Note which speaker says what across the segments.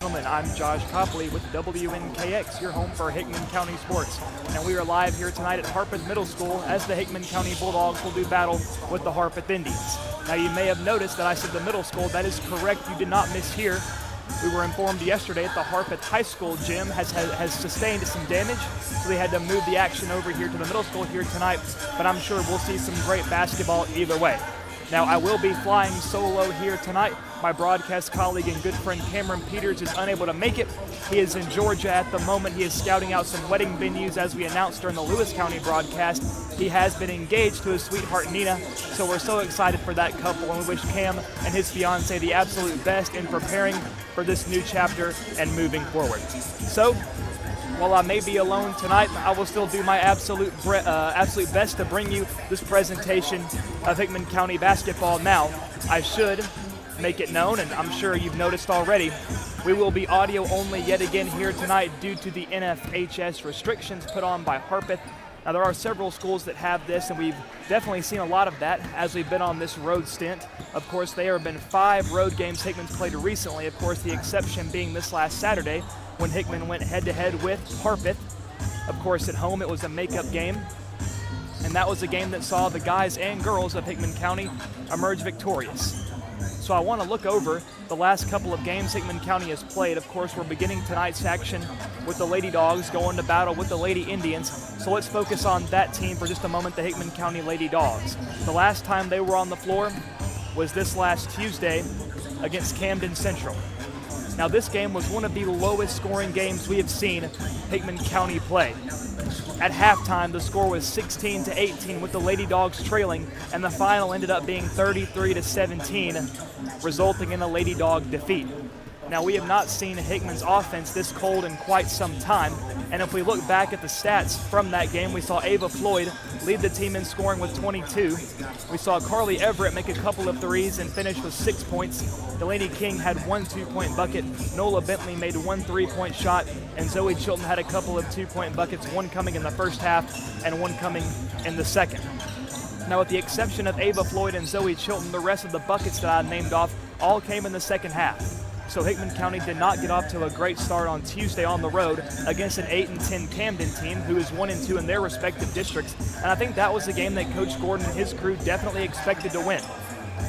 Speaker 1: gentlemen, I'm Josh Copley with WNKX, your home for Hickman County sports. And we are live here tonight at Harpeth Middle School as the Hickman County Bulldogs will do battle with the Harpeth Indians. Now you may have noticed that I said the middle school. That is correct. You did not mishear. We were informed yesterday that the Harpeth High School gym has sustained some damage, so they had to move the action over here to the middle school here tonight, but I'm sure we'll see some great basketball either way. Now, I will be flying solo here tonight. My broadcast colleague and good friend Cameron Peters is unable to make it. He is in Georgia at the moment. He is scouting out some wedding venues as we announced during the Lewis County broadcast. He has been engaged to his sweetheart Nina, so we're so excited for that couple, and we wish Cam and his fiance the absolute best in preparing for this new chapter and moving forward. So, while I may be alone tonight, I will still do my absolute best to bring you this presentation of Hickman County basketball. Now, I should make it known, and I'm sure you've noticed already, we will be audio only yet again here tonight due to the HCHS restrictions put on by Harpeth. Now, there are several schools that have this, and we've definitely seen a lot of that as we've been on this road stint. Of course, there have been 5 road games Hickman's played recently, of course, the exception being this last Saturday when Hickman went head-to-head with Harpeth. Of course, at home it was a makeup game, and that was a game that saw the guys and girls of Hickman County emerge victorious. So I want to look over the last couple of games Hickman County has played. Of course, we're beginning tonight's action with the Lady Dogs going to battle with the Lady Indians. So let's focus on that team for just a moment, the Hickman County Lady Dogs. The last time they were on the floor was this last Tuesday against Camden Central. Now, this game was one of the lowest scoring games we have seen Hickman County play. At halftime, the score was 16-18 with the Lady Dogs trailing, and the final ended up being 33-17, resulting in a Lady Dog defeat. Now, we have not seen Hickman's offense this cold in quite some time, and if we look back at the stats from that game, we saw Ava Floyd lead the team in scoring with 22. We saw Carly Everett make a couple of threes and finish with 6 points. Delaney King had 1 2-point bucket. Nola Bentley made 1 3-point shot, and Zoe Chilton had a couple of 2-point buckets, one coming in the first half and one coming in the second. Now, with the exception of Ava Floyd and Zoe Chilton, the rest of the buckets that I named off all came in the second half. So Hickman County did not get off to a great start on Tuesday on the road against an 8-10 Camden team who is 1-2 in their respective districts. And I think that was a game that Coach Gordon and his crew definitely expected to win.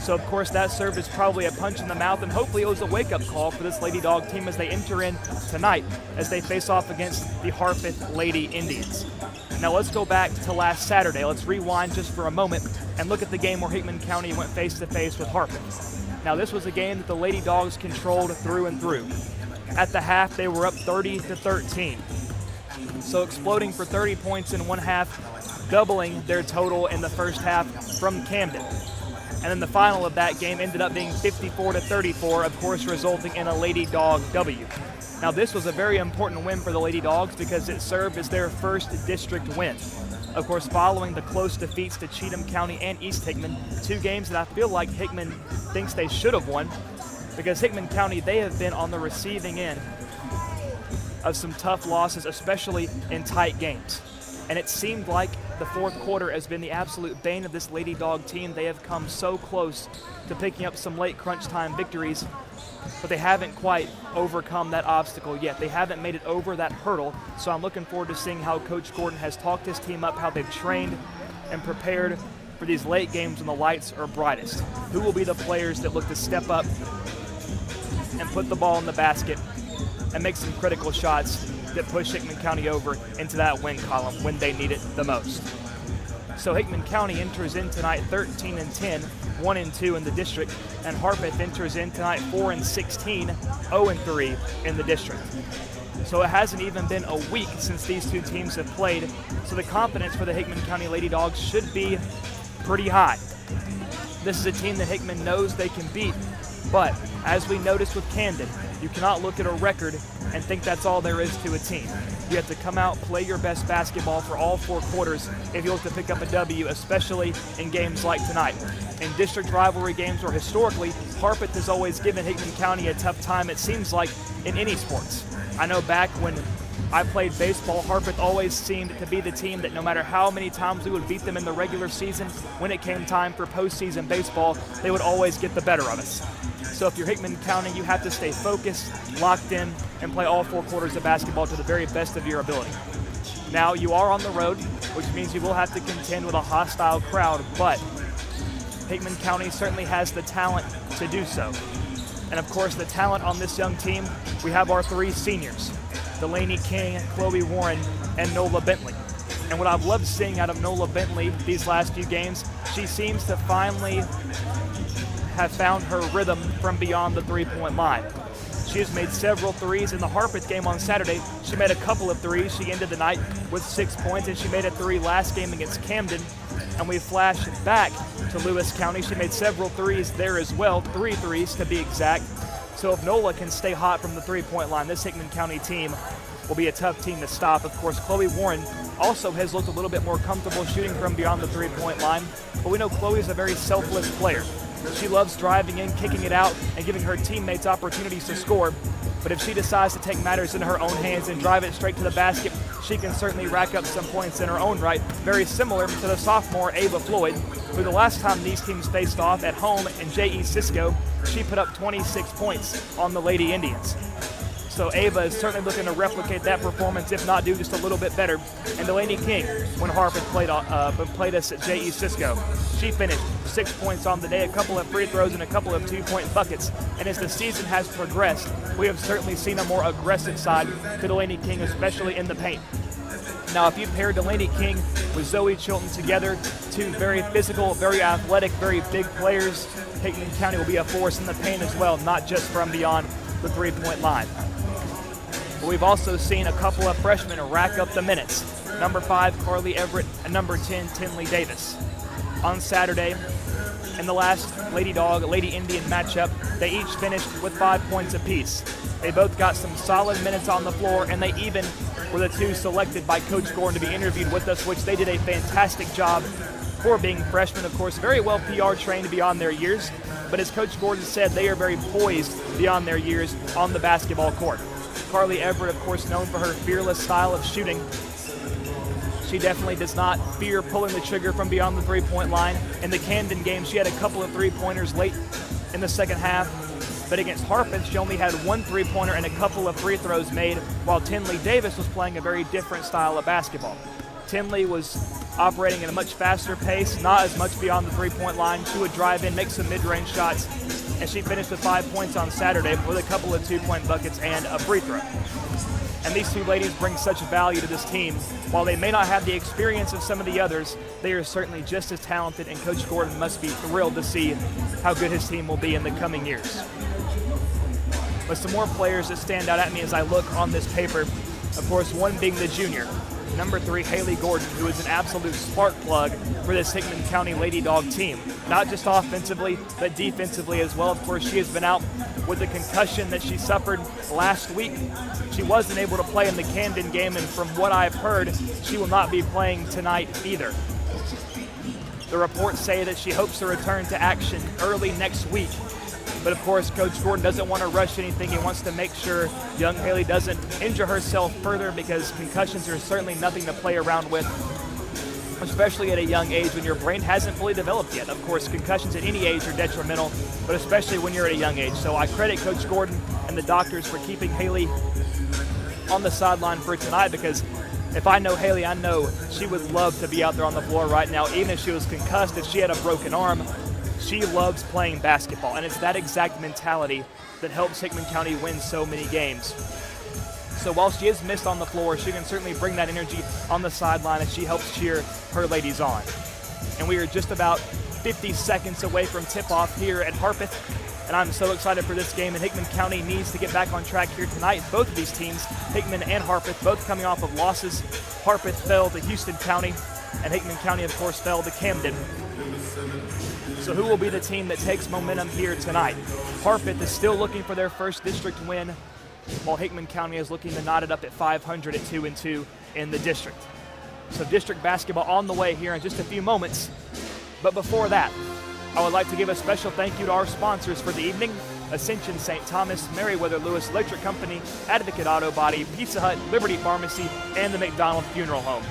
Speaker 1: So of course that served as probably a punch in the mouth, and hopefully it was a wake-up call for this Lady Dog team as they enter in tonight as they face off against the Harpeth Lady Indians. Now let's go back to last Saturday. Let's rewind just for a moment and look at the game where Hickman County went face-to-face with Harpeth. Now, this was a game that the Lady Dogs controlled through and through. At the half, they were up 30-13. So exploding for 30 points in one half, doubling their total in the first half from Camden. And then the final of that game ended up being 54-34, of course, resulting in a Lady Dog W. Now, this was a very important win for the Lady Dogs because it served as their first district win. Of course, following the close defeats to Cheatham County and East Hickman, 2 games that I feel like Hickman thinks they should have won, because Hickman County, they have been on the receiving end of some tough losses, especially in tight games. And it seemed like the fourth quarter has been the absolute bane of this Lady Dog team. They have come so close to picking up some late crunch time victories, but they haven't quite overcome that obstacle yet. They haven't made it over that hurdle, so I'm looking forward to seeing how Coach Gordon has talked his team up, how they've trained and prepared for these late games when the lights are brightest. Who will be the players that look to step up and put the ball in the basket and make some critical shots that push Hickman County over into that win column when they need it the most? So Hickman County enters in tonight 13-10, 1-2 in the district, and Harpeth enters in tonight 4-16, 0-3 in the district. So it hasn't even been a week since these two teams have played, so the confidence for the Hickman County Lady Dogs should be pretty high. This is a team that Hickman knows they can beat, but as we noticed with Camden, you cannot look at a record and think that's all there is to a team. You have to come out, play your best basketball for all 4 quarters if you look to pick up a W, especially in games like tonight. In district rivalry games where historically Harpeth has always given Hickman County a tough time, it seems like in any sports. I know back when I played baseball, Harpeth always seemed to be the team that no matter how many times we would beat them in the regular season, when it came time for postseason baseball, they would always get the better of us. So if you're Hickman County, you have to stay focused, locked in, and play all 4 quarters of basketball to the very best of your ability. Now, you are on the road, which means you will have to contend with a hostile crowd, but Hickman County certainly has the talent to do so. And of course, the talent on this young team, we have our 3 seniors, Delaney King, Chloe Warren, and Nola Bentley. And what I've loved seeing out of Nola Bentley these last few games, she seems to finally have found her rhythm from beyond the 3-point line. She has made several threes in the Harpeth game on Saturday. She made a couple of threes. She ended the night with 6 points, and she made a 3 last game against Camden. And we flash back to Lewis County. She made several threes there as well, 3 threes to be exact. So if Nola can stay hot from the 3-point line, this Hickman County team will be a tough team to stop. Of course, Chloe Warren also has looked a little bit more comfortable shooting from beyond the 3-point line, but we know Chloe is a very selfless player. She loves driving in, kicking it out, and giving her teammates opportunities to score. But if she decides to take matters in her own hands and drive it straight to the basket, she can certainly rack up some points in her own right, very similar to the sophomore Ava Floyd, who the last time these teams faced off at home in J.E. Cisco, she put up 26 points on the Lady Indians. So Ava is certainly looking to replicate that performance, if not do just a little bit better. And Delaney King, when Harpeth played us at J.E. Cisco, she finished 6 points on the day, a couple of free throws and a couple of 2-point buckets. And as the season has progressed, we have certainly seen a more aggressive side to Delaney King, especially in the paint. Now, if you pair Delaney King with Zoe Chilton together, 2 very physical, very athletic, very big players, Hickman County will be a force in the paint as well, not just from beyond the 3-point line. But we've also seen a couple of freshmen rack up the minutes. Number 5, Carly Everett, and number 10, Tinley Davis. On Saturday, in the last Lady Indian matchup, they each finished with 5 points apiece. They both got some solid minutes on the floor, and they even were the 2 selected by Coach Gordon to be interviewed with us, which they did a fantastic job for being freshmen. Of course, very well PR trained beyond their years, but as Coach Gordon said, they are very poised beyond their years on the basketball court. Carly Everett, of course, known for her fearless style of shooting. She definitely does not fear pulling the trigger from beyond the 3-point line. In the Camden game, she had a couple of 3-pointers late in the second half, but against Harpeth, she only had 1 3-pointer and a couple of free throws made, while Tinley Davis was playing a very different style of basketball. Tinley was operating at a much faster pace, not as much beyond the 3-point line. She would drive in, make some mid-range shots, and she finished with 5 points on Saturday with a couple of 2-point buckets and a free throw. And these 2 ladies bring such value to this team. While they may not have the experience of some of the others, they are certainly just as talented, and Coach Gordon must be thrilled to see how good his team will be in the coming years. But some more players that stand out at me as I look on this paper, of course, one being the junior, number 3, Haley Gordon, who is an absolute spark plug for this Hickman County Lady Dog team. Not just offensively, but defensively as well. Of course, she has been out with the concussion that she suffered last week. She wasn't able to play in the Camden game, and from what I've heard, she will not be playing tonight either. The reports say that she hopes to return to action early next week. But of course, Coach Gordon doesn't want to rush anything. He wants to make sure young Haley doesn't injure herself further, because concussions are certainly nothing to play around with, especially at a young age when your brain hasn't fully developed yet. Of course, concussions at any age are detrimental, but especially when you're at a young age. So I credit Coach Gordon and the doctors for keeping Haley on the sideline for tonight, because if I know Haley, I know she would love to be out there on the floor right now, even if she was concussed, if she had a broken arm. She loves playing basketball, and it's that exact mentality that helps Hickman County win so many games. So while she is missed on the floor, she can certainly bring that energy on the sideline as she helps cheer her ladies on. And we are just about 50 seconds away from tip-off here at Harpeth, and I'm so excited for this game, and Hickman County needs to get back on track here tonight. Both of these teams, Hickman and Harpeth, both coming off of losses. Harpeth fell to Houston County, and Hickman County, of course, fell to Camden. So who will be the team that takes momentum here tonight? Harpeth is still looking for their first district win, while Hickman County is looking to knot it up at 500 at 2-2 in the district. So district basketball on the way here in just a few moments. But before that, I would like to give a special thank you to our sponsors for the evening: Ascension St. Thomas, Meriwether Lewis Electric Company, Advocate Auto Body, Pizza Hut, Liberty Pharmacy, and the McDonald Funeral Home.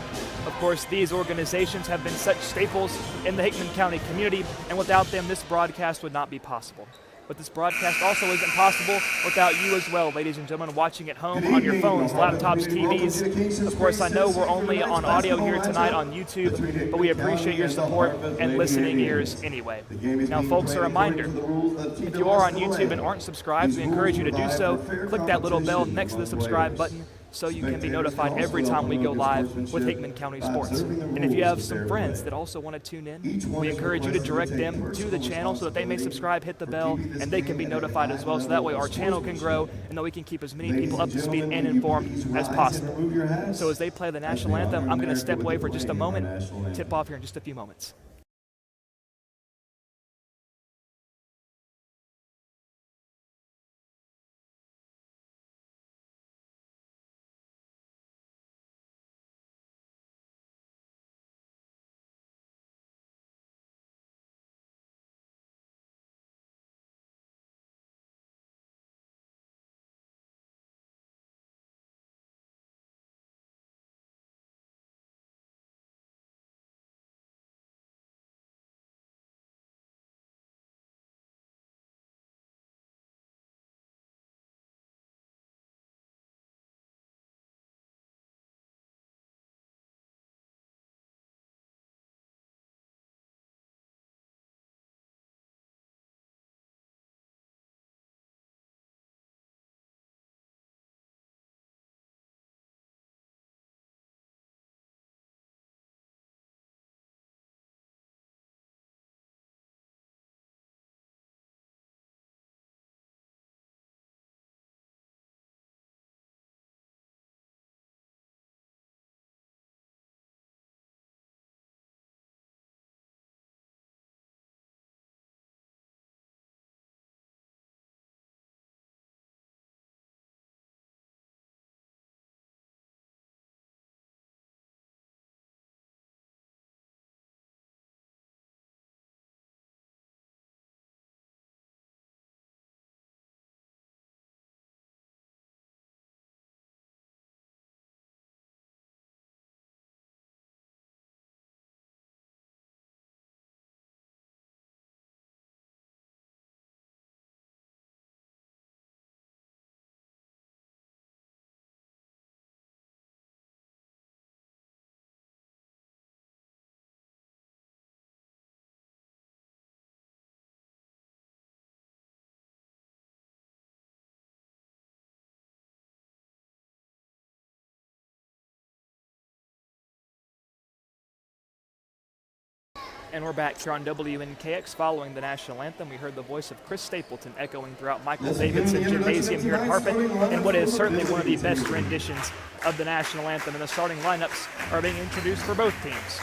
Speaker 1: Of course, these organizations have been such staples in the Hickman County community, and without them, this broadcast would not be possible. But this broadcast also isn't possible without you as well, ladies and gentlemen, watching at home on your phones, laptops, TVs. Of course, I know we're only on audio here tonight on YouTube, but we appreciate your support and listening ears anyway. Now, folks, a reminder, if you are on YouTube and aren't subscribed, we encourage you to do so. Click that little bell next to the subscribe button so you can be notified every time we go live with Hickman County Sports. And if you have some friends that also want to tune in, we encourage you to direct them to the channel so that they may subscribe, hit the bell, and they can be notified as well, so that way our channel can grow and that we can keep as many people up to speed and informed as possible. So as they play the national anthem, I'm going to step away for just a moment, tip off here in just a few moments. And we're back here on WNKX following the national anthem. We heard the voice of Chris Stapleton echoing throughout Michael Davidson Gymnasium here at Harpeth, and what is certainly one of the best renditions of the national anthem. And the starting lineups are being introduced for both teams.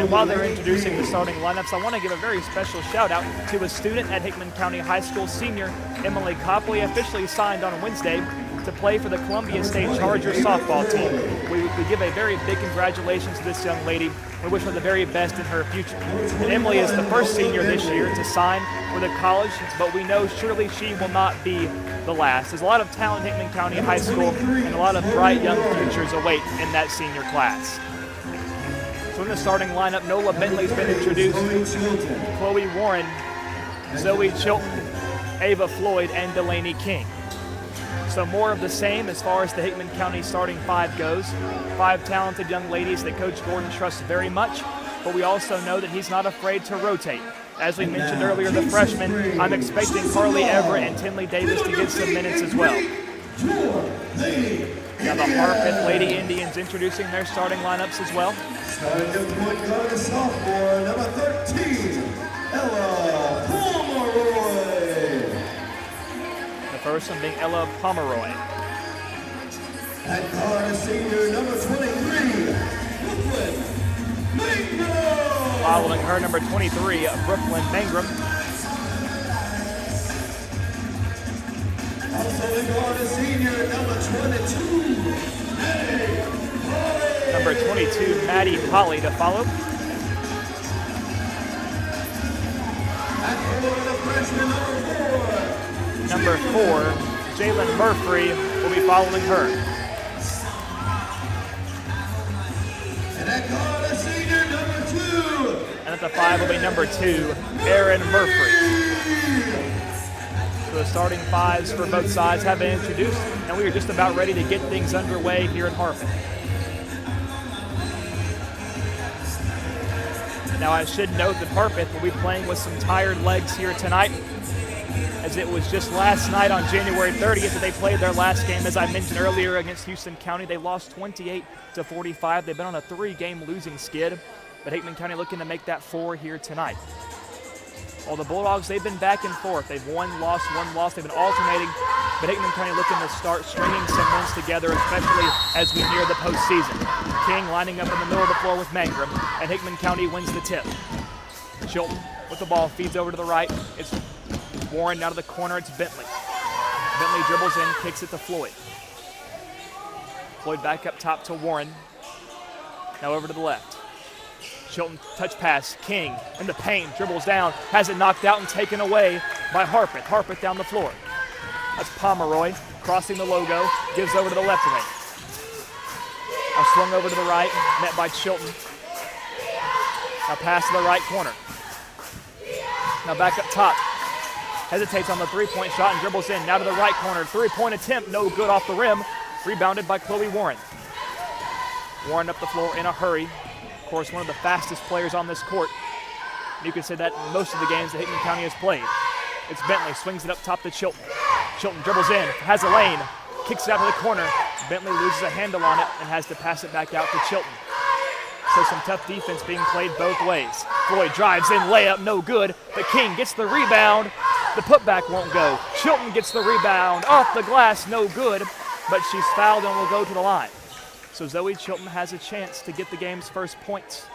Speaker 1: And while they're introducing the starting lineups, I want to give a very special shout out to a student at Hickman County High School, senior Emily Copley, officially signed on Wednesday to play for the Columbia State Chargers softball team. We give a very big congratulations to this young lady. We wish her the very best in her future. And Emily is the first senior this year to sign with a college, but we know surely she will not be the last. There's a lot of talent in Hickman County High School, and a lot of bright young futures await in that senior class. So in the starting lineup, Nola Bentley's been introduced, Chloe Warren, Zoe Chilton, Ava Floyd, and Delaney King. So more of the same as far as the Hickman County starting five goes. 5 talented young ladies that Coach Gordon trusts very much, but we also know that he's not afraid to rotate. As we mentioned earlier, the freshmen, I'm expecting Carly Everett and Tinley Davis to get some minutes as well. Now the Harpeth Lady Indians introducing their starting lineups as well.
Speaker 2: Starting at point guard, sophomore, number 13, Ella Pomeroy.
Speaker 1: The first one being Ella Pomeroy.
Speaker 2: At guard, senior, number 23, Brooklyn Mangrum.
Speaker 1: Following her, number 23, Brooklyn Mangrum.
Speaker 2: Also at guard, senior, number 22, Maddie Holly.
Speaker 1: Number 22, Maddie Holly to follow.
Speaker 2: At forward, the freshman,
Speaker 1: Number 4, Jalen Murphy will be following her.
Speaker 2: And at guard, senior, number 2.
Speaker 1: And at the 5 will be number 2, Aaron Murphy. So the starting fives for both sides have been introduced, and we are just about ready to get things underway here at Harpeth. Now I should note that Harpeth will be playing with some tired legs here tonight, as it was just last night on January 30th that they played their last game, as I mentioned earlier, against Houston County. They lost 28-45. They've been on a 3-game losing skid, but Hickman County looking to make that 4 here tonight. Well, the Bulldogs, they've been back and forth. They've won, lost. They've been alternating, but Hickman County looking to start stringing some wins together, especially as we near the postseason. King lining up in the middle of the floor with Mangrum, and Hickman County wins the tip. Chilton with the ball, feeds over to the right. It's Warren out of the corner. It's Bentley. Bentley dribbles in, kicks it to Floyd. Floyd back up top to Warren. Now over to the left. Chilton touch pass. King in the paint, dribbles down, has it knocked out and taken away by Harpeth. Harpeth down the floor. That's Pomeroy crossing the logo, gives over to the left wing. Now swung over to the right, met by Chilton. Now pass to the right corner. Now back up top. Hesitates on the three-point shot and dribbles in. Now to the right corner. Three-point attempt, no good off the rim. Rebounded by Chloe Warren. Warren up the floor in a hurry. Of course, one of the fastest players on this court. You can say that in most of the games that Hickman County has played. It's Bentley, swings it up top to Chilton. Chilton dribbles in, has a lane, kicks it out to the corner. Bentley loses a handle on it and has to pass it back out to Chilton. So some tough defense being played both ways. Floyd drives in, layup, no good. But King gets the rebound. The putback won't go. Chilton gets the rebound, off the glass, no good. But she's fouled and will go to the line. So Zoe Chilton has a chance to get the game's first points.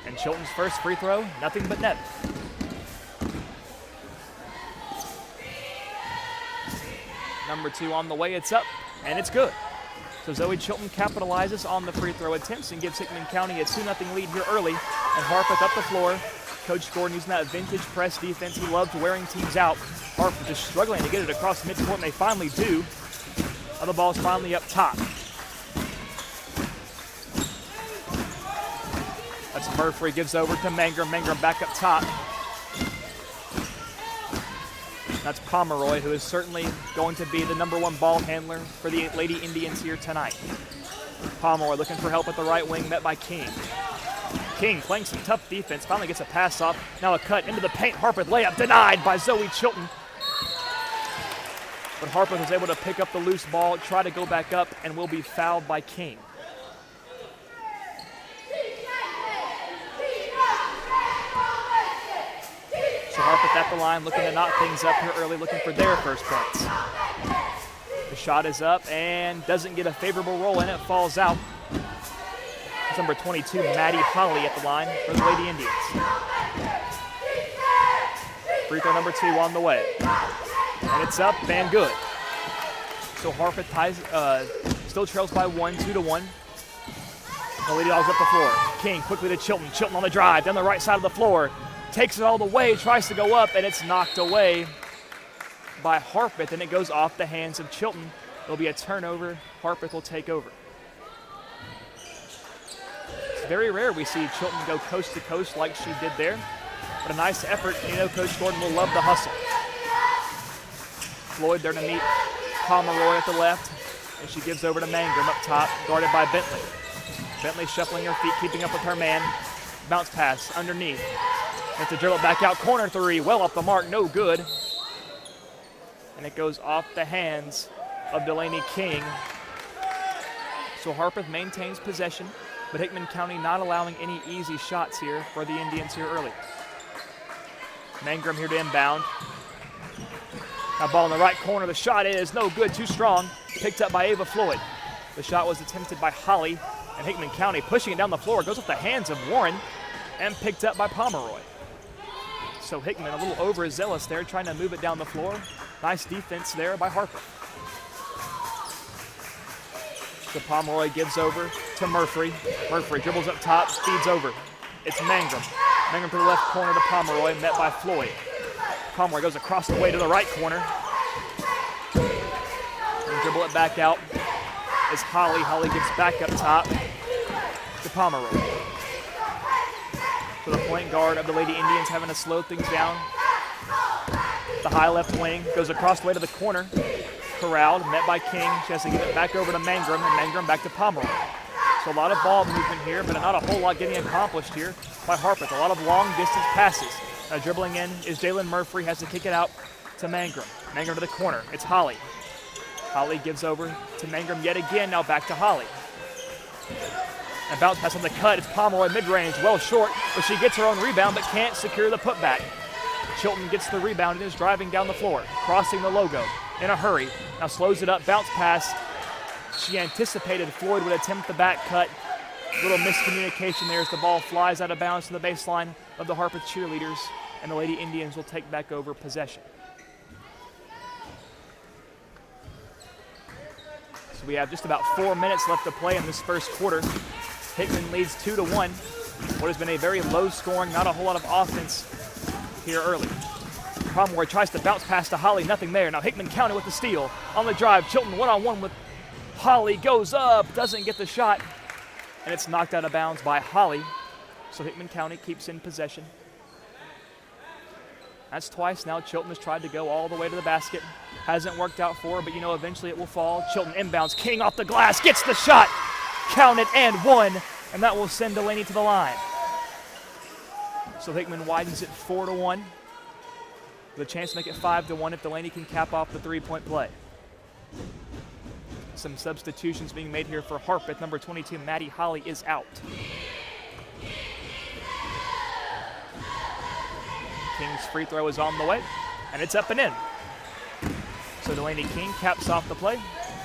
Speaker 1: And Chilton's first free throw, nothing but net. Number 2 on the way, it's up, and it's good. So Zoe Chilton capitalizes on the free throw attempts and gives Hickman County a 2-0 lead here early. And Harpeth up the floor. Coach Gordon using that vintage press defense. He loves wearing teams out. Harpeth just struggling to get it across midcourt, and they finally do. Now the ball's finally up top. That's Murphy, gives over to Mangrum. Mangrum back up top. That's Pomeroy, who is certainly going to be the #1 ball handler for the Lady Indians here tonight. Pomeroy looking for help at the right wing, met by King. King playing some tough defense, finally gets a pass off. Now a cut into the paint. Harpeth layup denied by Zoe Chilton. But Harpeth was able to pick up the loose ball, try to go back up, and will be fouled by King. So Harpeth at the line, looking to knot things up here early, looking for their first points. The shot is up and doesn't get a favorable roll, and it falls out. It's number 22, Maddie Holly at the line for the Lady Indians. Free throw number 2 on the way. And it's up and good. So Harpeth still trails by 1, 2-1. The Lady Dogs up the floor. King quickly to Chilton. Chilton on the drive, down the right side of the floor. Takes it all the way, tries to go up, and it's knocked away by Harpeth, and it goes off the hands of Chilton. It'll be a turnover. Harpeth will take over. It's very rare we see Chilton go coast to coast like she did there, but a nice effort. You know, Coach Gordon will love the hustle. Floyd there to meet Pomeroy at the left, and she gives over to Mangrum up top, guarded by Bentley. Bentley shuffling her feet, keeping up with her man. Bounce pass underneath. It's a dribble back out, corner 3, well off the mark, no good. And it goes off the hands of Delaney King. So Harpeth maintains possession, but Hickman County not allowing any easy shots here for the Indians here early. Mangrum here to inbound. Now ball in the right corner, the shot is no good, too strong. Picked up by Ava Floyd. The shot was attempted by Holly, and Hickman County pushing it down the floor. Goes off the hands of Warren and picked up by Pomeroy. So Hickman a little overzealous there, trying to move it down the floor. Nice defense there by Harpeth. So Pomeroy gives over to Murphy. Murphy dribbles up top, feeds over. It's Mangrum. Mangrum to the left corner to Pomeroy, met by Floyd. Pomeroy goes across the way to the right corner. And dribble it back out. It's Holly. Holly gets back up top. to Pomeroy. So the point guard of the Lady Indians having to slow things down. The high left wing goes across the way to the corner. Corralled, met by King. She has to give it back over to Mangrum, and Mangrum back to Pomeroy. So a lot of ball movement here, but not a whole lot getting accomplished here by Harpeth. A lot of long distance passes. Now dribbling in is Jalen Murphy, has to kick it out to Mangrum. Mangrum to the corner, it's Holly. Holly gives over to Mangrum yet again, now back to Holly. And bounce pass on the cut, it's Pomeroy mid-range, well short, but she gets her own rebound but can't secure the putback. Chilton gets the rebound and is driving down the floor, crossing the logo in a hurry. Now slows it up, bounce pass. She anticipated Floyd would attempt the back cut. Little miscommunication there as the ball flies out of bounds to the baseline of the Harpeth cheerleaders, and the Lady Indians will take back over possession. So we have just about 4 minutes left to play in this first quarter. Hickman leads 2-1. What has been a very low scoring, not a whole lot of offense here early. Pomeroy tries to bounce pass to Holly, nothing there. Now Hickman County with the steal. On the drive, Chilton one-on-one with Holly, goes up, doesn't get the shot, and it's knocked out of bounds by Holly. So Hickman County keeps in possession. That's twice now. Chilton has tried to go all the way to the basket. Hasn't worked out for her, but eventually it will fall. Chilton inbounds, King off the glass, gets the shot, counted and one, and that will send Delaney to the line. So Hickman widens it 4-1. With a chance to make it 5-1 if Delaney can cap off the three-point play. Some substitutions being made here for Harpeth. Number 22, Maddie Holly, is out. King's free throw is on the way, and it's up and in. So Delaney King caps off the play,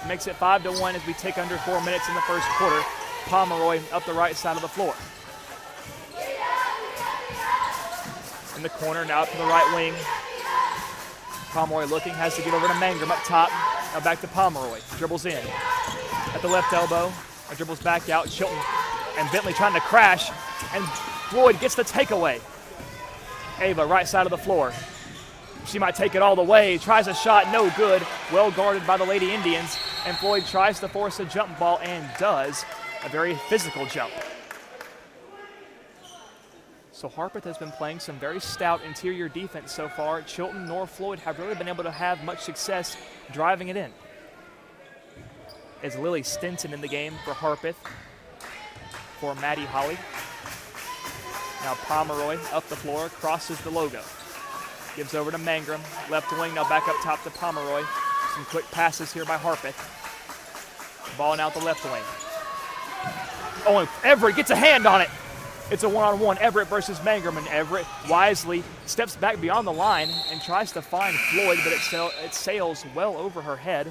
Speaker 1: makes it 5-1 as we take under 4 minutes in the first quarter. Pomeroy up the right side of the floor. In the corner, now up to the right wing. Pomeroy looking, has to get over to Mangrum up top. Now back to Pomeroy, dribbles in. At the left elbow, dribbles back out. Chilton and Bentley trying to crash, and Floyd gets the takeaway. Ava, right side of the floor. She might take it all the way, tries a shot, no good. Well guarded by the Lady Indians, and Floyd tries to force a jump ball and does. A very physical jump. So Harpeth has been playing some very stout interior defense so far. Chilton nor Floyd have really been able to have much success driving it in. Is Lily Stinson in the game for Harpeth for Maddie Holly. Now Pomeroy up the floor, crosses the logo. Gives over to Mangrum, left wing, now back up top to Pomeroy. Some quick passes here by Harpeth. Ball out the left wing. Oh, and Everett gets a hand on it. It's a one-on-one, Everett versus Mangrum, and Everett wisely steps back beyond the line and tries to find Floyd, but it sails well over her head,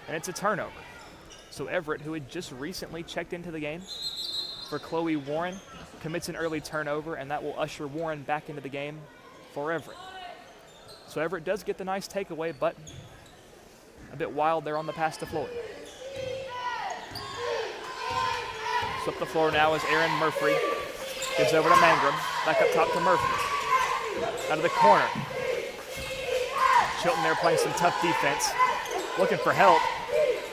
Speaker 1: and it's a turnover. So Everett, who had just recently checked into the game for Chloe Warren, commits an early turnover, and that will usher Warren back into the game for Everett. So Everett does get the nice takeaway, but a bit wild there on the pass to Floyd. So up the floor now is Aaron Murphy. Gives over to Mangrum, back up top to Murphy. Out of the corner. Chilton there playing some tough defense. Looking for help.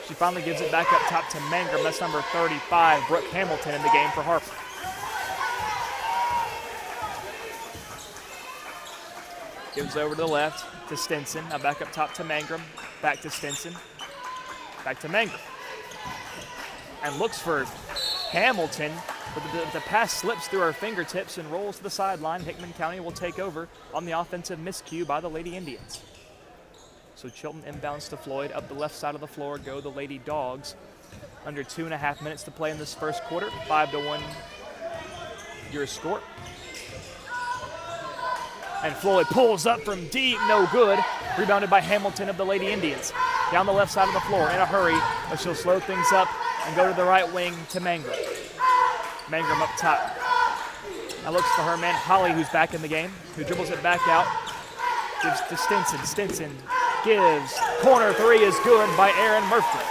Speaker 1: She finally gives it back up top to Mangrum. That's number 35, Brooke Hamilton, in the game for Harpeth. Gives over to the left to Stinson. Now back up top to Mangrum. Back to Stinson. Back to Mangrum. And looks for Hamilton. But the pass slips through her fingertips and rolls to the sideline. Hickman County will take over on the offensive miscue by the Lady Indians. So Chilton inbounds to Floyd. Up the left side of the floor go the Lady Dogs. Under 2.5 minutes to play in this first quarter. 5-1 your score. And Floyd pulls up from deep, no good. Rebounded by Hamilton of the Lady Indians. Down the left side of the floor in a hurry, but she'll slow things up and go to the right wing to Mangrum. Mangrum up top. Now looks for her man Holly, who's back in the game, who dribbles it back out. Gives to Stinson. Stinson gives. Corner three is good by Aaron Murphy.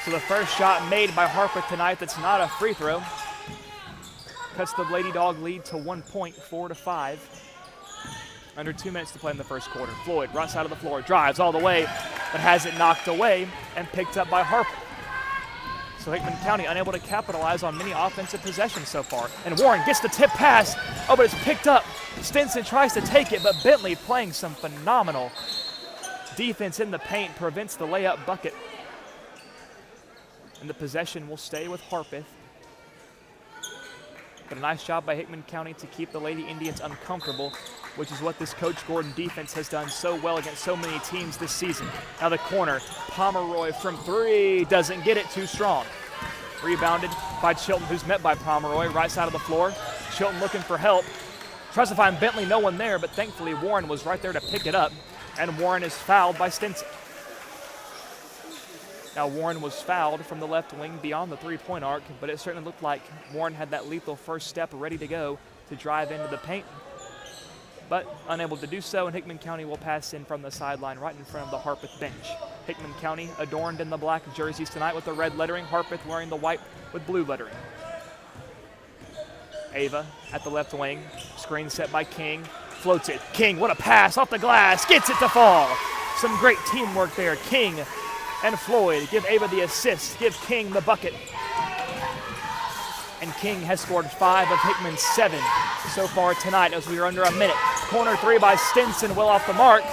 Speaker 1: So the first shot made by Harpeth tonight that's not a free throw. Cuts the Lady Dog lead to 1 point, 4-5. Under 2 minutes to play in the first quarter. Floyd, right side of the floor, drives all the way, but has it knocked away and picked up by Harpeth. So Hickman County unable to capitalize on many offensive possessions so far. And Warren gets the tip pass. Oh, but it's picked up. Stinson tries to take it, but Bentley playing some phenomenal defense in the paint prevents the layup bucket. And the possession will stay with Harpeth. But a nice job by Hickman County to keep the Lady Indians uncomfortable, which is what this Coach Gordon defense has done so well against so many teams this season. Now the corner, Pomeroy from 3, doesn't get it, too strong. Rebounded by Chilton, who's met by Pomeroy, right side of the floor. Chilton looking for help. Tries to find Bentley, no one there, but thankfully Warren was right there to pick it up, and Warren is fouled by Stinson. Now Warren was fouled from the left wing beyond the three-point arc, but it certainly looked like Warren had that lethal first step ready to go to drive into the paint, but unable to do so, and Hickman County will pass in from the sideline right in front of the Harpeth bench. Hickman County adorned in the black jerseys tonight with the red lettering, Harpeth wearing the white with blue lettering. Ava at the left wing, screen set by King, floats it. King, what a pass off the glass, gets it to fall. Some great teamwork there. King and Floyd give Ava the assist, give King the bucket. And King has scored 5 of Hickman's 7 so far tonight as we are under a minute. Corner 3 by Stinson, well off the mark.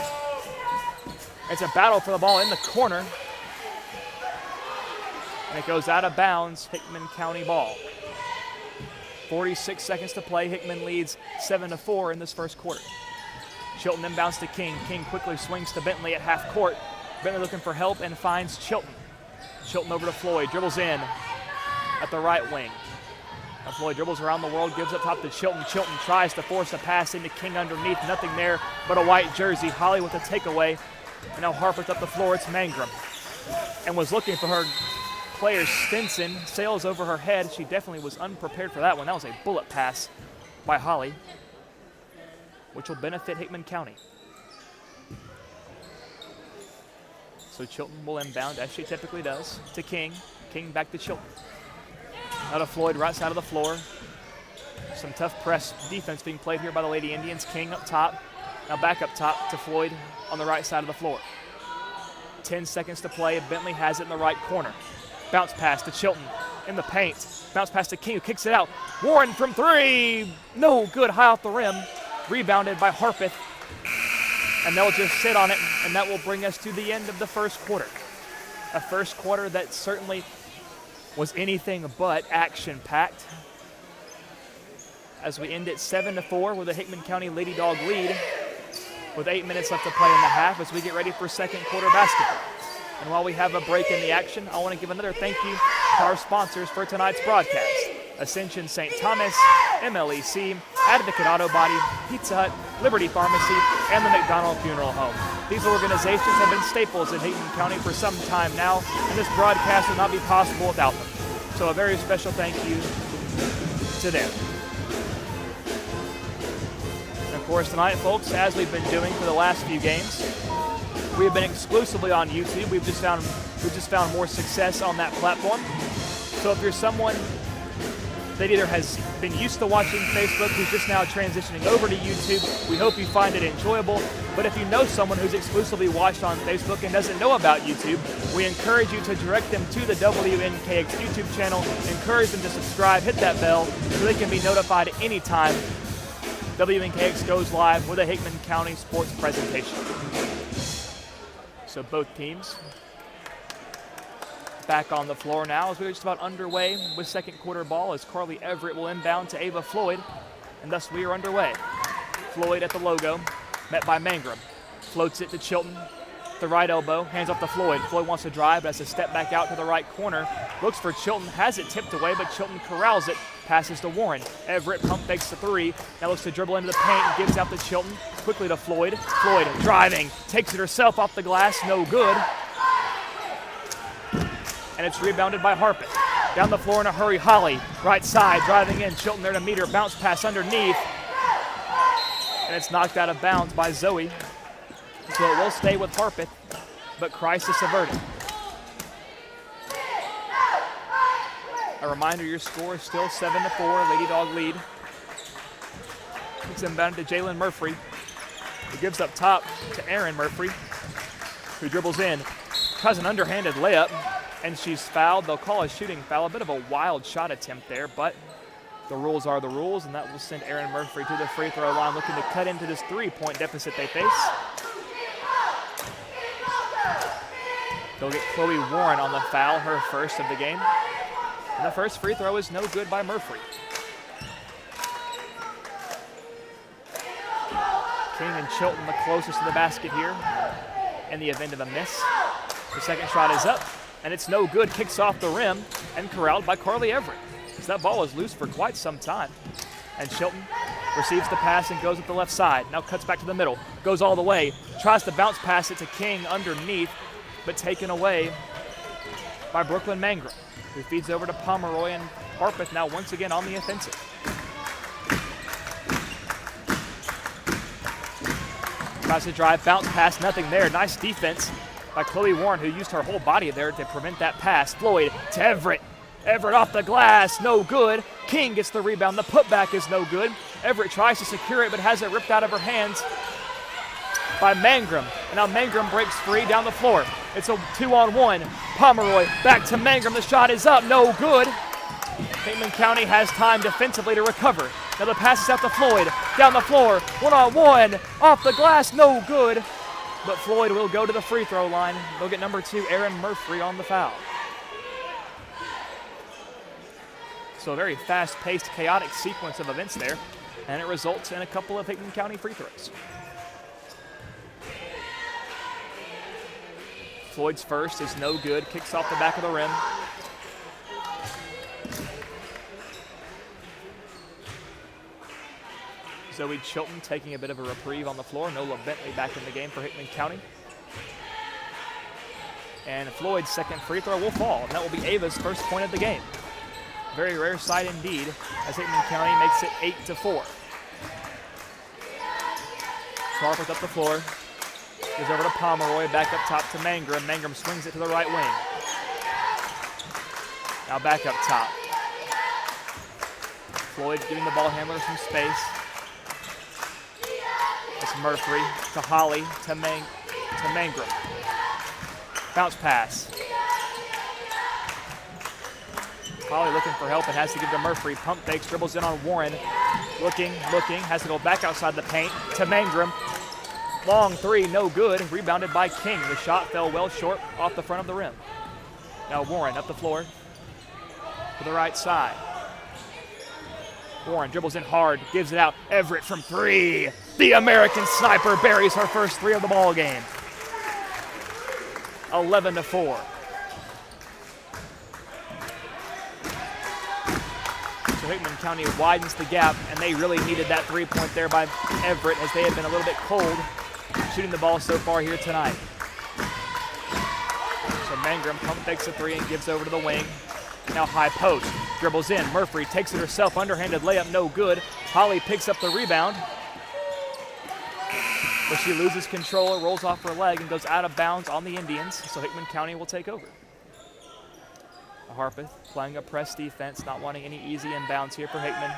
Speaker 1: It's a battle for the ball in the corner. And it goes out of bounds, Hickman County ball. 46 seconds to play. Hickman leads 7-4 in this first quarter. Chilton inbounds to King. King quickly swings to Bentley at half court. Bentley looking for help and finds Chilton. Chilton over to Floyd, dribbles in at the right wing. Now Floyd dribbles around the world, gives up top to Chilton. Chilton tries to force a pass into King underneath. Nothing there but a white jersey. Holly with a takeaway. And now Harpeth up the floor. It's Mangrum. And was looking for her player Stinson. Sails over her head. She definitely was unprepared for that one. That was a bullet pass by Holly, which will benefit Hickman County. So Chilton will inbound, as she typically does, to King. King back to Chilton. Out of Floyd, right side of the floor. Some tough press defense being played here by the Lady Indians. King up top. Now back up top to Floyd on the right side of the floor. 10 seconds to play. Bentley has it in the right corner. Bounce pass to Chilton in the paint. Bounce pass to King, who kicks it out. Warren from 3. No good, high off the rim. Rebounded by Harpeth. And they'll just sit on it, and that will bring us to the end of the first quarter. A first quarter that certainly was anything but action-packed. As we end it 7-4 with a Hickman County Lady Dog lead, with 8 minutes left to play in the half as we get ready for second quarter basketball. And while we have a break in the action, I want to give another thank you to our sponsors for tonight's broadcast: Ascension St. Thomas, MLEC, Advocate Auto Body, Pizza Hut, Liberty Pharmacy, and the McDonald Funeral Home. These organizations have been staples in Hickman County for some time now, and this broadcast would not be possible without them. So a very special thank you to them. And of course tonight, folks, as we've been doing for the last few games, we have been exclusively on YouTube. We've just found more success on that platform. So if you're someone that either has been used to watching Facebook, who's just now transitioning over to YouTube, we hope you find it enjoyable. But if you know someone who's exclusively watched on Facebook and doesn't know about YouTube, we encourage you to direct them to the WNKX YouTube channel, encourage them to subscribe, hit that bell, so they can be notified anytime WNKX goes live with a Hickman County sports presentation. So both teams back on the floor now as we're just about underway with second quarter ball, as Carly Everett will inbound to Ava Floyd, and thus we are underway. Floyd at the logo, met by Mangrum. Floats it to Chilton, the right elbow, hands off to Floyd. Floyd wants to drive, but has to step back out to the right corner. Looks for Chilton, has it tipped away, but Chilton corrals it, passes to Warren. Everett pump fakes the 3, now looks to dribble into the paint and gives out to Chilton. Quickly to Floyd. Floyd driving, takes it herself off the glass, no good. And it's rebounded by Harpeth. Down the floor in a hurry, Holly, right side, driving in. Chilton there to meet her, bounce pass underneath. And it's knocked out of bounds by Zoe. So it will stay with Harpeth, but crisis averted. A reminder, your score is still 7-4, Lady Dog lead. It's inbounded to Jalen Murphy, who gives up top to Aaron Murphy, who dribbles in, tries an underhanded layup, and she's fouled. They'll call a shooting foul, a bit of a wild shot attempt there, but the rules are the rules, and that will send Erin Murphy to the free throw line looking to cut into this 3-point deficit they face. They'll get Chloe Warren on the foul, her first of the game. And the first free throw is no good by Murphy. King and Chilton the closest to the basket here in the event of a miss. The second shot is up, and it's no good. Kicks off the rim and corralled by Carly Everett. So that ball is loose for quite some time. And Chilton receives the pass and goes up the left side. Now cuts back to the middle, goes all the way, tries to bounce pass it to King underneath, but taken away by Brooklyn Mangrum, who feeds over to Pomeroy, and Harpeth now once again on the offensive. Tries to drive, bounce pass, nothing there. Nice defense by Chloe Warren, who used her whole body there to prevent that pass. Floyd to Everett. Everett off the glass, no good. King gets the rebound. The putback is no good. Everett tries to secure it, but has it ripped out of her hands by Mangrum. And now Mangrum breaks free down the floor. It's a 2-on-1. Pomeroy back to Mangrum. The shot is up, no good. Hickman County has time defensively to recover. Now the pass is out to Floyd. Down the floor, 1-on-1. Off the glass, no good. But Floyd will go to the free throw line. They'll get number 2, Erin Murphy, on the foul. So a very fast-paced, chaotic sequence of events there, and it results in a couple of Hickman County free throws. Floyd's first is no good, kicks off the back of the rim. Zoe Chilton taking a bit of a reprieve on the floor. Nola Bentley back in the game for Hickman County. And Floyd's second free throw will fall, and that will be Ava's first point of the game. Very rare sight indeed, as Hickman County makes it 8-4. Harpeth up the floor. Goes over to Pomeroy, back up top to Mangrum. Mangrum swings it to the right wing. Now back up top. Floyd giving the ball handler some space. It's Murphy to Holly to Mangrum. Bounce pass. Holly looking for help and has to give to Murphy. Pump fakes, dribbles in on Warren. Looking, has to go back outside the paint to Mangrum. Long three, no good. Rebounded by King. The shot fell well short off the front of the rim. Now Warren up the floor to the right side. Warren dribbles in hard, gives it out. Everett from three. The American sniper buries her first three of the ball game. 11-4. So Hickman County widens the gap, and they really needed that three-point there by Everett, as they had been a little bit cold shooting the ball so far here tonight. So Mangrum pump fakes a three and gives over to the wing. Now high post, dribbles in. Murphy takes it herself, underhanded layup, no good. Holly picks up the rebound, but she loses control, rolls off her leg, and goes out of bounds on the Indians. So Hickman County will take over. Harpeth playing a press defense, not wanting any easy inbounds here for Hickman.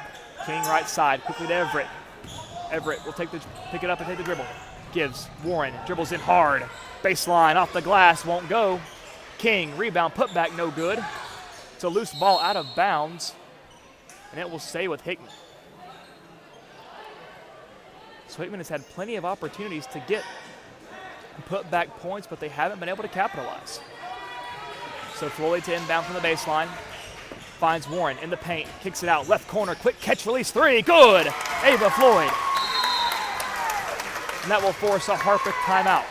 Speaker 1: King right side, quickly to Everett. Everett will pick it up and take the dribble. Gives Warren, dribbles in hard. Baseline off the glass, won't go. King, rebound, put back, no good. It's a loose ball out of bounds, and it will stay with Hickman. So Hickman has had plenty of opportunities to get and put back points, but they haven't been able to capitalize. So Floyd to inbound from the baseline. Finds Warren in the paint, kicks it out, left corner, quick catch release three, good! Ava Floyd. And that will force a Harpeth timeout.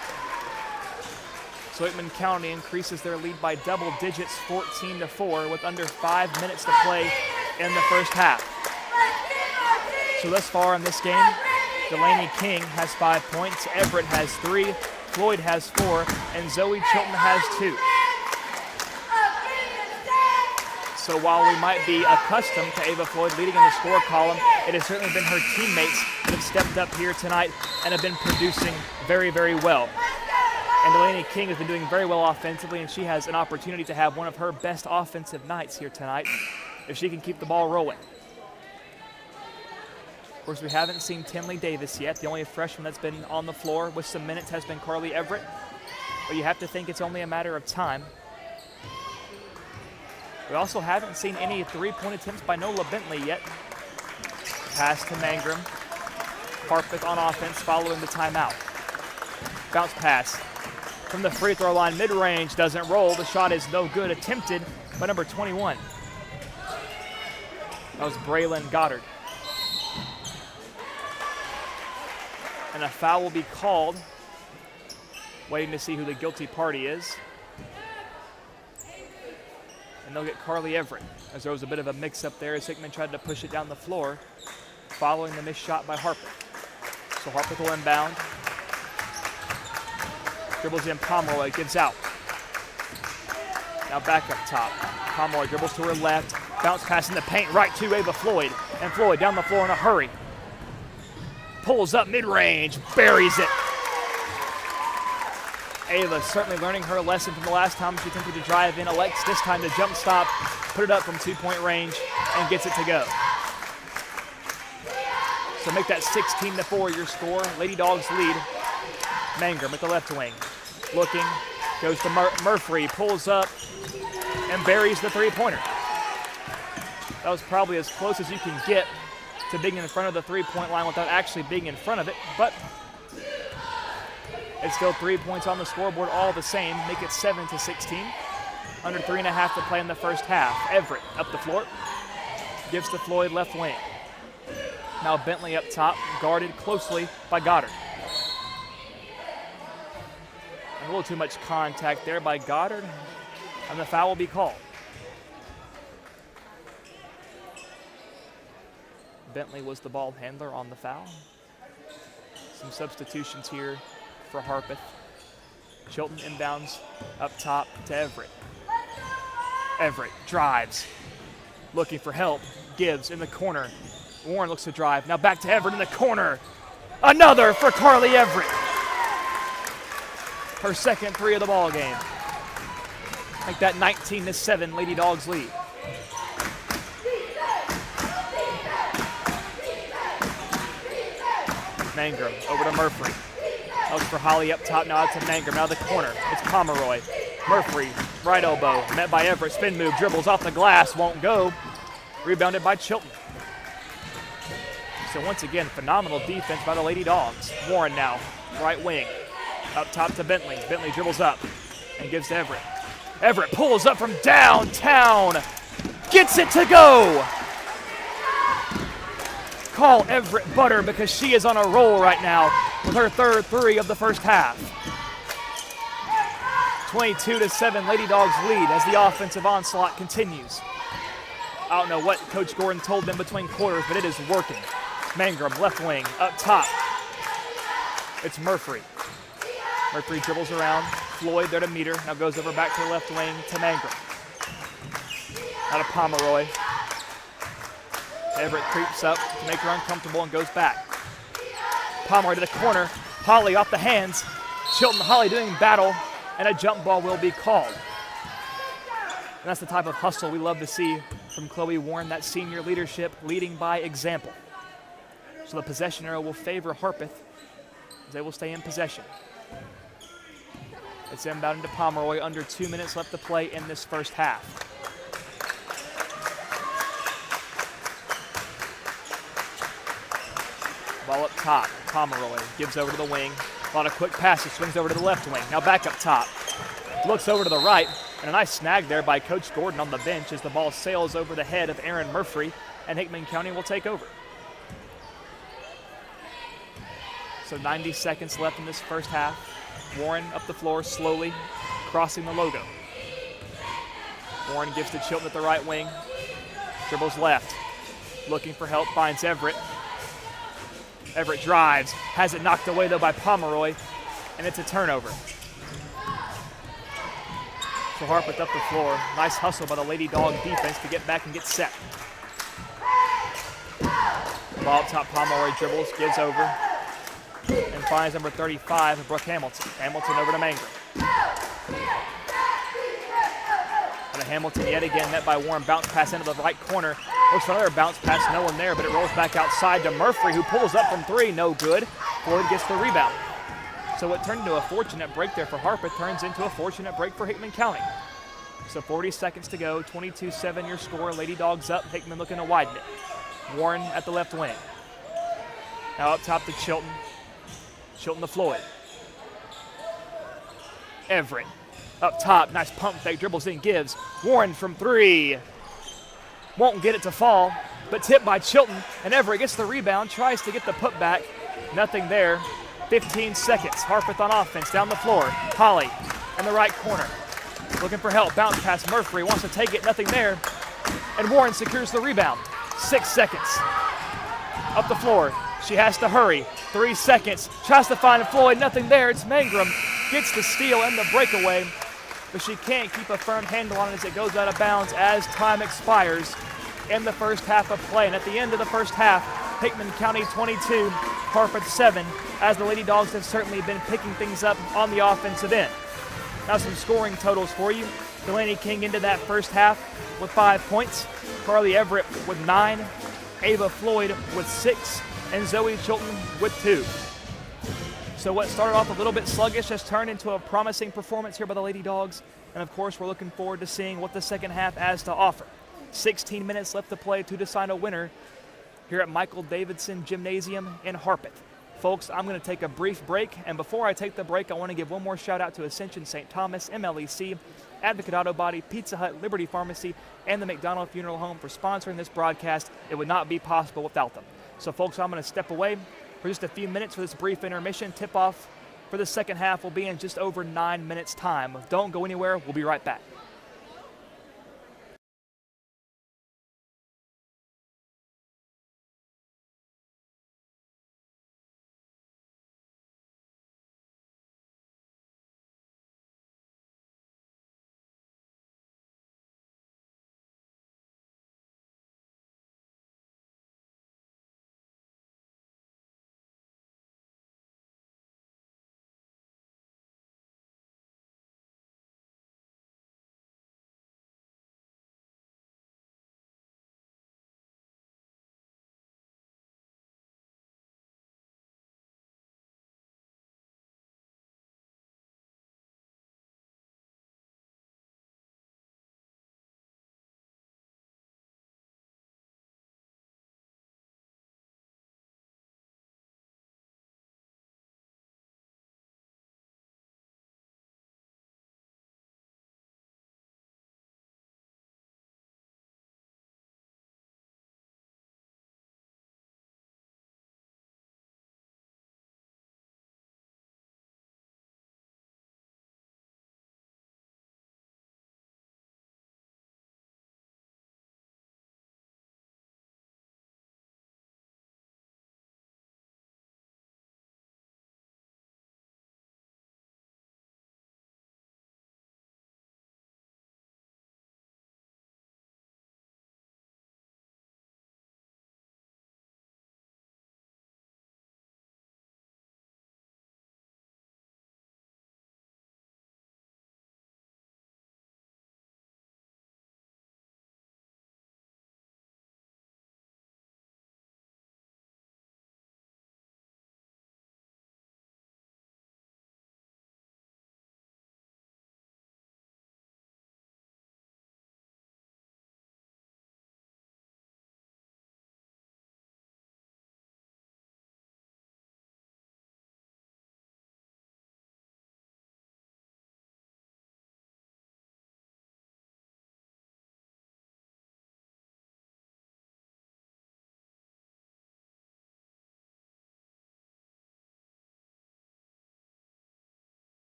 Speaker 1: So Hickman County increases their lead by double digits, 14-4, with under 5 minutes to play in the first half. So thus far in this game, Delaney King has 5 points, Everett has 3, Floyd has 4, and Zoe Chilton has 2. So while we might be accustomed to Ava Floyd leading in the score column, it has certainly been her teammates that have stepped up here tonight and have been producing very, very well. And Delaney King has been doing very well offensively, and she has an opportunity to have one of her best offensive nights here tonight if she can keep the ball rolling. Of course, we haven't seen Tinley Davis yet. The only freshman that's been on the floor with some minutes has been Carly Everett. But you have to think it's only a matter of time We also haven't seen any three-point attempts by Nola Bentley yet. Pass to Mangrum. Harpeth on offense following the timeout. Bounce pass from the free throw line, mid-range, doesn't roll. The shot is no good, attempted by number 21. That was Braylon Goddard. And a foul will be called. Waiting to see who the guilty party is. And they'll get Carly Everett, as there was a bit of a mix-up there as Hickman tried to push it down the floor following the missed shot by Harpeth. So Harpeth will inbound. Dribbles in Pomeroy, gives out. Now back up top. Pomeroy dribbles to her left. Bounce pass in the paint right to Ava Floyd. And Floyd down the floor in a hurry. Pulls up mid-range, buries it. Ava certainly learning her lesson from the last time she attempted to drive in. Elects this time to jump stop, put it up from two-point range, and gets it to go. So make that 16-4 your score. Lady Dogs lead. Mangrum at the left wing. Looking, goes to Murphy, pulls up, and buries the three-pointer. That was probably as close as you can get to being in front of the three-point line without actually being in front of it, but it's still 3 points on the scoreboard all the same. Make it 7-16. Under 3.5 to play in the first half. Everett up the floor. Gives to Floyd left wing. Now Bentley up top, guarded closely by Goddard. And a little too much contact there by Goddard, and the foul will be called. Bentley was the ball handler on the foul. Some substitutions here for Harpeth. Chilton inbounds up top to Everett. Everett drives, looking for help, gives in the corner. Warren looks to drive, now back to Everett in the corner. Another for Carly Everett. Her second three of the ball game. Make that 19-7 Lady Dogs lead. Mangrum over to Murphy. That was for Holly up top, now out to Mangrum. Now the corner, it's Pomeroy. Murphy, right elbow, met by Everett. Spin move, dribbles off the glass, won't go. Rebounded by Chilton. So once again, phenomenal defense by the Lady Dogs. Warren now, right wing. Up top to Bentley. Bentley dribbles up and gives to Everett. Everett pulls up from downtown. Gets it to go. Call Everett butter because she is on a roll right now with her third three of the first half. 22-7 Lady Dogs lead as the offensive onslaught continues. I don't know what Coach Gordon told them between quarters, but it is working. Mangrum, left wing, up top. It's Murphy. Murphy dribbles around. Floyd there to meet her. Now goes over back to the left wing to Mangrum. Now to Pomeroy. Everett creeps up to make her uncomfortable and goes back. Pomeroy to the corner. Holly off the hands. Chilton Holly doing battle, and a jump ball will be called. And that's the type of hustle we love to see from Chloe Warren, that senior leadership, leading by example. So the possession arrow will favor Harpeth as they will stay in possession. It's inbound into Pomeroy, under 2 minutes left to play in this first half. Ball up top, Pomeroy gives over to the wing. A lot of quick passes, swings over to the left wing. Now back up top, looks over to the right, and a nice snag there by Coach Gordon on the bench as the ball sails over the head of Aaron Murphy, and Hickman County will take over. So 90 seconds left in this first half. Warren up the floor slowly, crossing the logo. Warren gives to Chilton at the right wing. Dribbles left. Looking for help, finds Everett. Everett drives, has it knocked away though by Pomeroy, and it's a turnover. So Harpeth up the floor. Nice hustle by the Lady Dog defense to get back and get set. Ball up top, Pomeroy dribbles, gives over, and finds number 35, Brooke Hamilton. Hamilton over to Mangrum. And a Hamilton yet again met by Warren. Bounce pass into the right corner. Looks for another bounce pass, no one there, but it rolls back outside to Murphy, who pulls up from three, no good. Floyd gets the rebound. So what turned into a fortunate break there for Harpeth turns into a fortunate break for Hickman County. So 40 seconds to go, 22-7 your score. Lady Dogs up, Hickman looking to widen it. Warren at the left wing. Now up top to Chilton. Chilton to Floyd. Everett up top, nice pump fake, dribbles in, gives. Warren from three. Won't get it to fall, but tipped by Chilton, and Everett gets the rebound, tries to get the putback. Nothing there. 15 seconds. Harpeth on offense, down the floor. Holly in the right corner. Looking for help, bounce pass, Murphy wants to take it, nothing there. And Warren secures the rebound. 6 seconds. Up the floor, she has to hurry. 3 seconds, tries to find Floyd, nothing there. It's Mangrum, gets the steal and the breakaway, but she can't keep a firm handle on it as it goes out of bounds as time expires in the first half of play. And at the end of the first half, Hickman County 22, Harpeth 7, as the Lady Dogs have certainly been picking things up on the offensive end. Now some scoring totals for you. Delaney King into that first half with 5 points. Carly Everett with 9. Ava Floyd with 6. And Zoe Chilton with 2. So what started off a little bit sluggish has turned into a promising performance here by the Lady Dogs. And of course, we're looking forward to seeing what the second half has to offer. 16 minutes left to play to decide a winner here at Michael Davidson Gymnasium in Harpeth. Folks, I'm going to take a brief break, and before I take the break, I want to give one more shout out to Ascension St. Thomas, MLEC, Advocate Auto Body, Pizza Hut, Liberty Pharmacy, and the McDonald Funeral Home for sponsoring this broadcast. It would not be possible without them. So folks, I'm going to step away for just a few minutes for this brief intermission. Tip-off for the second half will be in just over 9 minutes' time. Don't go anywhere. We'll be right back.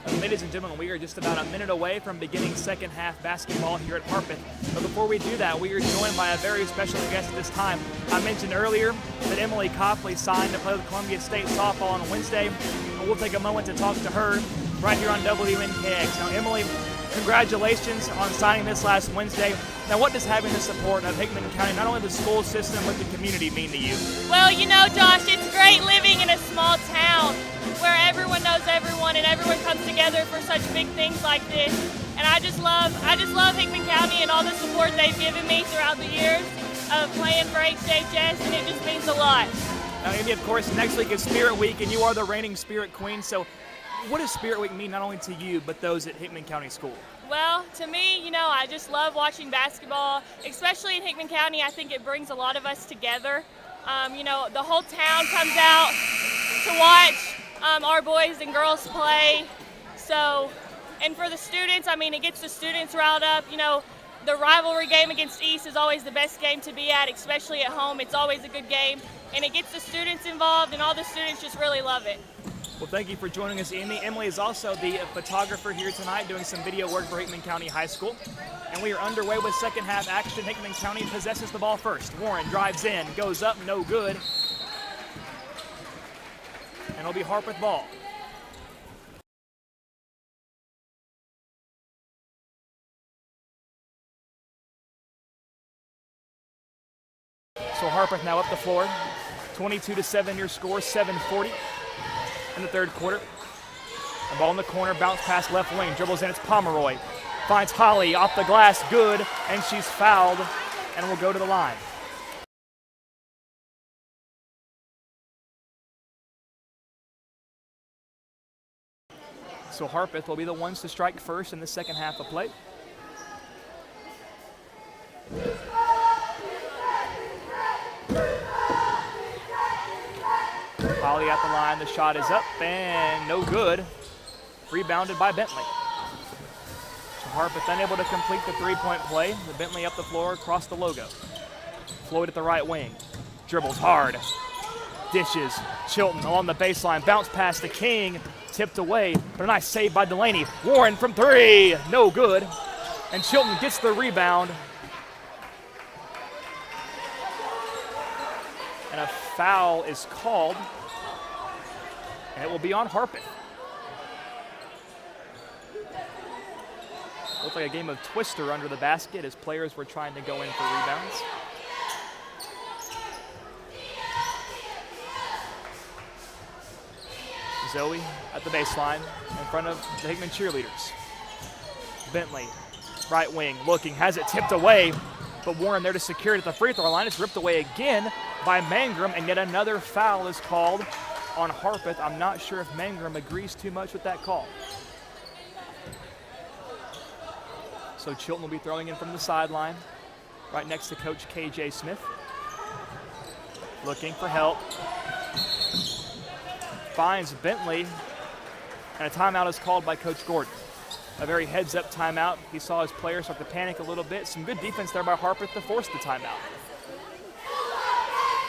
Speaker 1: Ladies and gentlemen, we are just about a minute away from beginning second half basketball here at Harpeth. But before we do that, we are joined by a very special guest at this time. I mentioned earlier that Emily Copley signed to play with Columbia State softball on Wednesday. And we'll take a moment to talk to her right here on WNKX. Now, Emily, congratulations on signing this last Wednesday. Now, what does having the support of Hickman County, not only the school system, but the community mean to you?
Speaker 3: Well, you know, Josh, it's great living in a small town where everyone knows everyone and everyone comes together for such big things like this. And I just love Hickman County and all the support they've given me throughout the years of playing for HCHS, and it just means a lot.
Speaker 1: Now, Amy, of course, next week is Spirit Week, and you are the reigning Spirit Queen. So what does Spirit Week mean not only to you, but those at Hickman County School?
Speaker 3: Well, to me, you know, I just love watching basketball, especially in Hickman County. I think it brings a lot of us together. You know, the whole town comes out to watch our boys and girls play. So, and for the students, I mean, it gets the students riled up. You know, the rivalry game against East is always the best game to be at, especially at home. It's always a good game, and it gets the students involved, and all the students just really love it.
Speaker 1: Well, thank you for joining us, Amy. Emily is also the photographer here tonight doing some video work for Hickman County High School. And we are underway with second half action. Hickman County possesses the ball first. Warren drives in, goes up, no good. And it'll be Harpeth ball. So Harpeth now up the floor. 22-7 your score, 7:40 in the third quarter. The ball in the corner, bounce pass left wing, dribbles in, it's Pomeroy. Finds Holly off the glass, good, and she's fouled and will go to the line. So Harpeth will be the ones to strike first in the second half of play. Holly at the line, the shot is up and no good. Rebounded by Bentley. So Harpeth unable to complete the three-point play. The Bentley up the floor across the logo. Floyd at the right wing. Dribbles hard. Dishes. Chilton along the baseline. Bounce pass to King. Tipped away, but a nice save by Delaney. Warren from three. No good. And Chilton gets the rebound. And a foul is called. And it will be on Harpeth. Looked like a game of Twister under the basket as players were trying to go in for rebounds. Zoe at the baseline in front of the Hickman cheerleaders. Bentley, right wing, looking, has it tipped away, but Warren there to secure it at the free throw line. It's ripped away again by Mangrum, and yet another foul is called on Harpeth. I'm not sure if Mangrum agrees too much with that call. So Chilton will be throwing in from the sideline, right next to Coach KJ Smith. Looking for help. Finds Bentley, and a timeout is called by Coach Gordon. A very heads-up timeout. He saw his players start to panic a little bit. Some good defense there by Harpeth to force the timeout.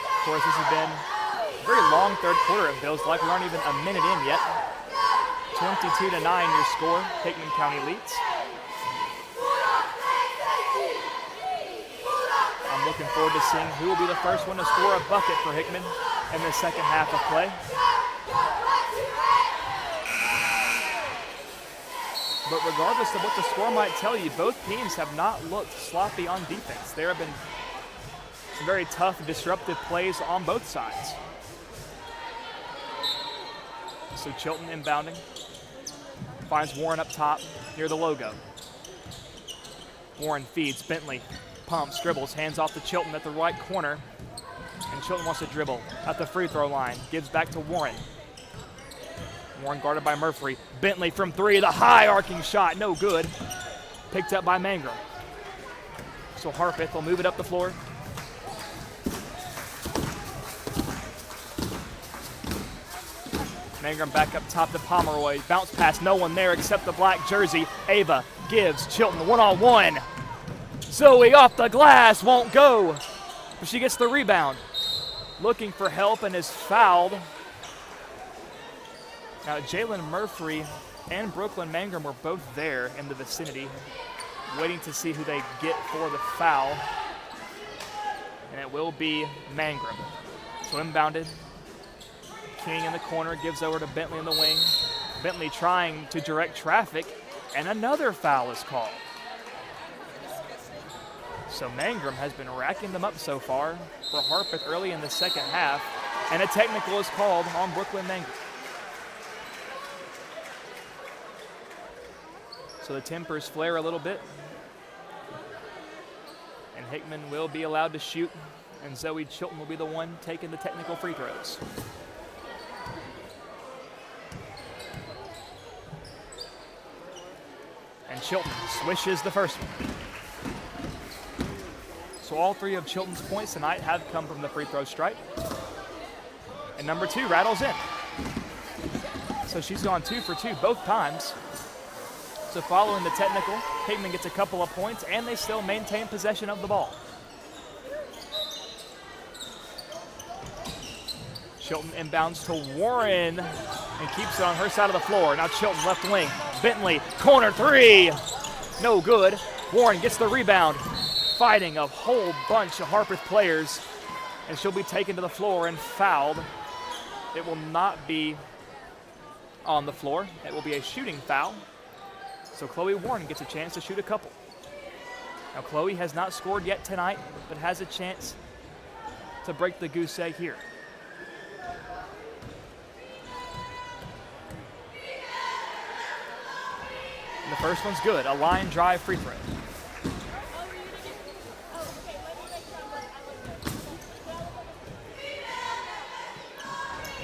Speaker 1: Of course, this has been a very long third quarter. It feels like we aren't even a minute in yet. 22-9 your score. Hickman County leads. I'm looking forward to seeing who will be the first one to score a bucket for Hickman in the second half of play. But regardless of what the score might tell you, both teams have not looked sloppy on defense. There have been some very tough, disruptive plays on both sides. So Chilton inbounding. Finds Warren up top near the logo. Warren feeds, Bentley pumps, dribbles, hands off to Chilton at the right corner. And Chilton wants to dribble at the free throw line. Gives back to Warren. Warren guarded by Murphy. Bentley from three, the high arcing shot, no good. Picked up by Mangrum. So Harpeth will move it up the floor. Mangrum back up top to Pomeroy. Bounce pass, no one there except the black jersey. Ava gives Chilton one-on-one. Zoe off the glass, won't go. But she gets the rebound. Looking for help and is fouled. Now Jalen Murphy and Brooklyn Mangrum were both there in the vicinity, waiting to see who they get for the foul. And it will be Mangrum. So inbounded. King in the corner gives over to Bentley in the wing. Bentley trying to direct traffic, and another foul is called. So Mangrum has been racking them up so far for Harpeth early in the second half, and a technical is called on Brooklyn Mangrum. So the tempers flare a little bit, and Hickman will be allowed to shoot, and Zoe Chilton will be the one taking the technical free throws. And Chilton swishes the first one. So all three of Chilton's points tonight have come from the free throw stripe. And number 2 rattles in. So she's gone 2 for 2 both times. So following the technical, Hickman gets a couple of points, and they still maintain possession of the ball. Chilton inbounds to Warren and keeps it on her side of the floor. Now Chilton left wing. Bentley, corner 3. No good. Warren gets the rebound. Fighting a whole bunch of Harpeth players, and she'll be taken to the floor and fouled. It will not be on the floor. It will be a shooting foul. So Chloe Warren gets a chance to shoot a couple. Now Chloe has not scored yet tonight, but has a chance to break the goose egg here. And the first one's good, a line drive free throw.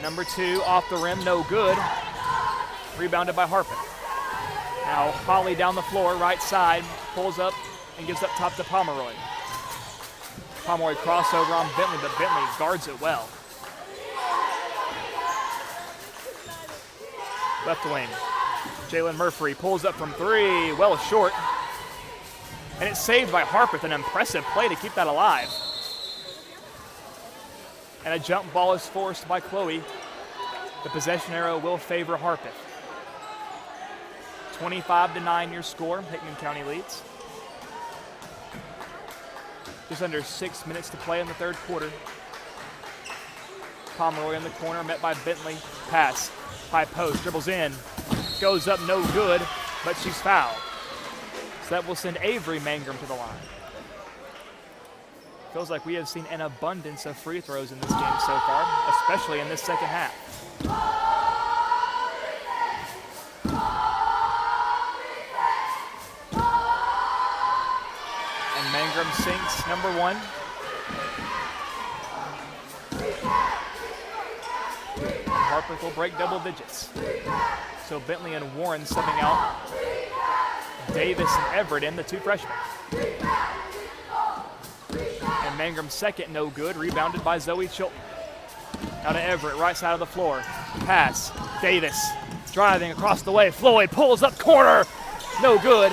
Speaker 1: Number 2 off the rim, no good. Rebounded by Harpeth. Now Holly down the floor, right side, pulls up and gives up top to Pomeroy. Pomeroy crossover on Bentley, but Bentley guards it well. Left wing. Jalen Murphy pulls up from 3, well short. And it's saved by Harpeth, an impressive play to keep that alive. And a jump ball is forced by Chloe. The possession arrow will favor Harpeth. 25-9 your score. Hickman County leads. Just under 6 minutes to play in the third quarter. Pomeroy in the corner, met by Bentley. Pass, high post, dribbles in. Goes up, no good, but she's fouled. So that will send Avery Mangrum to the line. Feels like we have seen an abundance of free throws in this game so far, especially in this second half. And Mangrum sinks number 1. Harpeth will break double digits. So Bentley and Warren subbing out Davis and Everett in, the 2 freshmen. And Mangrum's second, no good, rebounded by Zoe Chilton. Now to Everett, right side of the floor. Pass, Davis driving across the way. Floyd pulls up corner, no good.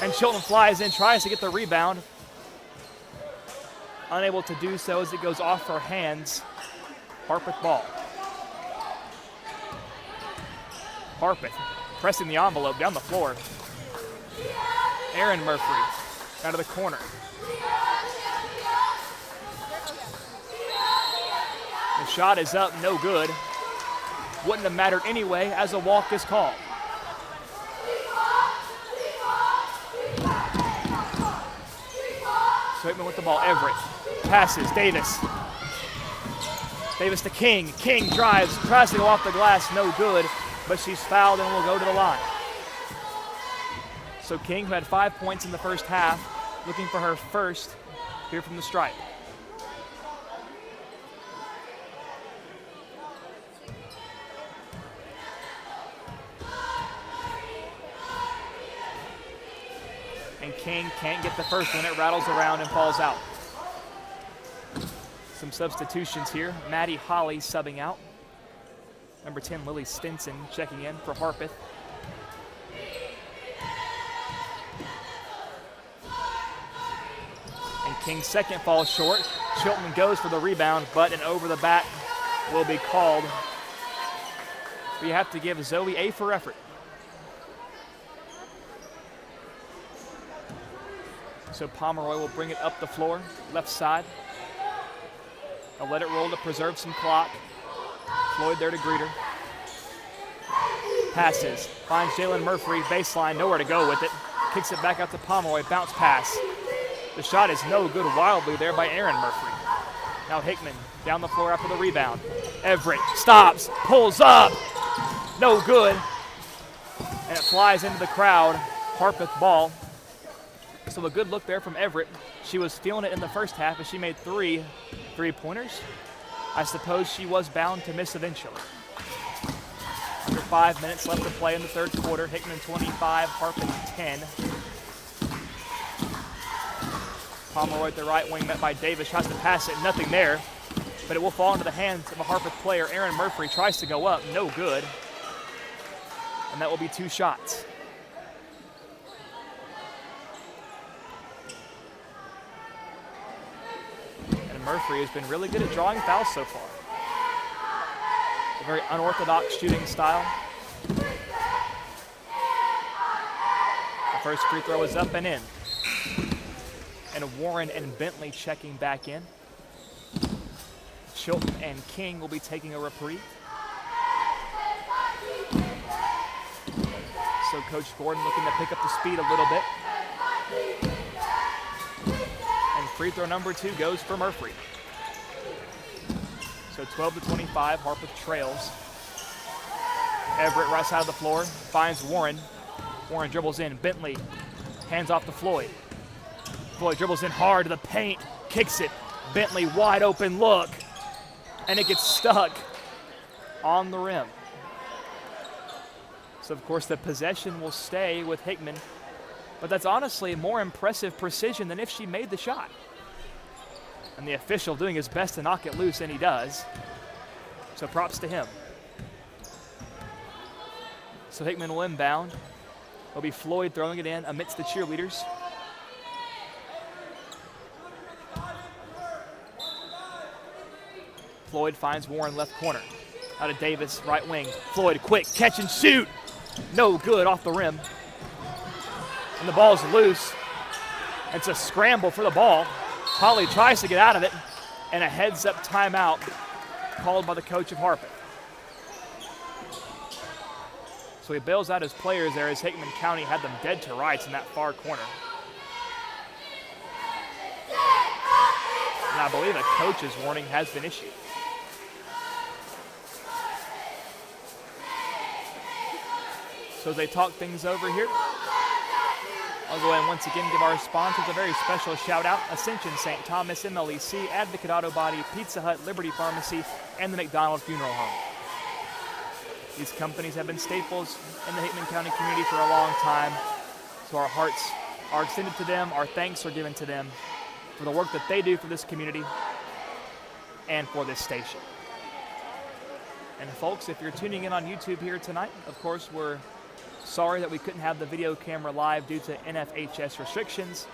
Speaker 1: And Chilton flies in, tries to get the rebound. Unable to do so as it goes off her hands. Harpeth ball. Harpeth pressing the envelope down the floor. Aaron Murphy out of the corner. The shot is up, no good. Wouldn't have mattered anyway as a walk is called. Sweetman with the ball, Everett. Passes, Davis. Davis to King. King drives, tries to go off the glass, no good, but she's fouled and will go to the line. So King, who had 5 points in the first half, looking for her first here from the stripe. And King can't get the first one. It rattles around and falls out. Some substitutions here. Maddie Holly subbing out. Number 10, Lily Stinson checking in for Harpeth. And King's second falls short. Chilton goes for the rebound, but an over the back will be called. We have to give Zoe A for effort. So Pomeroy will bring it up the floor, left side. They'll let it roll to preserve some clock. Floyd there to greet her. Passes, finds Jalen Murphy, baseline, nowhere to go with it. Kicks it back out to Pomeroy, bounce pass. The shot is no good, wildly there by Aaron Murphy. Now Hickman down the floor after the rebound. Everett stops, pulls up, no good. And it flies into the crowd, Harpeth ball. So a good look there from Everett. She was feeling it in the first half as she made 3 3-pointers. I suppose she was bound to miss eventually. Under 5 minutes left to play in the third quarter. Hickman 25, Harpeth 10. Pomeroy at the right wing met by Davis, tries to pass it, nothing there. But it will fall into the hands of a Harpeth player. Aaron Murphy tries to go up, no good. And that will be 2 shots. And Murphy has been really good at drawing fouls so far. A very unorthodox shooting style. The first free throw is up and in. And Warren and Bentley checking back in. Chilton and King will be taking a reprieve. So Coach Gordon looking to pick up the speed a little bit. And free throw number 2 goes for Murphy. So 12-25, Harpeth trails. Everett right side of the floor, finds Warren. Warren dribbles in, Bentley hands off to Floyd. Floyd dribbles in hard to the paint, kicks it. Bentley wide open look, and it gets stuck on the rim. So of course the possession will stay with Hickman, but that's honestly more impressive precision than if she made the shot. And the official doing his best to knock it loose, and he does. So props to him. So Hickman will inbound. It'll be Floyd throwing it in amidst the cheerleaders. Floyd finds Warren left corner. Out of Davis, right wing. Floyd, quick, catch and shoot. No good, off the rim. And the ball's loose. It's a scramble for the ball. Holly tries to get out of it, and a heads-up timeout called by the coach of Harpeth. So he bails out his players there as Hickman County had them dead to rights in that far corner. And I believe a coach's warning has been issued. So as they talk things over here, I'll go ahead and once again give our sponsors a very special shout out: Ascension St. Thomas, MLEC, Advocate Auto Body, Pizza Hut, Liberty Pharmacy, and the McDonald Funeral Home. These companies have been staples in the Hickman County community for a long time, so our hearts are extended to them, our thanks are given to them for the work that they do for this community and for this station. And folks, if you're tuning in on YouTube here tonight, of course, we're sorry that we couldn't have the video camera live due to NFHS restrictions,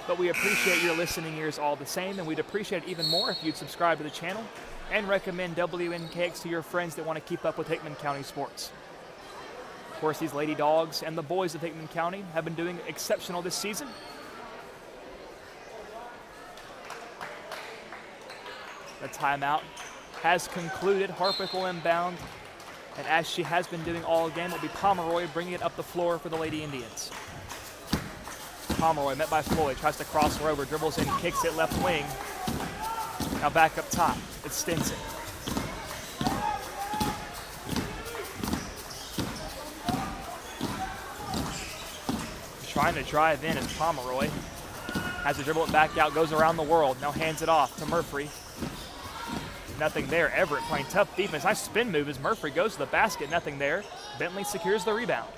Speaker 1: but we appreciate your listening ears all the same, and we'd appreciate it even more if you'd subscribe to the channel and recommend WNKX to your friends that want to keep up with Hickman County sports. Of course, these Lady Dogs and the boys of Hickman County have been doing exceptional this season. The timeout has concluded. Harpeth will inbound. And as she has been doing all game, it'll be Pomeroy bringing it up the floor for the Lady Indians. Pomeroy met by Floyd, tries to cross her over, dribbles in, kicks it left wing. Now back up top, it's Stinson. Trying to drive in as Pomeroy has to dribble it back out, goes around the world, now hands it off to Murphy. Nothing there. Everett playing tough defense. Nice spin move as Murphy goes to the basket. Nothing there. Bentley secures the rebound.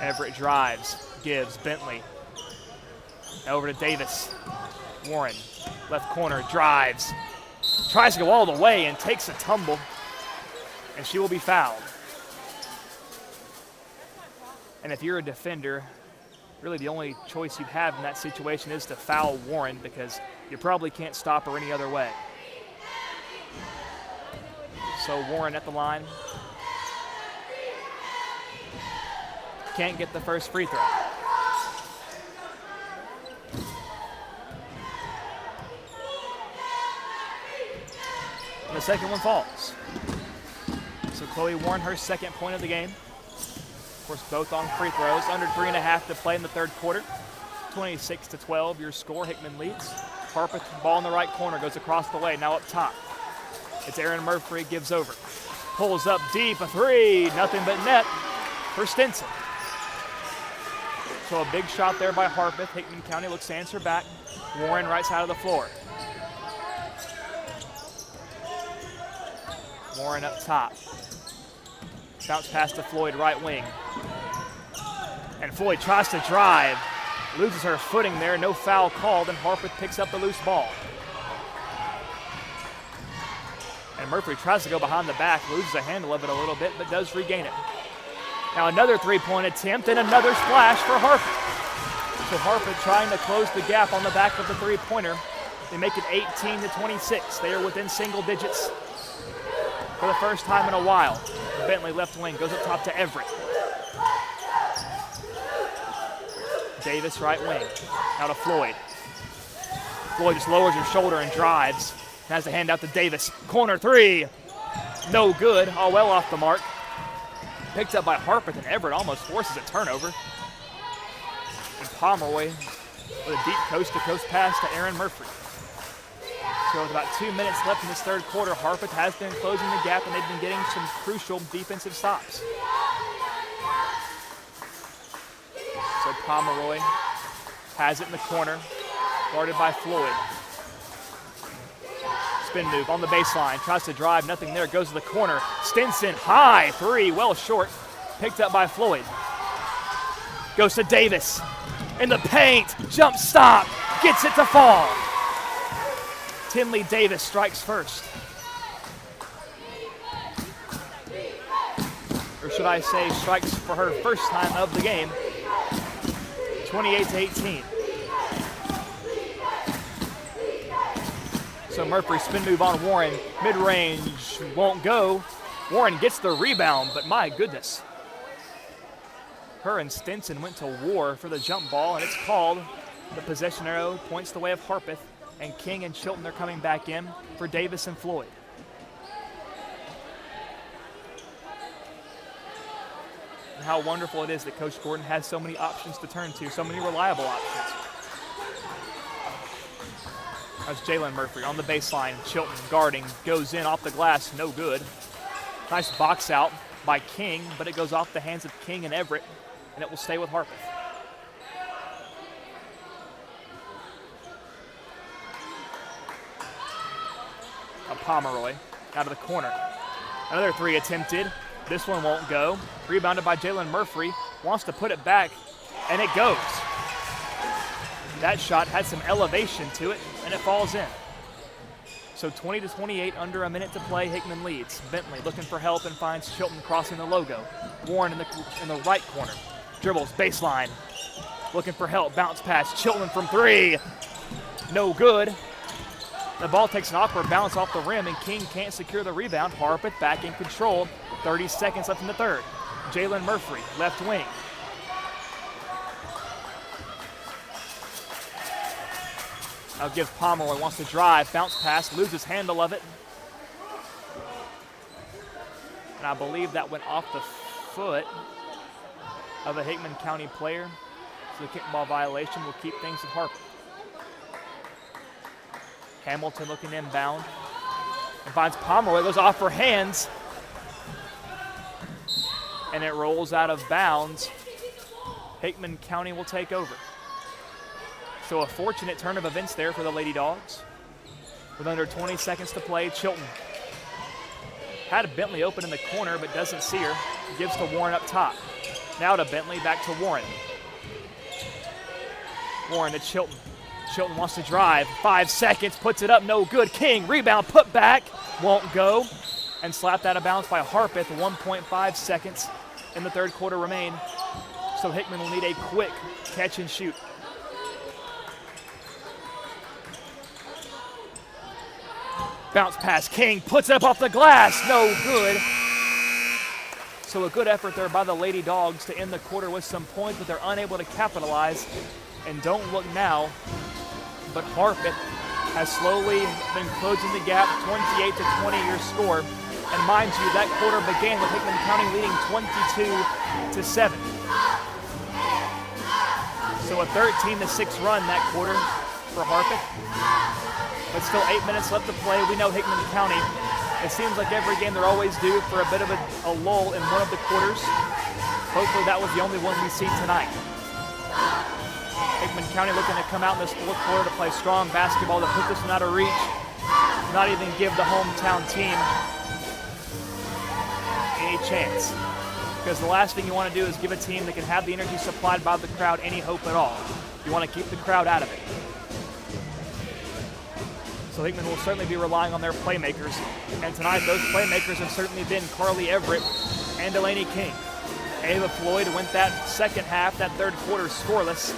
Speaker 1: Everett drives, gives Bentley. Over to Davis. Warren, left corner, drives. Tries to go all the way and takes a tumble. And she will be fouled. And if you're a defender, really the only choice you have in that situation is to foul Warren, because you probably can't stop her any other way. So Warren at the line. can't get the first free throw. And the second one falls. So Chloe Warren, her second point of the game. Of course, both on free throws. Under 3.5 to play in the third quarter. 26-12, your score. Hickman leads. Harpeth, ball in the right corner, goes across the way, now up top. It's Aaron Murphy, gives over. Pulls up deep, a three, nothing but net for Stinson. So a big shot there by Harpeth. Hickman County looks to answer back. Warren right side of the floor. Warren up top. Bounce pass to Floyd, right wing. And Floyd tries to drive. Loses her footing there, no foul called, and Harpeth picks up the loose ball. And Murphy tries to go behind the back, loses a handle of it a little bit, but does regain it. Now another three-point attempt and another splash for Harpeth. So Harpeth trying to close the gap on the back of the three-pointer. They make it 18-26. They are within single digits for the first time in a while. Bentley left wing, goes up top to Everett. Davis right wing, now to Floyd. Floyd just lowers her shoulder and drives. Has the hand out to Davis. Corner three, no good, all well off the mark. Picked up by Harpeth, and Everett almost forces a turnover. And Pomeroy with a deep coast-to-coast pass to Aaron Murphy. So with about 2 minutes left in this third quarter, Harpeth has been closing the gap, and they've been getting some crucial defensive stops. So Pomeroy has it in the corner, guarded by Floyd. Spin move on the baseline, tries to drive, nothing there, goes to the corner. Stinson, high three, well short, picked up by Floyd. Goes to Davis, in the paint, jump stop, gets it to fall. Tinley Davis strikes first. Or should I say strikes for her first time of the game. 28-18. So Murphy spin move on Warren. Mid-range won't go. Warren gets the rebound, but my goodness. Her and Stinson went to war for the jump ball, and it's called. The possession arrow points the way of Harpeth, and King and Chilton are coming back in for Davis and Floyd. And how wonderful it is that Coach Gordon has so many options to turn to, so many reliable options. That's Jalen Murphy on the baseline. Chilton guarding, goes in off the glass, no good. Nice box out by King, but it goes off the hands of King and Everett, and it will stay with Harpeth. Pomeroy out of the corner. Another three attempted. This one won't go. Rebounded by Jalen Murphy. Wants to put it back, and it goes. That shot had some elevation to it, and it falls in. So 20-28, under a minute to play. Hickman leads. Bentley looking for help and finds Chilton crossing the logo. Warren in the right corner. Dribbles, baseline. Looking for help. Bounce pass. Chilton from three. No good. The ball takes an awkward bounce off the rim, and King can't secure the rebound. Harpeth back in control. 30 seconds left in the third. Jalen Murphy, left wing. Now gives Pomeroy, wants to drive, bounce pass, loses handle of it. And I believe that went off the foot of a Hickman County player. So the kickball violation will keep things at Harpeth. Hamilton looking inbound and finds Pomeroy, goes off her hands, and it rolls out of bounds. Hickman County will take over. So a fortunate turn of events there for the Lady Dogs. With under 20 seconds to play, Chilton had Bentley open in the corner but doesn't see her. Gives to Warren up top. Now to Bentley, back to Warren. Warren to Chilton. Chilton wants to drive. 5 seconds, puts it up, no good. King, rebound, put back, won't go. And slapped out of bounds by Harpeth. 1.5 seconds in the third quarter remain. So Hickman will need a quick catch and shoot. Bounce pass, King puts it up off the glass, no good. So a good effort there by the Lady Dogs to end the quarter with some points, but they're unable to capitalize. And don't look now, but Harpeth has slowly been closing the gap, 28 to 20 your score. And mind you, that quarter began with Hickman County leading 22 to 7. So a 13 to 6 run that quarter for Harpeth. But still 8 minutes left to play. We know Hickman County, it seems like every game they're always due for a bit of a lull in one of the quarters. Hopefully that was the only one we see tonight. Hickman County looking to come out in this fourth quarter to play strong basketball to put this one out of reach, not even give the hometown team any chance. Because the last thing you want to do is give a team that can have the energy supplied by the crowd any hope at all. You want to keep the crowd out of it. So Hickman will certainly be relying on their playmakers. And tonight those playmakers have certainly been Carly Everett and Delaney King. Ava Floyd went that second half, that third quarter scoreless.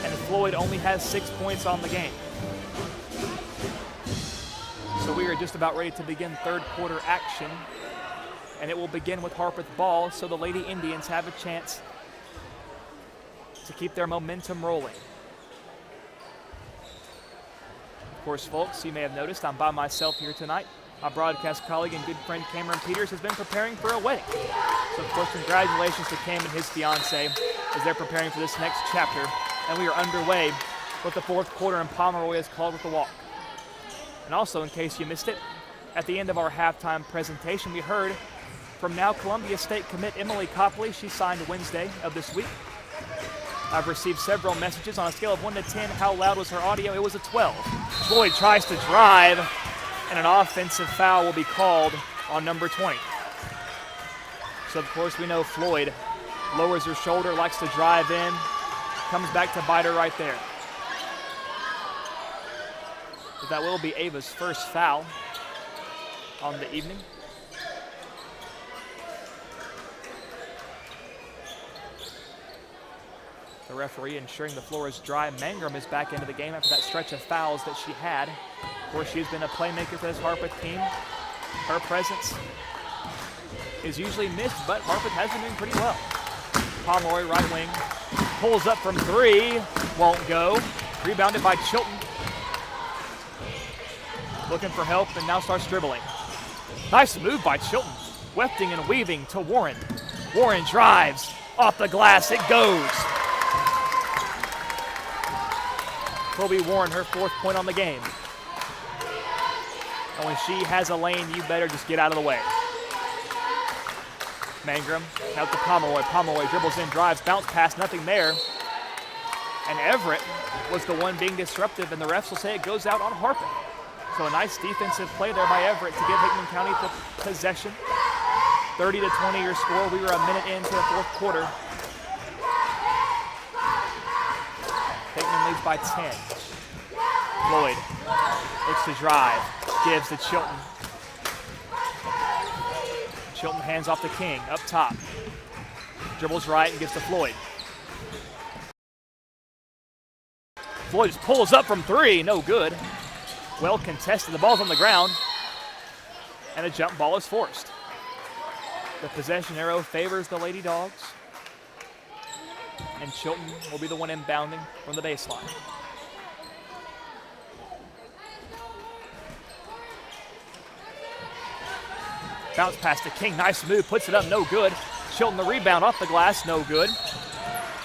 Speaker 1: And Floyd only has 6 points on the game. So we are just about ready to begin third quarter action. And it will begin with Harpeth ball, so the Lady Indians have a chance to keep their momentum rolling. Of course, folks, you may have noticed I'm by myself here tonight. My broadcast colleague and good friend Cameron Peters has been preparing for a wedding. So, of course, congratulations to Cam and his fiancée as they're preparing for this next chapter. And we are underway with the fourth quarter, and Pomeroy is called with the walk. And also, in case you missed it, at the end of our halftime presentation, we heard from now Columbia State commit Emily Copley. She signed Wednesday of this week. I've received several messages on a scale of 1 to 10. How loud was her audio? It was a 12. Floyd tries to drive, and an offensive foul will be called on number 20. So, of course, we know Floyd lowers her shoulder, likes to drive in, comes back to bite her right there. But that will be Ava's first foul on the evening. The referee ensuring the floor is dry. Mangrum is back into the game after that stretch of fouls that she had. Of course, she's been a playmaker for this Harpeth team. Her presence is usually missed, but Harpeth has been doing pretty well. Pomeroy, right wing, pulls up from three, won't go. Rebounded by Chilton. Looking for help and now starts dribbling. Nice move by Chilton. Wefting and weaving to Warren. Warren drives off the glass, it goes. Kobe Warren, her fourth point on the game. And when she has a lane, you better just get out of the way. Mangrum out to Pomeroy. Pomeroy dribbles in, drives, bounce pass, nothing there. And Everett was the one being disruptive, and the refs will say it goes out on Harpeth. So a nice defensive play there by Everett to give Hickman County the possession. 30 to 20 your score. We were a minute into the fourth quarter. Hickman leads by 10. Floyd looks to drive, gives to Chilton. Chilton hands off to King, up top. Dribbles right and gives to Floyd. Floyd just pulls up from three, no good. Well contested, the ball's on the ground, and a jump ball is forced. The possession arrow favors the Lady Dogs, and Chilton will be the one inbounding from the baseline. Bounce pass to King, nice move, puts it up, no good. Chilton the rebound off the glass, no good.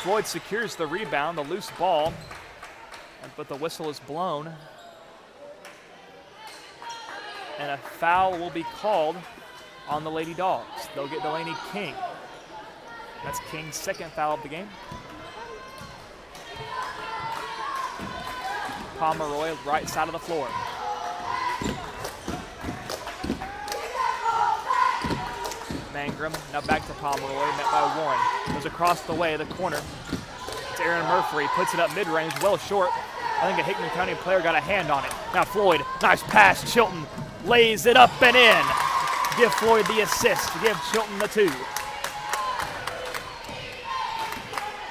Speaker 1: Floyd secures the rebound, the loose ball, but the whistle is blown. And a foul will be called on the Lady Dogs. They'll get Delaney King. That's King's second foul of the game. Pomeroy, right side of the floor. Mangrum, now back to Pomeroy, met by Warren. Goes across the way, the corner. It's Aaron Murphy, puts it up mid-range, well short. I think a Hickman County player got a hand on it. Now Floyd, nice pass, Chilton lays it up and in. Give Floyd the assist, give Chilton the 2.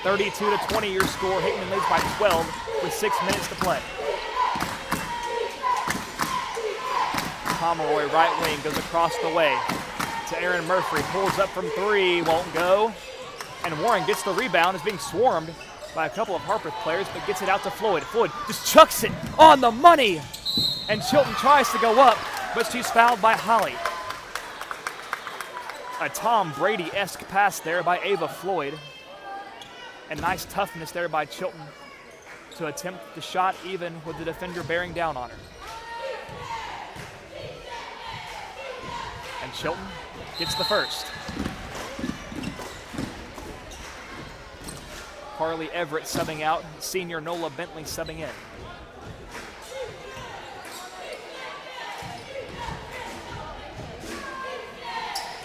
Speaker 1: 32 to 20 your score. Hickman leads by 12 with 6 minutes to play. Pomeroy, right wing, goes across the way to to Aaron Murphy. Pulls up from 3, won't go. And Warren gets the rebound, is being swarmed by a couple of Harpeth players, but gets it out to Floyd. Floyd just chucks it on the money. And Chilton tries to go up, but she's fouled by Holly. A Tom Brady-esque pass there by Ava Floyd. And nice toughness there by Chilton to attempt the shot even with the defender bearing down on her. And Chilton gets the first. Carly Everett subbing out, senior Nola Bentley subbing in.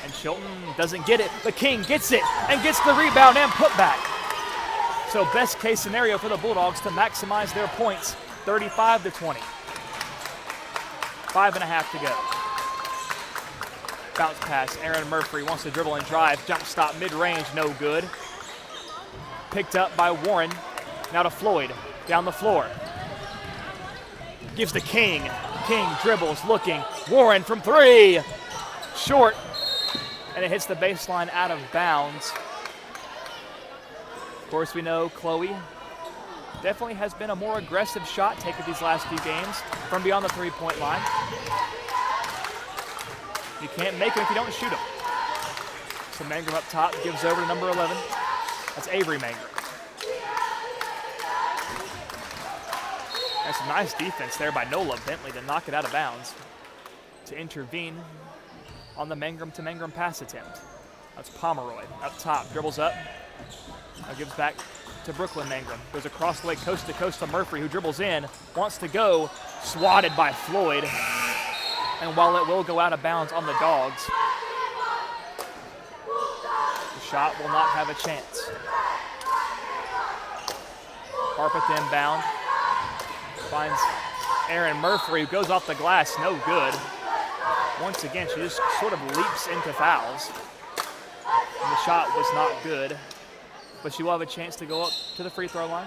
Speaker 1: And Chilton doesn't get it, but King gets it and gets the rebound and put back. So best case scenario for the Bulldogs to maximize their points, 35-20. 5.5 to go. Bounce pass, Aaron Murphy wants to dribble and drive, jump stop mid-range, no good. Picked up by Warren, now to Floyd, down the floor. Gives to King, King dribbles, looking, Warren from 3, short, and it hits the baseline out of bounds. Of course, we know Chloe definitely has been a more aggressive shot taker these last few games from beyond the three-point line. You can't make them if you don't shoot them. So Mangrum up top gives over to number 11. That's Avery Mangrum. That's some nice defense there by Nola Bentley to knock it out of bounds, to intervene on the Mangrum to Mangrum pass attempt. That's Pomeroy up top, dribbles up, now gives back to Brooklyn Mangrum. Goes across the way coast to coast to Murphy, who dribbles in, wants to go, swatted by Floyd. And while it will go out of bounds on the Dogs, the shot will not have a chance. Harpeth inbound, finds Aaron Murphy, who goes off the glass, no good. Once again, she just sort of leaps into fouls. And the shot was not good, but she will have a chance to go up to the free throw line.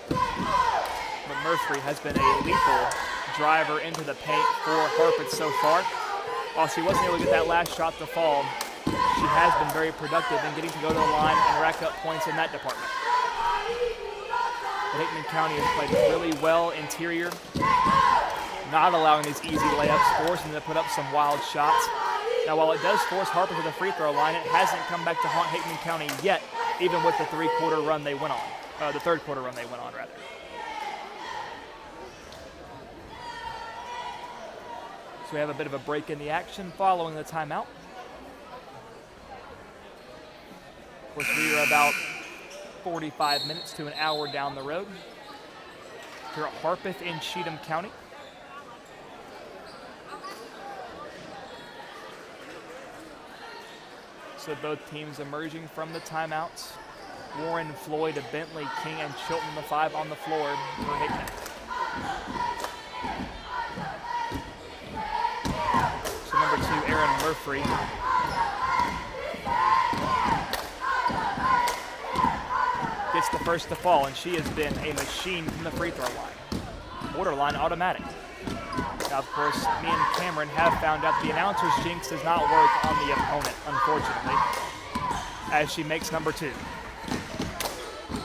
Speaker 1: But Murphy has been a lethal driver into the paint for Harpeth so far. While she wasn't able to get that last shot to fall, she has been very productive in getting to go to the line and rack up points in that department. But Hickman County has played really well interior, not allowing these easy layups, forcing them to put up some wild shots. Now, while it does force Harpeth to the free throw line, it hasn't come back to haunt Hickman County yet, even with the third quarter run they went on, rather. So we have a bit of a break in the action following the timeout. Of course, we are about 45 minutes to an hour down the road here at Harpeth in Cheatham County. So both teams emerging from the timeouts. Warren, Floyd, Bentley, King, and Chilton, the 5 on the floor for Hickman. So number 2, Aaron Murphy. Gets the first to fall, and she has been a machine from the free throw line. Borderline automatic. Now, of course, me and Cameron have found out the announcer's jinx does not work on the opponent, unfortunately, as she makes number 2.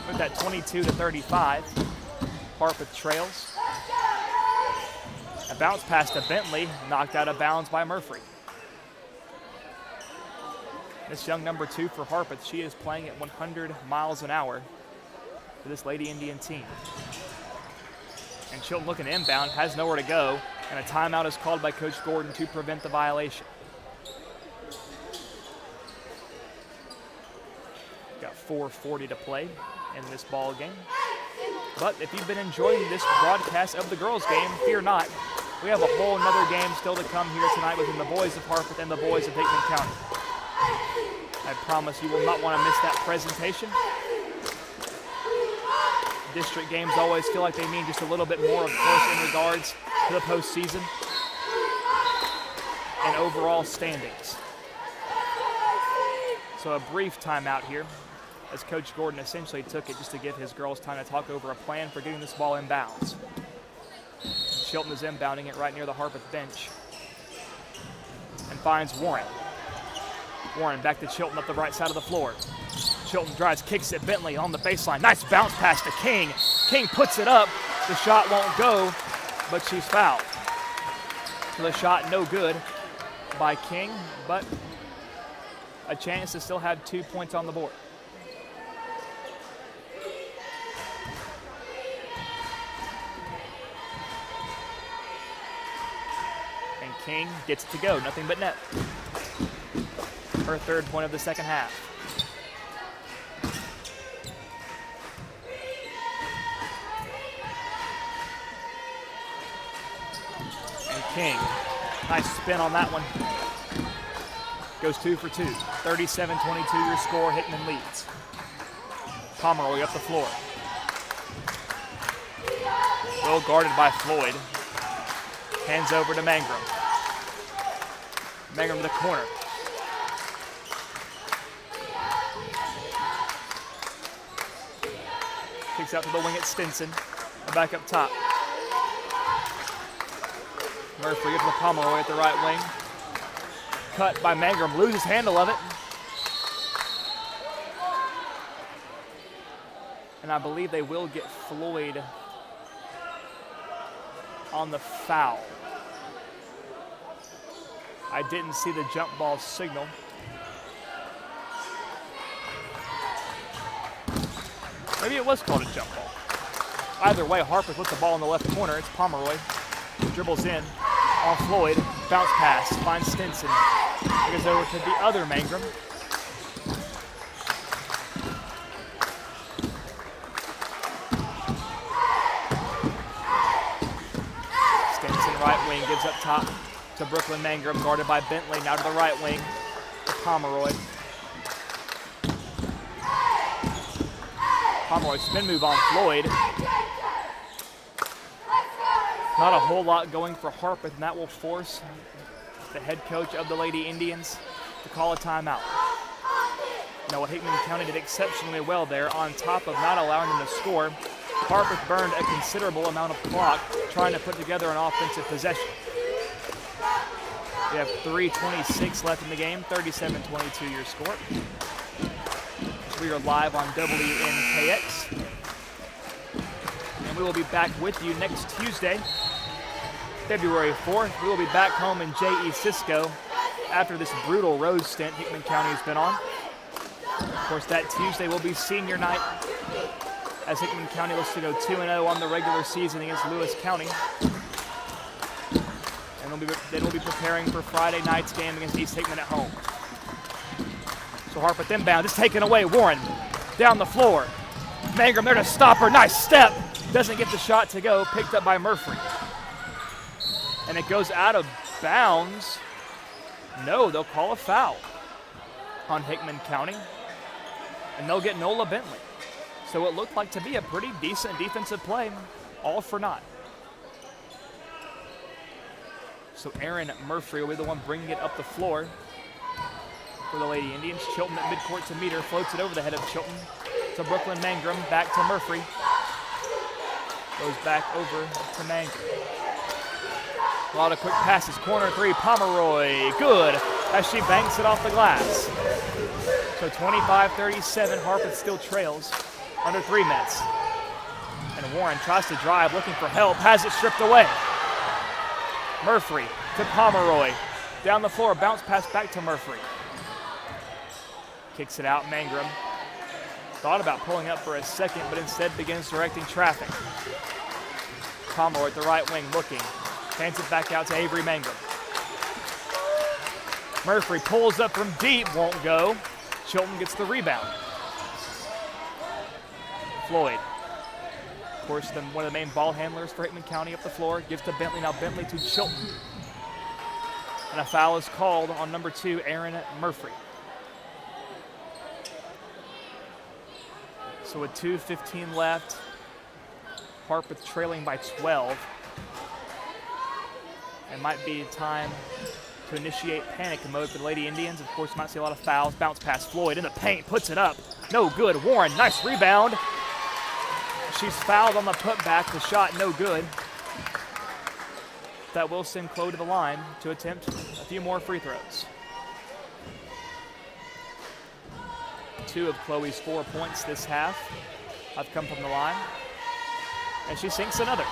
Speaker 1: With that 22-35, Harpeth trails. A bounce pass to Bentley, knocked out of bounds by Murphy. This young number 2 for Harpeth, she is playing at 100 miles an hour for this Lady Indian team. And Chilton looking inbound, has nowhere to go, and a timeout is called by Coach Gordon to prevent the violation. Got 4:40 to play in this ball game. But if you've been enjoying this broadcast of the girls' game, fear not. We have a whole nother game still to come here tonight between the boys of Harpeth and the boys of Hickman County. I promise you will not want to miss that presentation. District games always feel like they mean just a little bit more, of course, in regards to the postseason and overall standings. So a brief timeout here, as Coach Gordon essentially took it just to give his girls time to talk over a plan for getting this ball in bounds. Chilton is inbounding it right near the Harpeth bench and finds Warren. Warren back to Chilton up the right side of the floor. Chilton drives, kicks it, Bentley on the baseline. Nice bounce pass to King. King puts it up. The shot won't go, but she's fouled. So the shot no good by King, but a chance to still have 2 points on the board. And King gets it to go, nothing but net. Her third point of the second half. And King, nice spin on that one. Goes 2 for 2. 37-22 your score. Hickman leads. Pomeroy up the floor. Well guarded by Floyd. Hands over to Mangrum. Mangrum to the corner. Kicks out to the wing at Stinson. Back up top. Murphy gets to Pomeroy at the right wing. Cut by Mangrum, loses handle of it. And I believe they will get Floyd on the foul. I didn't see the jump ball signal. Maybe it was called a jump ball. Either way, Harpeth with the ball in the left corner. It's Pomeroy. Dribbles in on Floyd. Bounce pass. Finds Stinson. Goes over to the other Mangrum. Stinson right wing gives up top to Brooklyn Mangrum, guarded by Bentley. Now to the right wing to Pomeroy. Pomeroy spin move on Floyd. Not a whole lot going for Harpeth, and that will force the head coach of the Lady Indians to call a timeout. Now, what Hickman County did exceptionally well there, on top of not allowing them to score, Harpeth burned a considerable amount of clock trying to put together an offensive possession. We have 3:26 left in the game, 37-22 your score. We are live on WNKX. And we will be back with you next Tuesday, February 4th. We will be back home in J.E. Cisco after this brutal road stint Hickman County has been on. Of course, that Tuesday will be senior night as Hickman County looks to go 2-0 on the regular season against Lewis County. And then we'll be preparing for Friday night's game against East Hickman at home. So Harpeth inbound, just taken away. Warren down the floor. Mangrum there to stop her. Nice step. Doesn't get the shot to go. Picked up by Murphy. And it goes out of bounds. No, they'll call a foul on Hickman County. And they'll get Nola Bentley. So it looked like to be a pretty decent defensive play. All for naught. So Aaron Murphy will be the one bringing it up the floor for the Lady Indians. Chilton at midcourt to meet her. Floats it over the head of Chilton to Brooklyn Mangrum. Back to Murphy. Goes back over to Mangrum. A lot of quick passes. Corner three. Pomeroy. Good as she banks it off the glass. So 25-37. Harpeth still trails under 3 minutes. And Warren tries to drive, looking for help. Has it stripped away. Murphy to Pomeroy. Down the floor. Bounce pass back to Murphy. Kicks it out. Mangrum thought about pulling up for a second, but instead begins directing traffic. Pomeroy at the right wing looking. Hands it back out to Avery Mangrum. Murphy pulls up from deep, won't go. Chilton gets the rebound. Floyd, of course, one of the main ball handlers for Hickman County, up the floor. Gives to Bentley, now Bentley to Chilton. And a foul is called on number 2, Aaron Murphy. So with 2:15 left, Harpeth trailing by 12. It might be time to initiate panic mode for the Lady Indians. Of course, you might see a lot of fouls. Bounce pass Floyd in the paint, puts it up. No good. Warren, nice rebound. She's fouled on the putback. The shot no good. That will send Chloe to the line to attempt a few more free throws. 2 of Chloe's 4 points this half have come from the line. And she sinks another.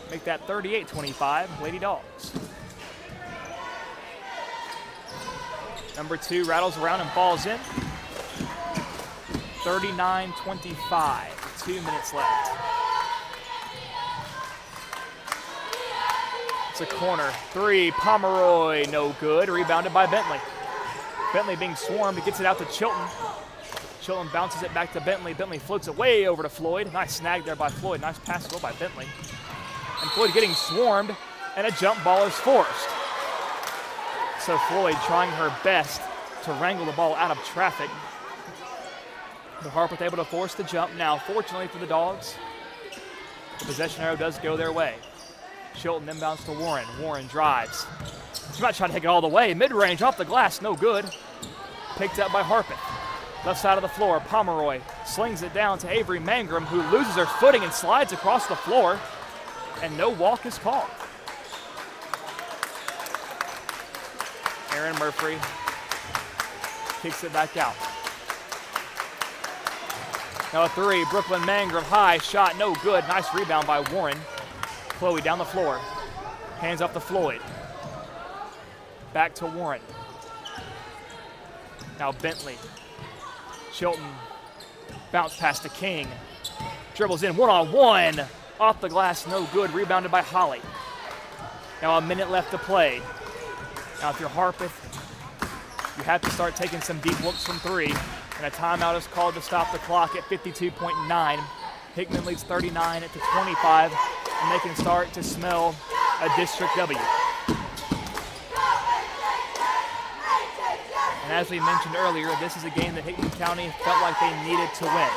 Speaker 1: Make that 38-25, Lady Dogs. Number 2 rattles around and falls in. 39-25, 2 minutes left. It's a corner, 3, Pomeroy, no good, rebounded by Bentley. Bentley being swarmed, gets it out to Chilton. Chilton bounces it back to Bentley. Bentley floats it way over to Floyd. Nice snag there by Floyd, nice pass goal by Bentley. And Floyd getting swarmed, and a jump ball is forced. So Floyd trying her best to wrangle the ball out of traffic. The Harpeth able to force the jump. Now, fortunately for the Dogs, the possession arrow does go their way. Chilton inbounds to Warren. Warren drives. She might try to take it all the way. Mid-range off the glass, no good. Picked up by Harpeth. Left side of the floor, Pomeroy slings it down to Avery Mangrum, who loses her footing and slides across the floor, and no walk is called. Aaron Murphy kicks it back out. Now a 3, Brooklyn Mangrum, high shot, no good. Nice rebound by Warren. Chloe down the floor, hands off to Floyd. Back to Warren. Now Bentley. Chilton, bounce pass to King. Dribbles in, 1-on-1. Off the glass, no good, rebounded by Holly. Now a minute left to play. Now if you're Harpeth, you have to start taking some deep looks from 3. And a timeout is called to stop the clock at 52.9. Hickman leads 39-25, and they can start to smell a district W. And as we mentioned earlier, this is a game that Hickman County felt like they needed to win.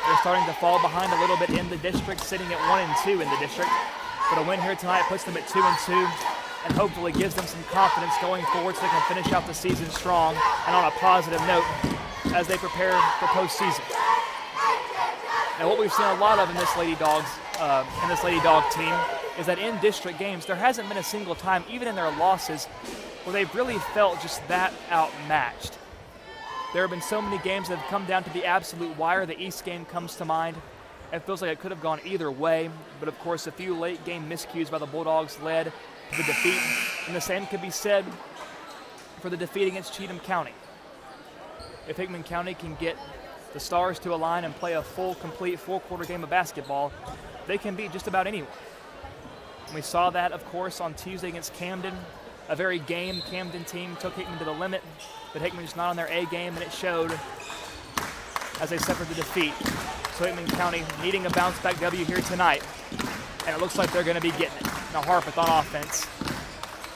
Speaker 1: They're starting to fall behind a little bit in the district, sitting at 1-2 in the district. But a win here tonight puts them at 2-2, and hopefully gives them some confidence going forward so they can finish out the season strong and on a positive note as they prepare for postseason. Now, what we've seen a lot of in this Lady Dog team is that in district games, there hasn't been a single time, even in their losses, where they've really felt just that outmatched. There have been so many games that have come down to the absolute wire. The East game comes to mind. It feels like it could have gone either way, but of course a few late game miscues by the Bulldogs led to the defeat, and the same could be said for the defeat against Cheatham County. If Hickman County can get the Stars to align and play a complete four-quarter game of basketball, they can beat just about anyone. And we saw that, of course, on Tuesday against Camden. A very game Camden team took Hickman to the limit, but Hickman just not on their A game, and it showed as they suffered the defeat. So Hickman County needing a bounce-back W here tonight, and it looks like they're going to be getting it. Now Harpeth on offense.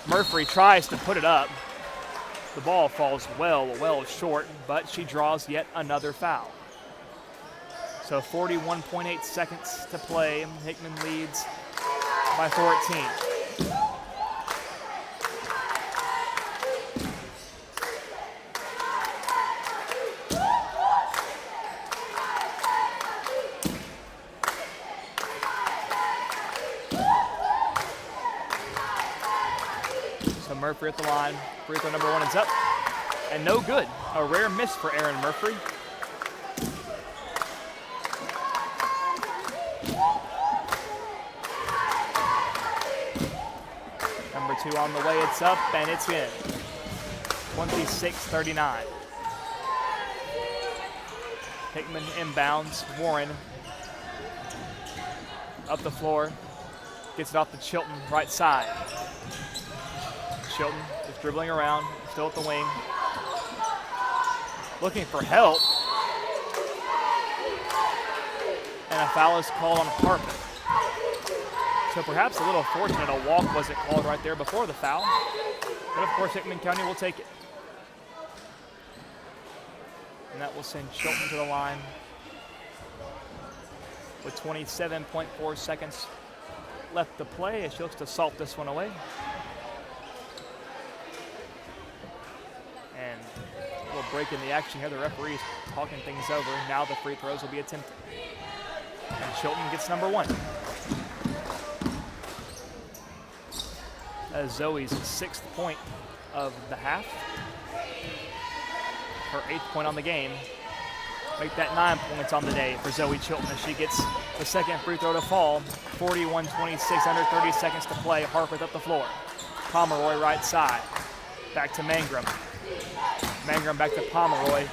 Speaker 1: Murphy tries to put it up. The ball falls well short, but she draws yet another foul. So 41.8 seconds to play. Hickman leads by 14. Murphy at the line. Free throw number 1 is up. And no good. A rare miss for Aaron Murphy. Number 2 on the way. It's up and it's in. 26-39. Hickman inbounds. Warren up the floor. Gets it off to Chilton, right side. Chilton is dribbling around, still at the wing. Looking for help. And a foul is called on Harpeth. So perhaps a little fortunate a walk wasn't called right there before the foul. But of course Hickman County will take it. And that will send Chilton to the line with 27.4 seconds left to play as she looks to salt this one away. And a little break in the action here. The referee's talking things over. Now the free throws will be attempted. And Chilton gets number 1. That is Zoe's 6th point of the half. Her 8th point on the game. Make that 9 points on the day for Zoe Chilton as she gets the second free throw to fall. 41-26, under 30 seconds to play. Harpeth up the floor. Pomeroy right side. Back to Mangrum. Mangrum back to Pomeroy.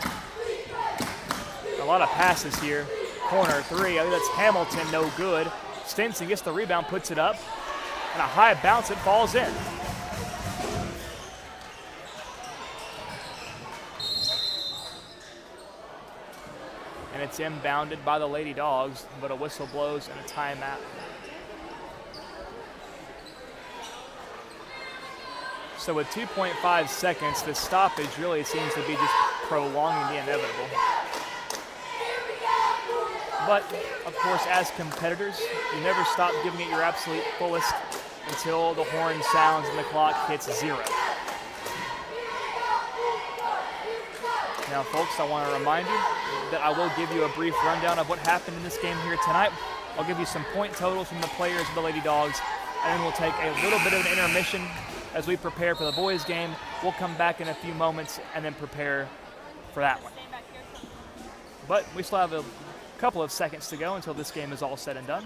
Speaker 1: A lot of passes here. Corner 3, I think that's Hamilton, no good. Stinson gets the rebound, puts it up. And a high bounce, it falls in. And it's inbounded by the Lady Dogs, but a whistle blows and a timeout. So with 2.5 seconds, the stoppage really seems to be just prolonging the inevitable. But, of course, as competitors, you never stop giving it your absolute fullest until the horn sounds and the clock hits 0. Now, folks, I want to remind you that I will give you a brief rundown of what happened in this game here tonight. I'll give you some point totals from the players of the Lady Dogs, and then we'll take a little bit of an intermission as we prepare for the boys' game. We'll come back in a few moments and then prepare for that one. But we still have a couple of seconds to go until this game is all said and done.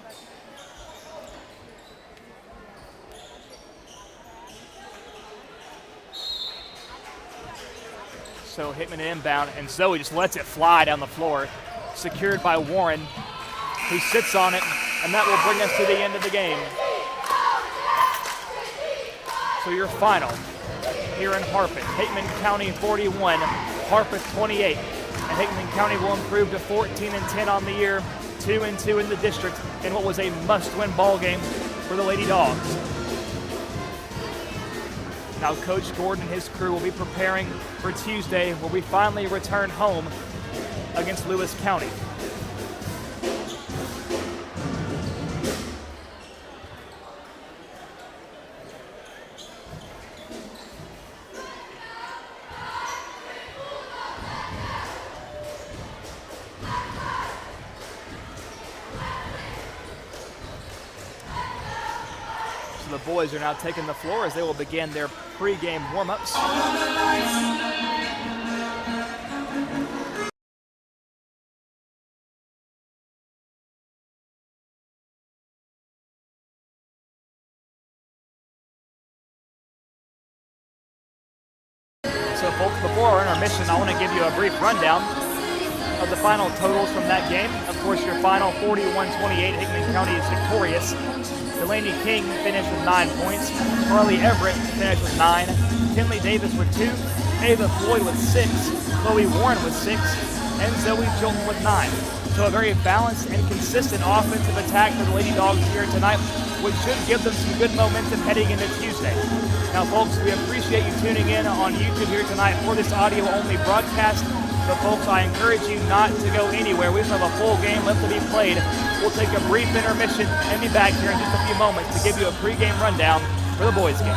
Speaker 1: So Hickman inbound, and Zoe just lets it fly down the floor. Secured by Warren, who sits on it, and that will bring us to the end of the game. So your final here in Harpeth, Hickman County 41, Harpeth 28. And Hickman County will improve to 14-10 on the year, 2-2 in the district, in what was a must-win ball game for the Lady Dogs. Now Coach Gordon and his crew will be preparing for Tuesday, where we finally return home against Lewis County. The boys are now taking the floor as they will begin their pre-game warm-ups. So folks, before our intermission, I want to give you a brief rundown of the final totals from that game. Of course, your final 41-28, Hickman County is victorious. Delaney King finished with 9 points. Carly Everett finished with 9. Kinley Davis with 2. Ava Floyd with 6. Chloe Warren with 6. And Zoe Chilton with 9. So a very balanced and consistent offensive attack for the Lady Dogs here tonight, which should give them some good momentum heading into Tuesday. Now, folks, we appreciate you tuning in on YouTube here tonight for this audio-only broadcast. But, folks, I encourage you not to go anywhere. We still have a full game left to be played. We'll take a brief intermission and be back here in just a few moments to give you a pregame rundown for the boys' game.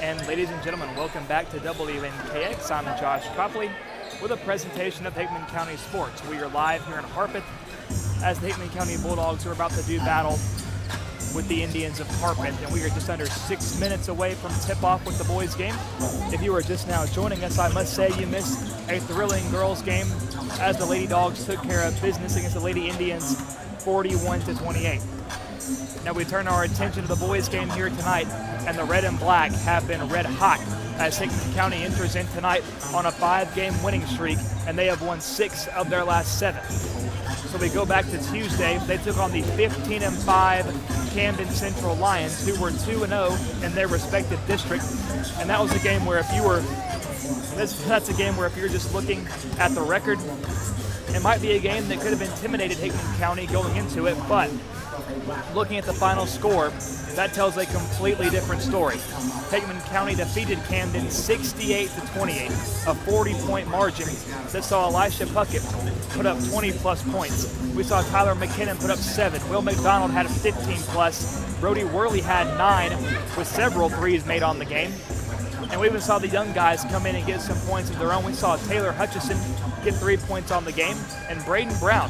Speaker 1: And ladies and gentlemen, welcome back to WNKX. I'm Josh Copley with a presentation of Hickman County Sports. We are live here in Harpeth as the Hickman County Bulldogs are about to do battle with the Indians of Harpeth, and we are just under 6 minutes away from tip-off with the boys game. If you are just now joining us, I must say you missed a thrilling girls game as the Lady Dogs took care of business against the Lady Indians 41-28. Now we turn our attention to the boys game here tonight, and the red and black have been red hot as Hickman County enters in tonight on a 5-game winning streak, and they have won 6 of their last 7. So we go back to Tuesday. They took on the 15-5 Camden Central Lions, who were 2-0 in their respective district, and that was a game where if you were that's a game where if you're just looking at the record, it might be a game that could have intimidated Hickman County going into it, but looking at the final score, that tells a completely different story. Hickman County defeated Camden 68-28, a 40-point margin that saw Elisha Puckett put up 20-plus points. We saw Tyler McKinnon put up 7. Will McDonald had 15-plus. Brody Worley had 9, with several threes made on the game. And we even saw the young guys come in and get some points of their own. We saw Taylor Hutchison get 3 points on the game, and Braden Brown,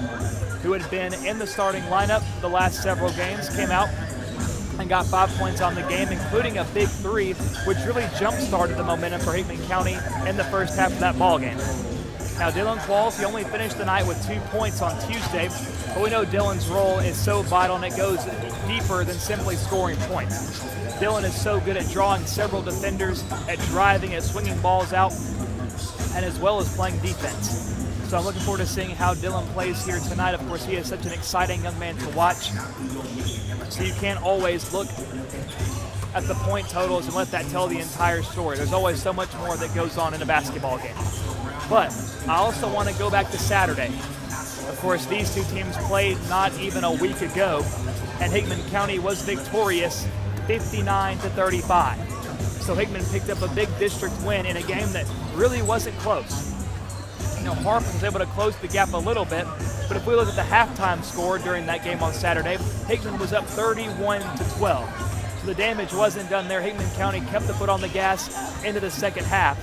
Speaker 1: who had been in the starting lineup the last several games, came out and got 5 points on the game, including a big 3, which really jump-started the momentum for Hickman County in the first half of that ball game. Now, Dylan Qualls, he only finished the night with 2 points on Tuesday, but we know Dylan's role is so vital and it goes deeper than simply scoring points. Dylan is so good at drawing several defenders, at driving, at swinging balls out, and as well as playing defense. So I'm looking forward to seeing how Dylan plays here tonight. Of course, he is such an exciting young man to watch. So you can't always look at the point totals and let that tell the entire story. There's always so much more that goes on in a basketball game. But I also want to go back to Saturday. Of course, these two teams played not even a week ago, and Hickman County was victorious 59-35. So Hickman picked up a big district win in a game that really wasn't close. You know, Harpeth was able to close the gap a little bit, but if we look at the halftime score during that game on Saturday, Hickman was up 31-12. So the damage wasn't done there. Hickman County kept the foot on the gas into the second half,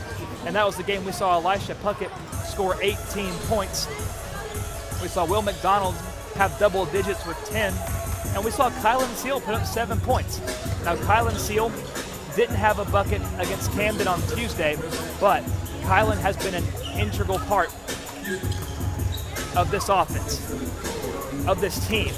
Speaker 1: and that was the game we saw Elisha Puckett score 18 points. We saw Will McDonald have double digits with 10, and we saw Kylan Seal put up 7 points. Now, Kylan Seal didn't have a bucket against Camden on Tuesday, but Kylan has been an integral part of this offense, of this team.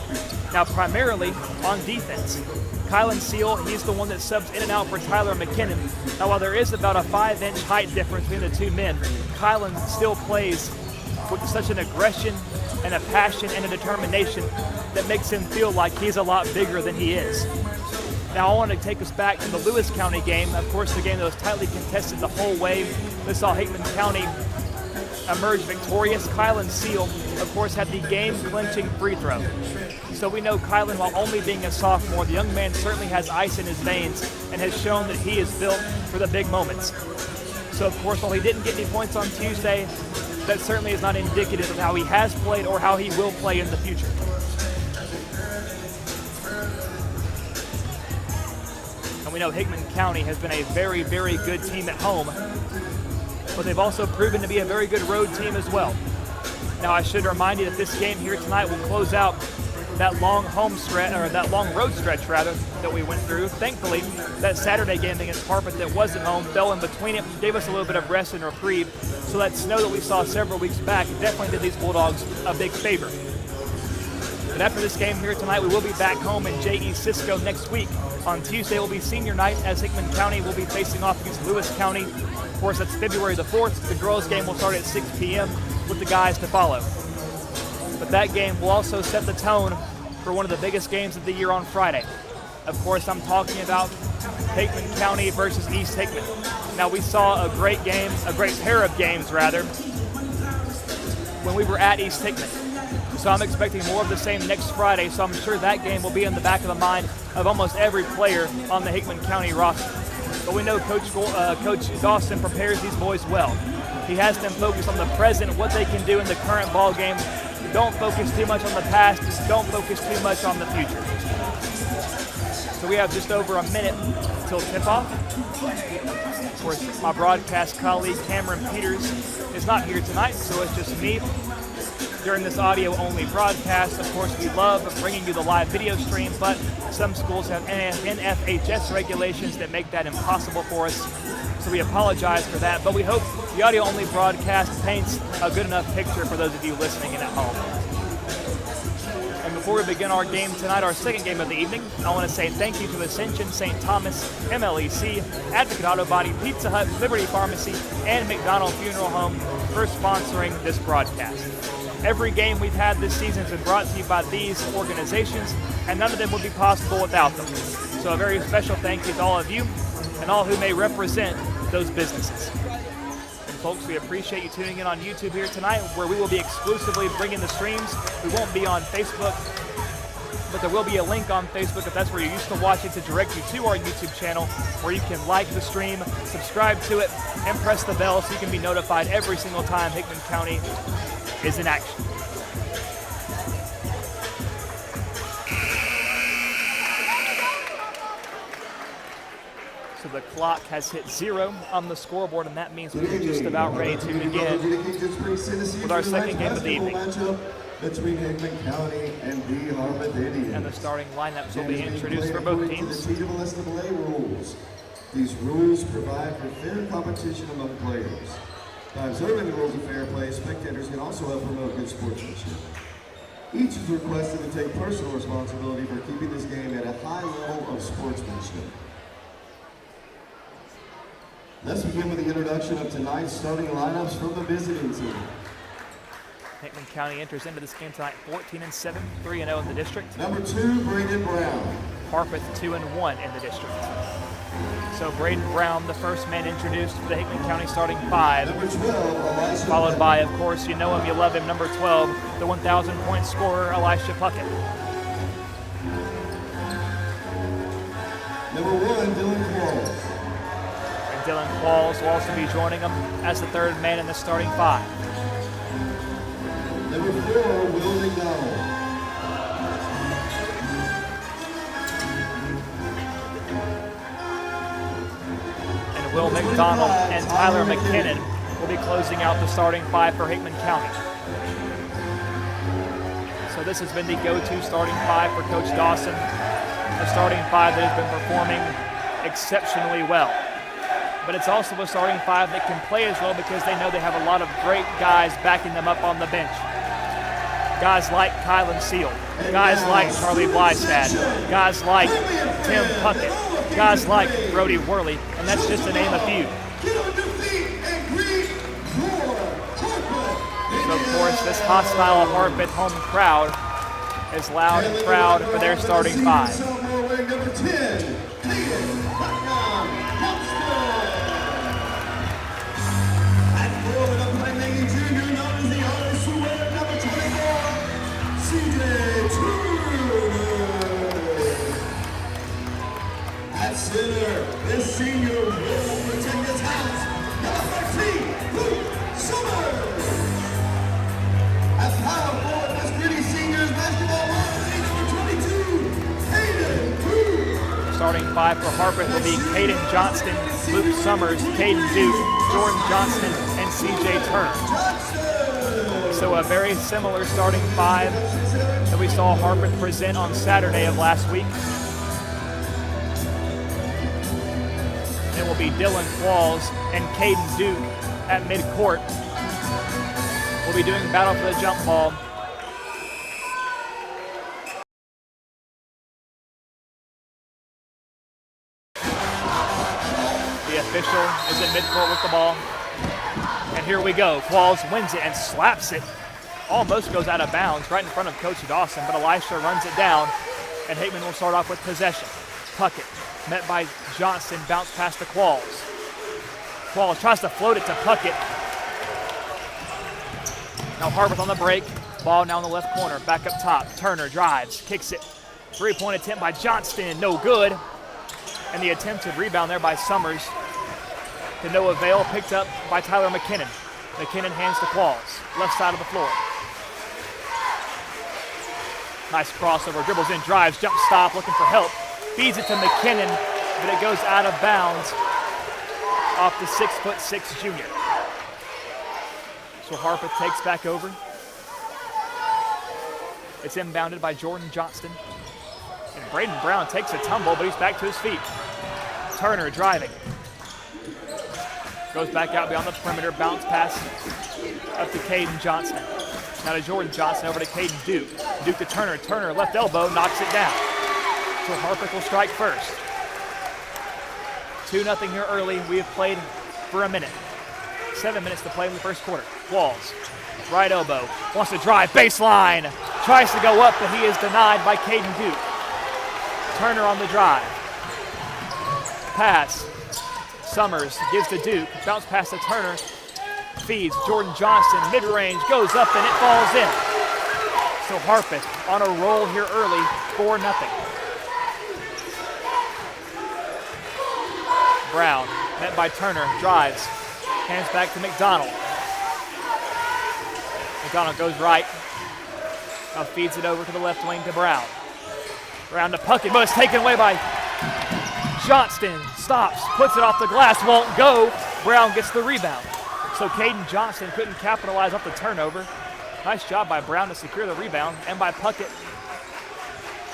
Speaker 1: Now, primarily on defense. Kylan Seal, he's the one that subs in and out for Tyler McKinnon. Now, while there is about a 5-inch height difference between the two men, Kylan still plays with such an aggression and a passion and a determination that makes him feel like he's a lot bigger than he is. Now, I want to take us back to the Lewis County game. Of course, the game that was tightly contested the whole way. We saw Hickman County emerge victorious. Kylan Seal, of course, had the game-clinching free throw. So we know Kylan, while only being a sophomore, the young man certainly has ice in his veins and has shown that he is built for the big moments. So, of course, while he didn't get any points on Tuesday, that certainly is not indicative of how he has played or how he will play in the future. And we know Hickman County has been a very, very good team at home, but they've also proven to be a very good road team as well. Now, I should remind you that this game here tonight will close out that long home stretch, or that long road stretch rather, that we went through. Thankfully, that Saturday game against Harpeth that was at home fell in between it, gave us a little bit of rest and reprieve. So that snow that we saw several weeks back definitely did these Bulldogs a big favor. But after this game here tonight, we will be back home in J.E. Cisco next week. On Tuesday will be senior night as Hickman County will be facing off against Lewis County. Of course, that's February the 4th. The girls' game will start at 6 p.m. with the guys to follow. But that game will also set the tone for one of the biggest games of the year on Friday. Of course, I'm talking about Hickman County versus East Hickman. Now, we saw a great pair of games rather, when we were at East Hickman. So I'm expecting more of the same next Friday, so I'm sure that game will be in the back of the mind of almost every player on the Hickman County roster. But we know Coach Dawson prepares these boys well. He has them focus on the present, what they can do in the current ball game. Don't focus too much on the past, just don't focus too much on the future. So we have just over a minute until tip-off. Of course, my broadcast colleague Cameron Peters is not here tonight, so it's just me during this audio-only broadcast. Of course, we love bringing you the live video stream, but some schools have NFHS regulations that make that impossible for us, so we apologize for that. But we hope the audio-only broadcast paints a good enough picture for those of you listening in at home. And before we begin our game tonight, our second game of the evening, I want to say thank you to Ascension, St. Thomas, MLEC, Advocate Auto Body, Pizza Hut, Liberty Pharmacy, and McDonald Funeral Home for sponsoring this broadcast. Every game we've had this season has been brought to you by these organizations, and none of them would be possible without them. So a very special thank you to all of you and all who may represent those businesses. And folks, we appreciate you tuning in on YouTube here tonight, where we will be exclusively bringing the streams. We won't be on Facebook, but there will be a link on Facebook if that's where you're used to watching to direct you to our YouTube channel, where you can like the stream, subscribe to it, and press the bell so you can be notified every single time Hickman County is in action. So the clock has hit 0 on the scoreboard, and that means we're just about ready to begin with our second game of the evening.
Speaker 2: Between Hickman County and the Harpeth Indians.
Speaker 1: And the starting lineups will be introduced for both teams.
Speaker 2: The NCAA rules. These rules provide for fair competition among players. By observing the rules of fair play, spectators can also help promote good sportsmanship. Each is requested to take personal responsibility for keeping this game at a high level of sportsmanship. Let's begin with the introduction of tonight's starting lineups from the visiting team.
Speaker 1: Hickman County enters into this game tonight 14-7, 3-0 in the district.
Speaker 2: Number 2, Braden Brown.
Speaker 1: Harpeth 2-1 in the district. So Braden Brown, the first man introduced for the Hickman County starting 5.
Speaker 2: Number 12,
Speaker 1: followed by, of course, you know him, you love him, number 12, the 1,000-point scorer, Elisha Puckett.
Speaker 2: Number 1, Dylan Qualls.
Speaker 1: And Dylan Qualls will also be joining him as the third man in the starting 5.
Speaker 2: Number 4, Will McDonald.
Speaker 1: And Will McDonald and Tyler McKinnon will be closing out the starting 5 for Hickman County. So this has been the go-to starting 5 for Coach Dawson, a starting 5 that has been performing exceptionally well. But it's also a starting 5 that can play as well because they know they have a lot of great guys backing them up on the bench. Guys like Kylan Seal, guys like Charlie Blystad, guys like Tim Puckett, guys like Brody Worley, and that's just to name a few. So of course, this hostile Harpeth home crowd is loud and proud for their starting 5.
Speaker 2: At center, this senior will protect his house. Number 13, Luke Summers. At power forward, West Gritty Seniors basketball number 22, Caden Duke.
Speaker 1: Starting 5 for Harpeth will be Caden Johnston, Luke Summers, Caden Duke, Jordan Johnston, and CJ Turner. So a very similar starting 5 that we saw Harpeth present on Saturday of last week. It will be Dylan Qualls and Caden Duke at midcourt. We'll be doing battle for the jump ball. The official is in midcourt with the ball. And here we go. Qualls wins it and slaps it. Almost goes out of bounds right in front of Coach Dawson, but Elisha runs it down, and Hickman will start off with possession. Puckett, met by Johnston, bounce past the Qualls. Qualls tries to float it to Puckett. Now Harpeth on the break. Ball now in the left corner, back up top. Turner drives, kicks it. Three-point attempt by Johnston, no good. And the attempted rebound there by Summers to no avail, picked up by Tyler McKinnon. McKinnon hands to Qualls, left side of the floor. Nice crossover, dribbles in, drives, jump stop, looking for help. feeds it to McKinnon, but it goes out of bounds off the 6'6" junior. So Harpeth takes back over. It's inbounded by Jordan Johnston. And Braden Brown takes a tumble, but he's back to his feet. Turner driving. Goes back out beyond the perimeter, bounce pass up to Caden Johnston. Now to Jordan Johnston, over to Caden Duke. Duke to Turner. Turner, left elbow, knocks it down. So Harpeth will strike first. 2-0 here early. We have played for a minute. 7 minutes to play in the first quarter. Walls, right elbow, wants to drive, baseline. Tries to go up, but he is denied by Caden Duke. Turner on the drive. Pass. Summers gives to Duke. Bounce pass to Turner. Feeds Jordan Johnston. Mid-range, goes up, and it falls in. So Harpeth on a roll here early, 4-0. Brown, met by Turner, drives. Hands back to McDonald. McDonald goes right. Now feeds it over to the left wing to Brown. Brown to Puckett, but it's taken away by Johnston. Stops, puts it off the glass, won't go. Brown gets the rebound. So Caden Johnston couldn't capitalize off the turnover. Nice job by Brown to secure the rebound, and by Puckett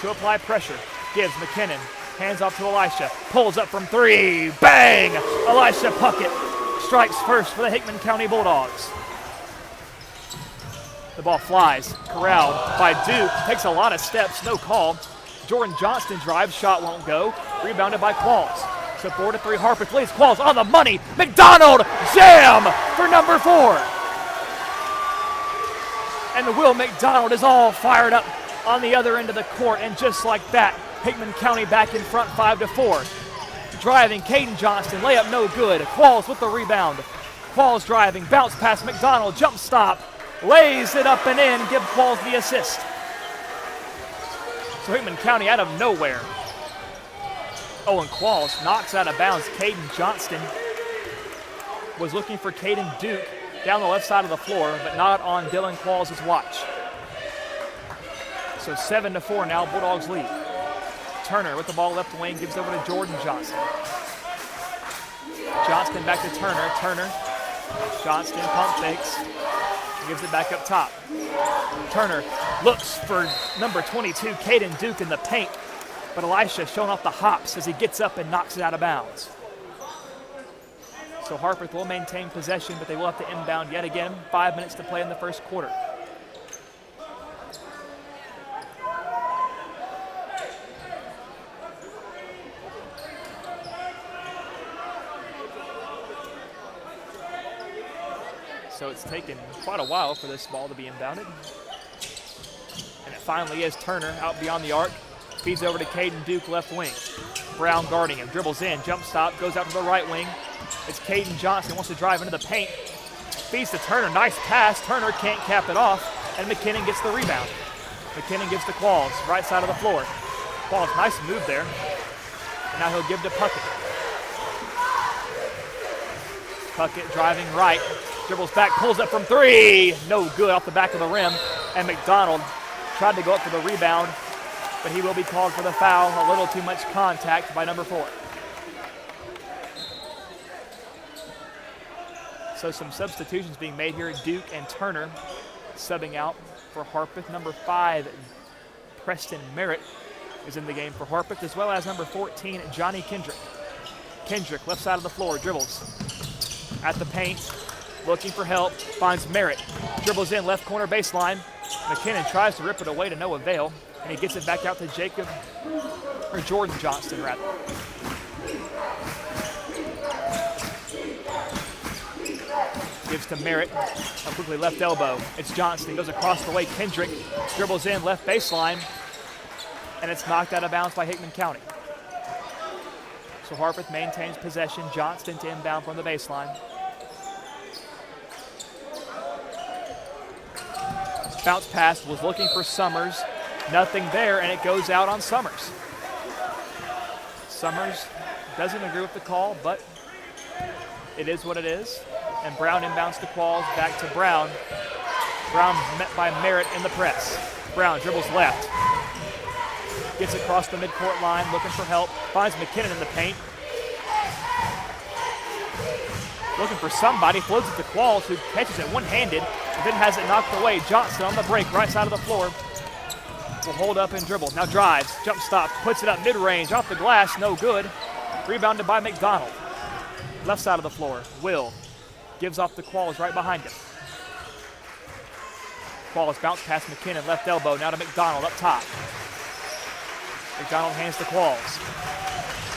Speaker 1: to apply pressure. Gives McKinnon, hands off to Elisha. Pulls up from three, bang! Elisha Puckett strikes first for the Hickman County Bulldogs. The ball flies, corralled by Duke. Takes a lot of steps, no call. Jordan Johnston drives, shot won't go. Rebounded by Qualls. So 4-3, Harpeth leads. Qualls on the money. McDonald, jam for number 4. And the Will McDonald is all fired up on the other end of the court. And just like that, Hickman County back in front 5-4. Driving, Caden Johnston, layup no good. Qualls with the rebound. Qualls driving, bounce pass McDonald, jump stop. Lays it up and in, give Qualls the assist. So Hickman County out of nowhere. Owen Qualls knocks out of bounds. Caden Johnston was looking for Caden Duke down the left side of the floor, but not on Dylan Qualls' watch. So 7-4 now, Bulldogs lead. Turner with the ball left wing, gives over to Jordan Johnston. Johnston back to Turner. Turner, Johnston pump fakes. Gives it back up top. Turner looks for number 22, Caden Duke, in the paint, but Elisha showing off the hops as he gets up and knocks it out of bounds. So Harpeth will maintain possession, but they will have to inbound yet again. 5 minutes to play in the first quarter. So it's taken quite a while for this ball to be inbounded. And it finally is. Turner out beyond the arc. Feeds over to Caden Duke, left wing. Brown guarding him, dribbles in, jump stop, goes out to the right wing. It's Caden Johnston, wants to drive into the paint. Feeds to Turner, nice pass. Turner can't cap it off, and McKinnon gets the rebound. McKinnon gives to Qualls, right side of the floor. Qualls, nice move there. And now he'll give to Puckett. Puckett driving right. Dribbles back, pulls up from three. No good, off the back of the rim. And McDonald tried to go up for the rebound, but he will be called for the foul. A little too much contact by number 4. So some substitutions being made here. Duke and Turner subbing out for Harpeth. Number 5, Preston Merritt, is in the game for Harpeth, as well as number 14, Johnny Kendrick. Kendrick, left side of the floor, dribbles at the paint. Looking for help, finds Merritt. Dribbles in, left corner baseline. McKinnon tries to rip it away to no avail, and he gets it back out to Jordan Johnston, rather. Gives to Merritt, a quickly left elbow. It's Johnston, goes across the way. Kendrick dribbles in, left baseline, and it's knocked out of bounds by Hickman County. So Harpeth maintains possession. Johnston to inbound from the baseline. Bounce pass, was looking for Summers. Nothing there, and it goes out on Summers. Summers doesn't agree with the call, but it is what it is. And Brown inbounds to Qualls, back to Brown. Brown met by Merritt in the press. Brown dribbles left. Gets across the midcourt line, looking for help. Finds McKinnon in the paint. Looking for somebody, floats it to Qualls, who catches it one-handed, and then has it knocked away. Johnson on the break, right side of the floor. Will hold up and dribble. Now drives, jump stop, puts it up mid-range, off the glass, no good. Rebounded by McDonald. Left side of the floor, Will gives off the Qualls right behind him. Qualls bounce past McKinnon, left elbow, now to McDonald up top. McDonald hands to Qualls.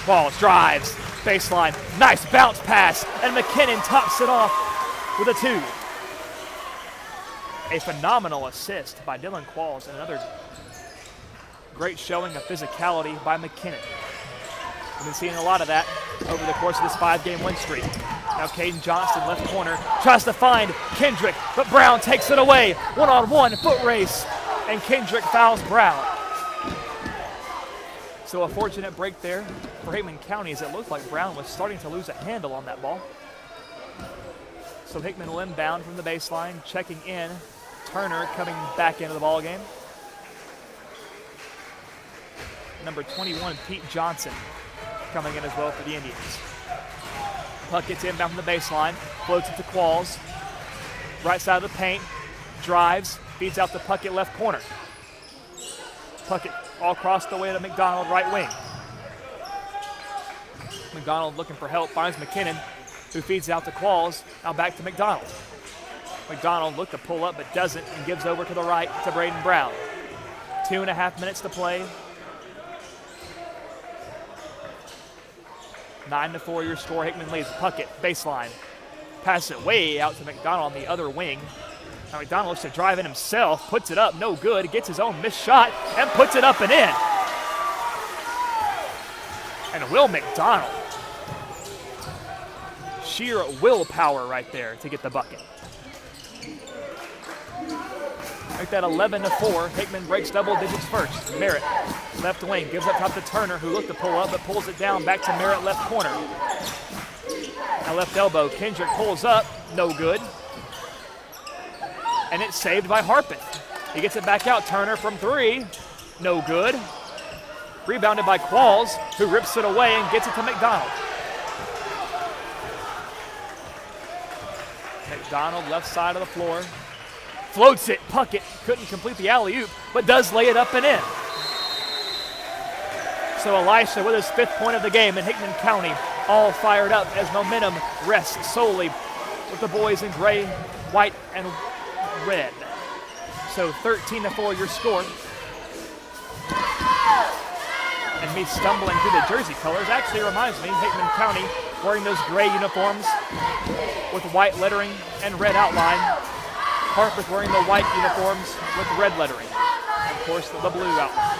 Speaker 1: Qualls drives, baseline, nice bounce pass, and McKinnon tops it off with a 2. A phenomenal assist by Dylan Qualls and another great showing of physicality by McKinnon. We've been seeing a lot of that over the course of this 5-game win streak. Now Caden Johnston, left corner, tries to find Kendrick, but Brown takes it away. One-on-one foot race, and Kendrick fouls Brown. So a fortunate break there for Hickman County, as it looked like Brown was starting to lose a handle on that ball. So Hickman will inbound from the baseline, checking in. Turner coming back into the ball game. Number 21, Pete Johnson, coming in as well for the Indians. Puck gets inbound from the baseline, floats it to Qualls. Right side of the paint, drives, feeds out the Puckett left corner. Puckett all across the way to McDonald, right wing. McDonald looking for help, finds McKinnon, who feeds out to Qualls. Now back to McDonald. McDonald looked to pull up but doesn't, and gives over to the right to Braden Brown. 2.5 minutes to play. 9-4 your score. Hickman leads. Puckett, baseline. Passes it way out to McDonald on the other wing. Now McDonald looks to drive in himself, puts it up, no good, gets his own missed shot, and puts it up and in. And Will McDonald. Sheer willpower right there to get the bucket. Make that 11-4. Hickman breaks double digits first. Merritt, left wing, gives up top to Turner, who looked to pull up, but pulls it down back to Merritt, left corner. Now left elbow, Kendrick pulls up, no good. And it's saved by Harpeth. He gets it back out, Turner from 3, no good. Rebounded by Qualls, who rips it away and gets it to McDonald. McDonald, left side of the floor. Floats it, Puckett couldn't complete the alley-oop, but does lay it up and in. So Elisha with his 5th point of the game, and Hickman County all fired up as momentum rests solely with the boys in gray, white, and red. So 13-4 your score. And me stumbling through the jersey colors actually reminds me Hickman County wearing those gray uniforms with white lettering and red outline. Harpeth wearing the white uniforms with red lettering. And of course, the blue outline.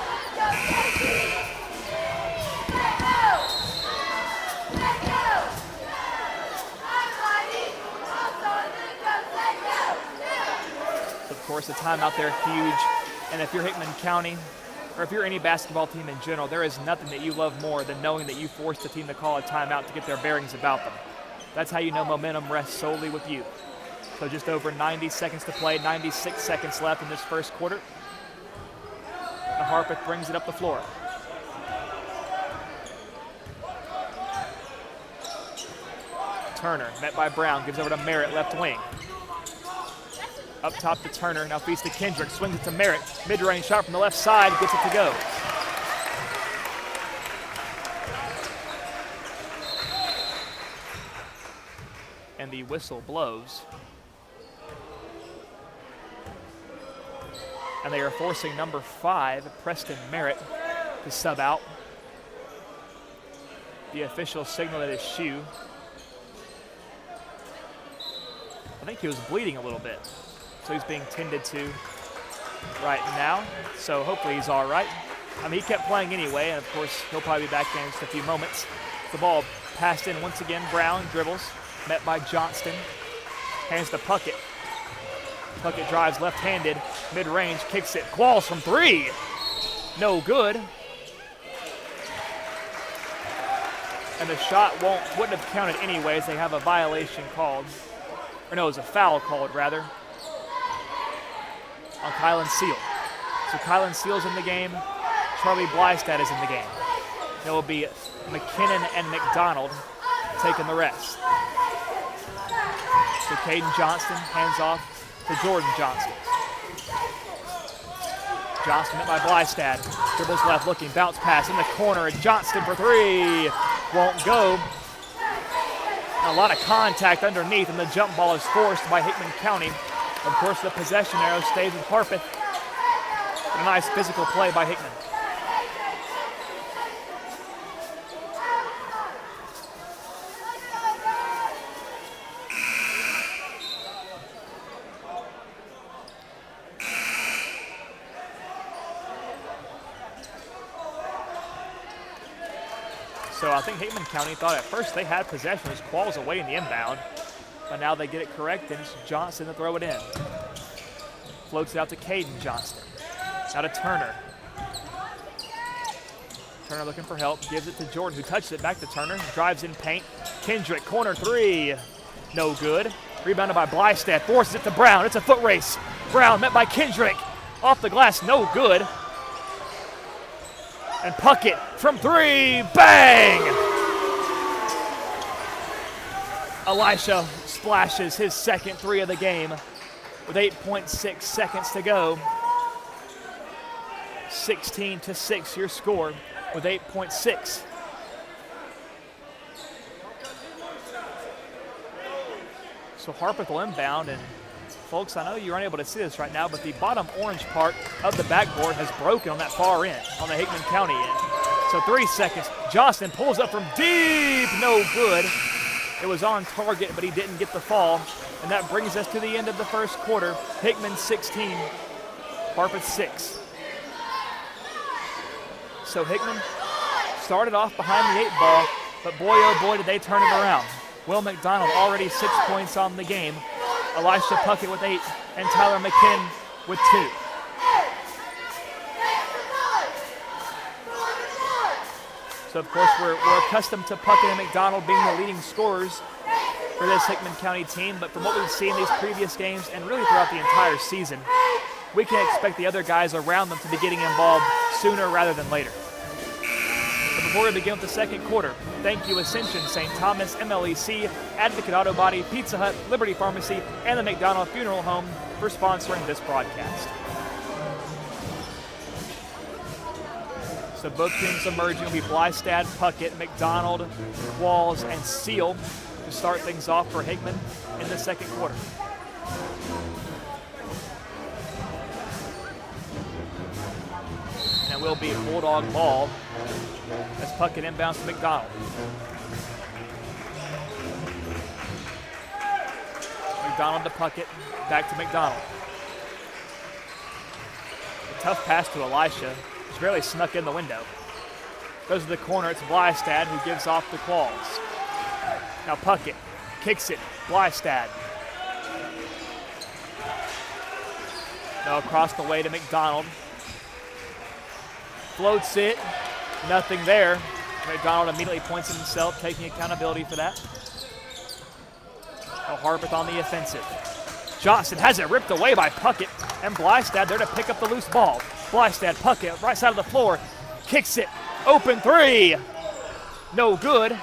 Speaker 1: Of course, the timeout there huge. And if you're Hickman County, or if you're any basketball team in general, there is nothing that you love more than knowing that you forced the team to call a timeout to get their bearings about them. That's how you know momentum rests solely with you. So just over 90 seconds to play, 96 seconds left in this first quarter. And Harpeth brings it up the floor. Turner, met by Brown, gives over to Merritt, left wing. Up top to Turner, now feeds to Kendrick, swings it to Merritt. Mid-range shot from the left side, gets it to go. And the whistle blows. And they are forcing number 5, Preston Merritt, to sub out. The official signal at his shoe. I think he was bleeding a little bit. So he's being tended to right now. So hopefully he's all right. I mean, he kept playing anyway, and of course, he'll probably be back in just a few moments. The ball passed in once again. Brown dribbles, met by Johnston. Hands to Puckett. Puckett drives left-handed, mid-range, kicks it. Qualls from 3. No good. And the shot wouldn't have counted anyways. They have a violation called. Or no, it was a foul called, rather, on Kylan Seal. So Kylan Seal's in the game. Charlie Blystad is in the game. It will be McKinnon and McDonald taking the rest. So Caden Johnston hands off to Jordan Johnston. Johnston met by Blystad. Dribbles left, looking, bounce pass in the corner, and Johnston for three. Won't go. A lot of contact underneath, and the jump ball is forced by Hickman County. Of course, the possession arrow stays with Harpeth. A nice physical play by Hickman. So I think Hickman County thought at first they had possession. It was Qualls away in the inbound. But now they get it correct, and it's Johnson to throw it in. Floats it out to Caden Johnston. Now to Turner. Turner looking for help. Gives it to Jordan, who touches it back to Turner. Drives in paint. Kendrick, corner three. No good. Rebounded by Blystad. Forces it to Brown. It's a foot race. Brown met by Kendrick. Off the glass, no good. And Puckett from three, bang! Elisha splashes his second three of the game with 8.6 seconds to go. 16-6 your score with 8.6. So Harpeth will inbound, and folks, I know you're unable to see this right now, but the bottom orange part of the backboard has broken on that far end, on the Hickman County end. So 3 seconds. Johnston pulls up from deep, no good. It was on target, but he didn't get the fall. And that brings us to the end of the first quarter. Hickman 16, Harpeth 6. So Hickman started off behind the 8 ball, but boy, oh boy, did they turn it around. Will McDonald already 6 points on the game. Elisha Puckett with 8, and Tyler McKinnon with 2. So, of course, we're accustomed to Puckett and McDonald being the leading scorers for this Hickman County team, but from what we've seen in these previous games and really throughout the entire season, we can expect the other guys around them to be getting involved sooner rather than later. But before we begin with the second quarter, thank you Ascension, St. Thomas, MLEC, Advocate Auto Body, Pizza Hut, Liberty Pharmacy, and the McDonald Funeral Home for sponsoring this broadcast. So both teams emerging will be Blystad, Puckett, McDonald, Qualls, and Seal to start things off for Hickman in the second quarter. And it will be a Bulldog ball as Puckett inbounds to McDonald. McDonald to Puckett, back to McDonald. A tough pass to Elisha. He's barely snuck in the window. Goes to the corner, it's Blystad who gives off to Qualls. Now Puckett kicks it, Blystad. Now across the way to McDonald. Floats it, nothing there. McDonald immediately points at himself, taking accountability for that. Now Harpeth on the offensive. Johnson has it ripped away by Puckett, and Blystad there to pick up the loose ball. Blystad, Puckett, right side of the floor, kicks it, open three, no good,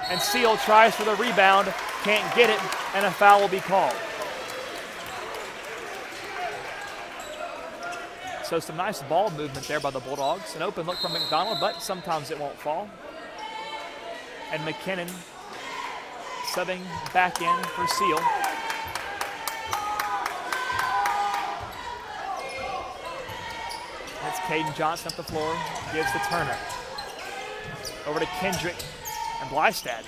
Speaker 1: and Seal tries for the rebound, can't get it, and a foul will be called. So some nice ball movement there by the Bulldogs. An open look from McDonald, but sometimes it won't fall. And McKinnon subbing back in for Seal. That's Caden Johnson up the floor, gives to Turner. Over to Kendrick and Blystad.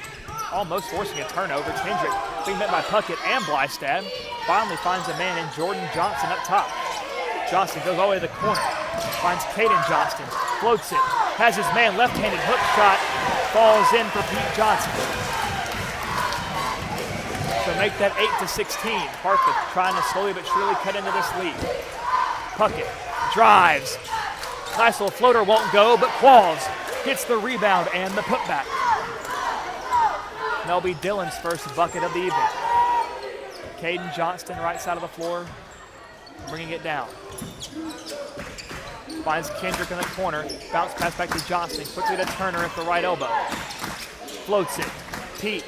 Speaker 1: Almost forcing a turnover. Kendrick being met by Puckett and Blystad. Finally finds a man in Jordan Johnson up top. Johnson goes all the way to the corner. Finds Caden Johnston. Floats it. Has his man left-handed hook shot. Falls in for Pete Johnson. So make that 8-16. Harpeth trying to slowly but surely cut into this lead. Puckett drives. Nice little floater won't go, but Qualls gets the rebound and the putback. That'll be Dillon's first bucket of the evening. Caden Johnston, right side of the floor, bringing it down. Finds Kendrick in the corner. Bounce pass back to Johnston. Quickly to Turner at the right elbow. Floats it. Pete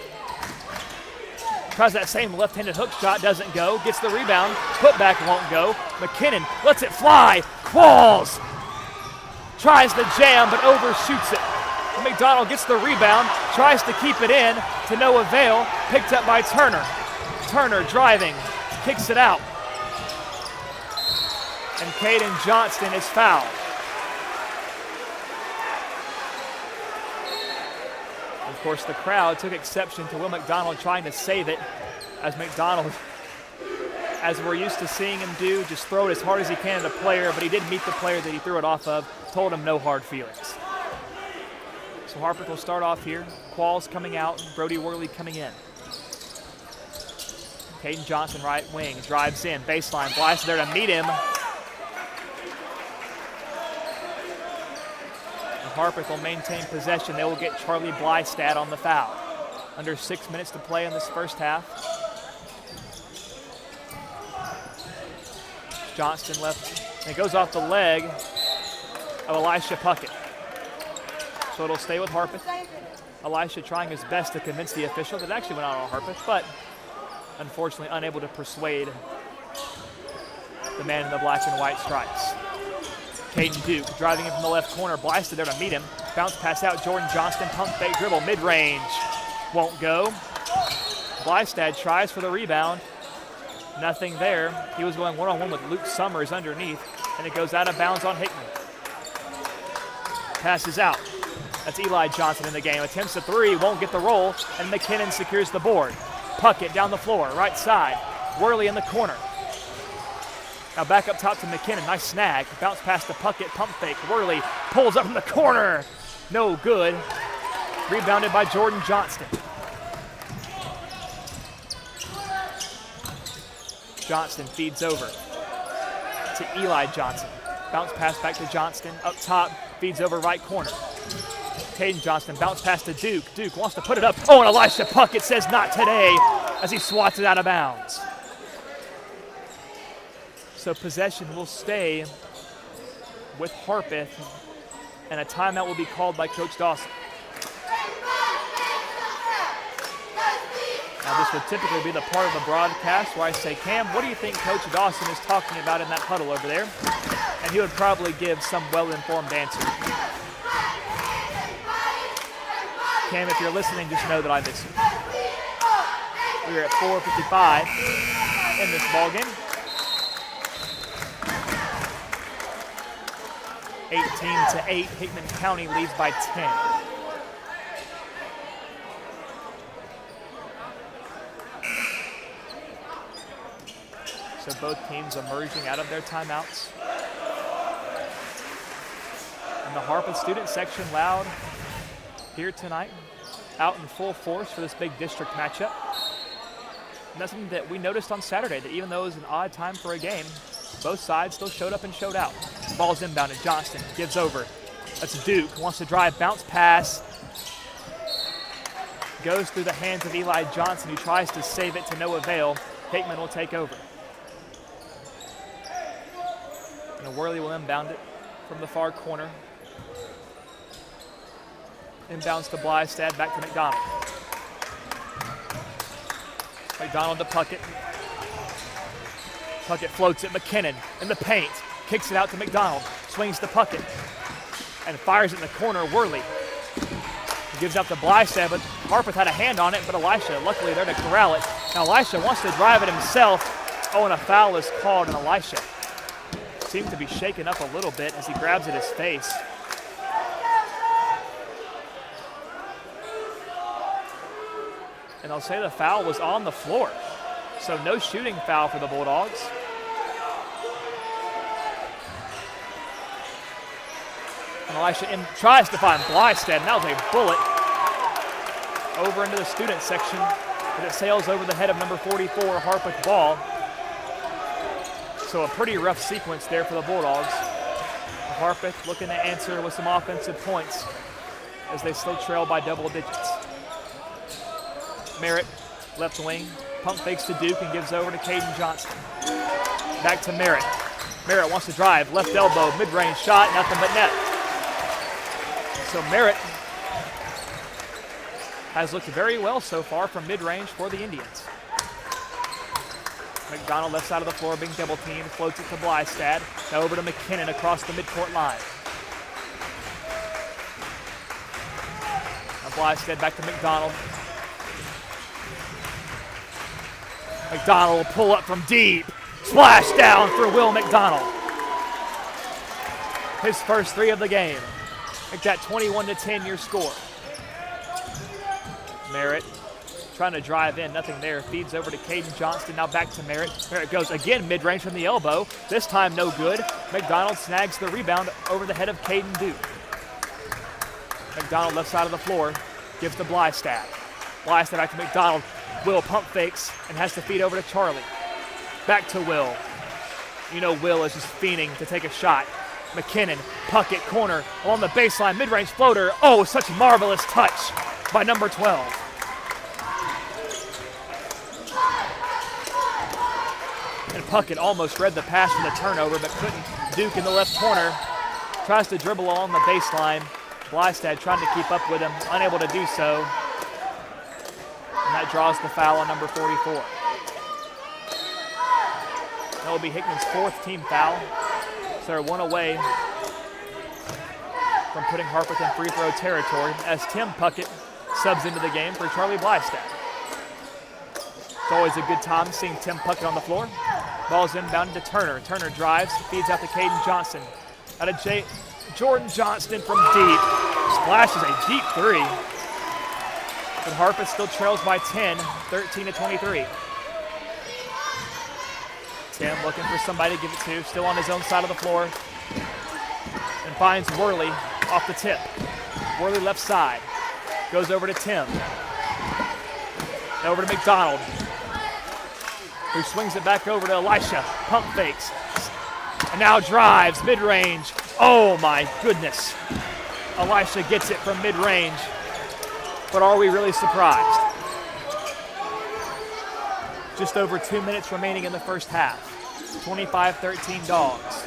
Speaker 1: tries that same left-handed hook shot. Doesn't go. Gets the rebound. Putback won't go. McKinnon lets it fly. Qualls. Tries the jam, but overshoots it. McDonald gets the rebound. Tries to keep it in. To no avail. Picked up by Turner. Turner driving. Kicks it out. And Caden Johnston is fouled. Of course, the crowd took exception to Will McDonald trying to save it, as McDonald, as we're used to seeing him do, just throw it as hard as he can at a player, but he did meet the player that he threw it off of, told him no hard feelings. So Harpeth will start off here. Qualls coming out, Brody Worley coming in. Caden Johnston, right wing, drives in, baseline, Blythe there to meet him. Harpeth will maintain possession. They will get Charlie Blystad on the foul. Under 6 minutes to play in this first half. Johnston left, and it goes off the leg of Elisha Puckett. So it'll stay with Harpeth. Elisha trying his best to convince the official that it actually went out on Harpeth, but unfortunately unable to persuade the man in the black and white stripes. Caden Duke driving in from the left corner. Blythe there to meet him. Bounce pass out. Jordan Johnston. Pump fake dribble. Mid-range. Won't go. Blystad tries for the rebound. Nothing there. He was going one-on-one with Luke Summers underneath, and it goes out of bounds on Hickman. Passes out. That's Eli Johnson in the game. Attempts a three. Won't get the roll, and McKinnon secures the board. Puckett down the floor. Right side. Worley in the corner. Now back up top to McKinnon. Nice snag. Bounce pass to Puckett. Pump fake. Worley pulls up from the corner. No good. Rebounded by Jordan Johnston. Johnston feeds over to Eli Johnson. Bounce pass back to Johnston. Up top. Feeds over right corner. Caden Johnston. Bounce pass to Duke. Duke wants to put it up. Oh, and Elisha Puckett says not today as he swats it out of bounds. So possession will stay with Harpeth, and a timeout will be called by Coach Dawson. Now this would typically be the part of the broadcast where I say, Cam, what do you think Coach Dawson is talking about in that huddle over there? And he would probably give some well-informed answer. Cam, if you're listening, just know that I miss you. We're at 4:55 in this ballgame. 18-8, Hickman County leads by 10. So both teams emerging out of their timeouts. And the Harpeth student section loud here tonight, out in full force for this big district matchup. And that's something that we noticed on Saturday, that even though it was an odd time for a game, both sides still showed up and showed out. Ball's inbounded. Johnston gives over. That's Duke. Wants to drive. Bounce pass. Goes through the hands of Eli Johnson, who tries to save it to no avail. Hickman will take over. And Worley will inbound it from the far corner. Inbounds to Blystad. Back to McDonald. McDonald to Puckett. Puckett floats it. McKinnon in the paint. Kicks it out to McDonald. Swings to Puckett. And fires it in the corner. Worley. He gives out to Blystad, but Harpeth had a hand on it, but Elisha luckily there to corral it. Now Elisha wants to drive it himself. Oh, and a foul is called, and Elisha seems to be shaken up a little bit as he grabs at his face. And I'll say the foul was on the floor. So no shooting foul for the Bulldogs. And Elisha tries to find Blystad. Now a bullet over into the student section, but it sails over the head of number 44, Harpeth ball. So a pretty rough sequence there for the Bulldogs. Harpeth looking to answer with some offensive points as they still trail by double digits. Merritt, left wing, pump fakes to Duke and gives over to Caden Johnson. Back to Merritt. Merritt wants to drive, left elbow, mid-range shot, nothing but net. So Merritt has looked very well so far from mid-range for the Indians. McDonald left side of the floor, being double teamed, floats it to Blystad. Now over to McKinnon across the midcourt line. Now Blystad back to McDonald. McDonald will pull up from deep. Splash down for Will McDonald. His first three of the game. Make that 21-10 your score. Merritt trying to drive in, nothing there. Feeds over to Caden Johnston, now back to Merritt. Merritt goes again mid-range from the elbow. This time no good. McDonald snags the rebound over the head of Caden Duke. McDonald left side of the floor, gives to Blystad. Blystad back to McDonald. Will pump fakes and has to feed over to Charlie. Back to Will. You know Will is just fiending to take a shot. McKinnon, Puckett, corner, along the baseline, mid-range floater. Oh, such marvelous touch by number 12. And Puckett almost read the pass from the turnover, but couldn't. Duke in the left corner tries to dribble along the baseline. Blystad trying to keep up with him, unable to do so. And that draws the foul on number 44. That will be Hickman's fourth team foul. So they're one away from putting Harpeth in free throw territory as Tim Puckett subs into the game for Charlie Blystad. It's always a good time seeing Tim Puckett on the floor. Ball's inbounded to Turner. Turner drives, feeds out to Caden Johnson. Out of Jordan Johnston from deep. Splashes a deep three. But Harpeth still trails by 10, 13-23. Tim looking for somebody to give it to, still on his own side of the floor. And finds Worley off the tip. Worley left side. Goes over to Tim. Over to McDonald, who swings it back over to Elisha. Pump fakes. And now drives, mid-range. Oh my goodness. Elisha gets it from mid-range. But are we really surprised? Just over 2 minutes remaining in the first half. 25-13 Dogs.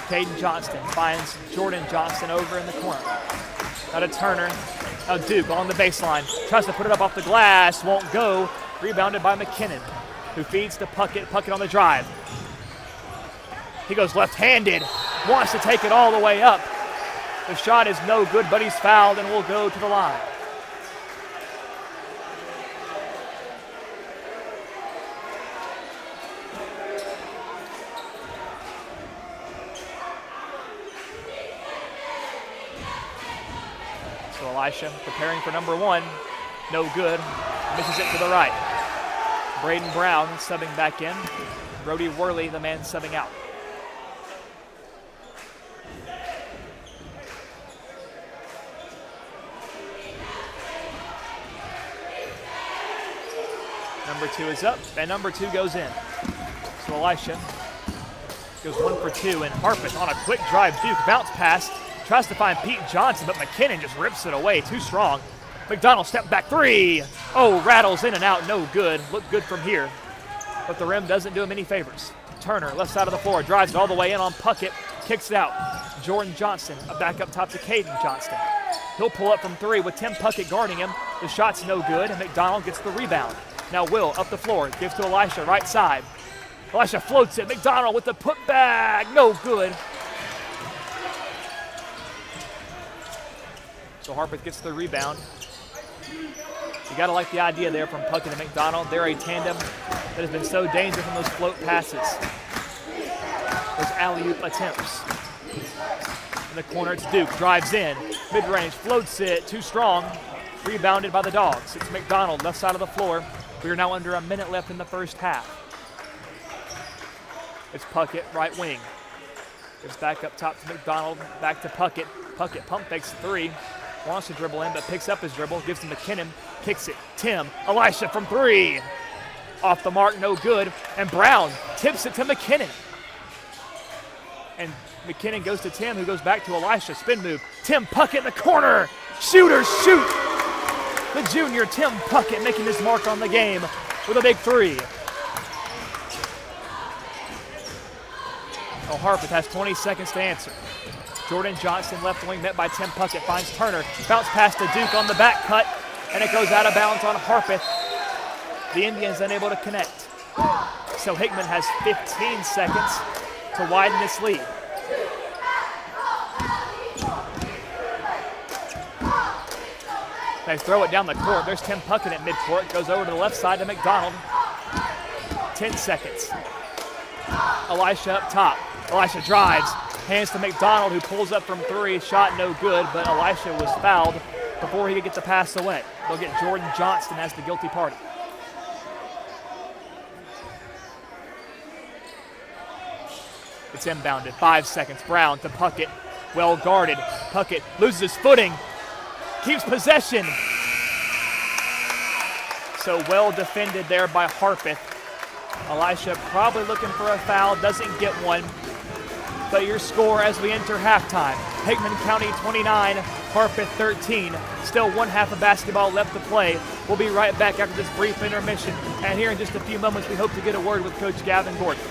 Speaker 1: Caden Johnston finds Jordan Johnston over in the corner. Out of Turner. Now Duke on the baseline. Tries to put it up off the glass. Won't go. Rebounded by McKinnon, who feeds to Puckett. Puckett on the drive. He goes left-handed. Wants to take it all the way up. The shot is no good, but he's fouled and will go to the line. So Elisha preparing for number one. No good. Misses it to the right. Braden Brown subbing back in. Brody Worley, the man subbing out. Number two is up, and number two goes in. So Elisha goes 1 for 2, and Harpeth on a quick drive. Duke bounce pass, tries to find Pete Johnson, but McKinnon just rips it away, too strong. McDonald step back three. Oh, rattles in and out, no good. Looked good from here, but the rim doesn't do him any favors. Turner, left side of the floor, drives it all the way in on Puckett, kicks it out. Jordan Johnston, back up top to Caden Johnston. He'll pull up from three with Tim Puckett guarding him. The shot's no good, and McDonald gets the rebound. Now Will up the floor, gives to Elisha, right side. Elisha floats it, McDonald with the putback, no good. So Harpeth gets the rebound. You gotta like the idea there from Puckett and McDonald. They're a tandem that has been so dangerous in those float passes. Those alley-oop attempts. In the corner, it's Duke, drives in, mid-range, floats it, too strong. Rebounded by the Dogs. It's McDonald, left side of the floor. We are now under a minute left in the first half. It's Puckett, right wing. Gives back up top to McDonald, back to Puckett. Puckett pump fakes three. Wants to dribble in, but picks up his dribble. Gives to McKinnon, kicks it. Tim, Elisha from three. Off the mark, no good. And Brown tips it to McKinnon. And McKinnon goes to Tim, who goes back to Elisha. Spin move. Tim Puckett in the corner. Shooters shoot. The junior Tim Puckett making his mark on the game with a big three. Well, Harpeth has 20 seconds to answer. Jordan Johnson, left wing, met by Tim Puckett, finds Turner. Bounce pass to Duke on the back cut, and it goes out of bounds on Harpeth. The Indians unable to connect. So Hickman has 15 seconds to widen this lead. They throw it down the court. There's Tim Puckett at midcourt. Goes over to the left side to McDonald. 10 seconds. Elisha up top. Elisha drives. Hands to McDonald, who pulls up from three. Shot no good, but Elisha was fouled before he could get the pass away. They'll get Jordan Johnston as the guilty party. It's inbounded. 5 seconds. Brown to Puckett. Well guarded. Puckett loses his footing. Keeps possession. So well defended there by Harpeth. Elisha probably looking for a foul. Doesn't get one. But your score as we enter halftime. Hickman County 29, Harpeth 13. Still one half of basketball left to play. We'll be right back after this brief intermission. And here in just a few moments, we hope to get a word with Coach Gavin Gordon.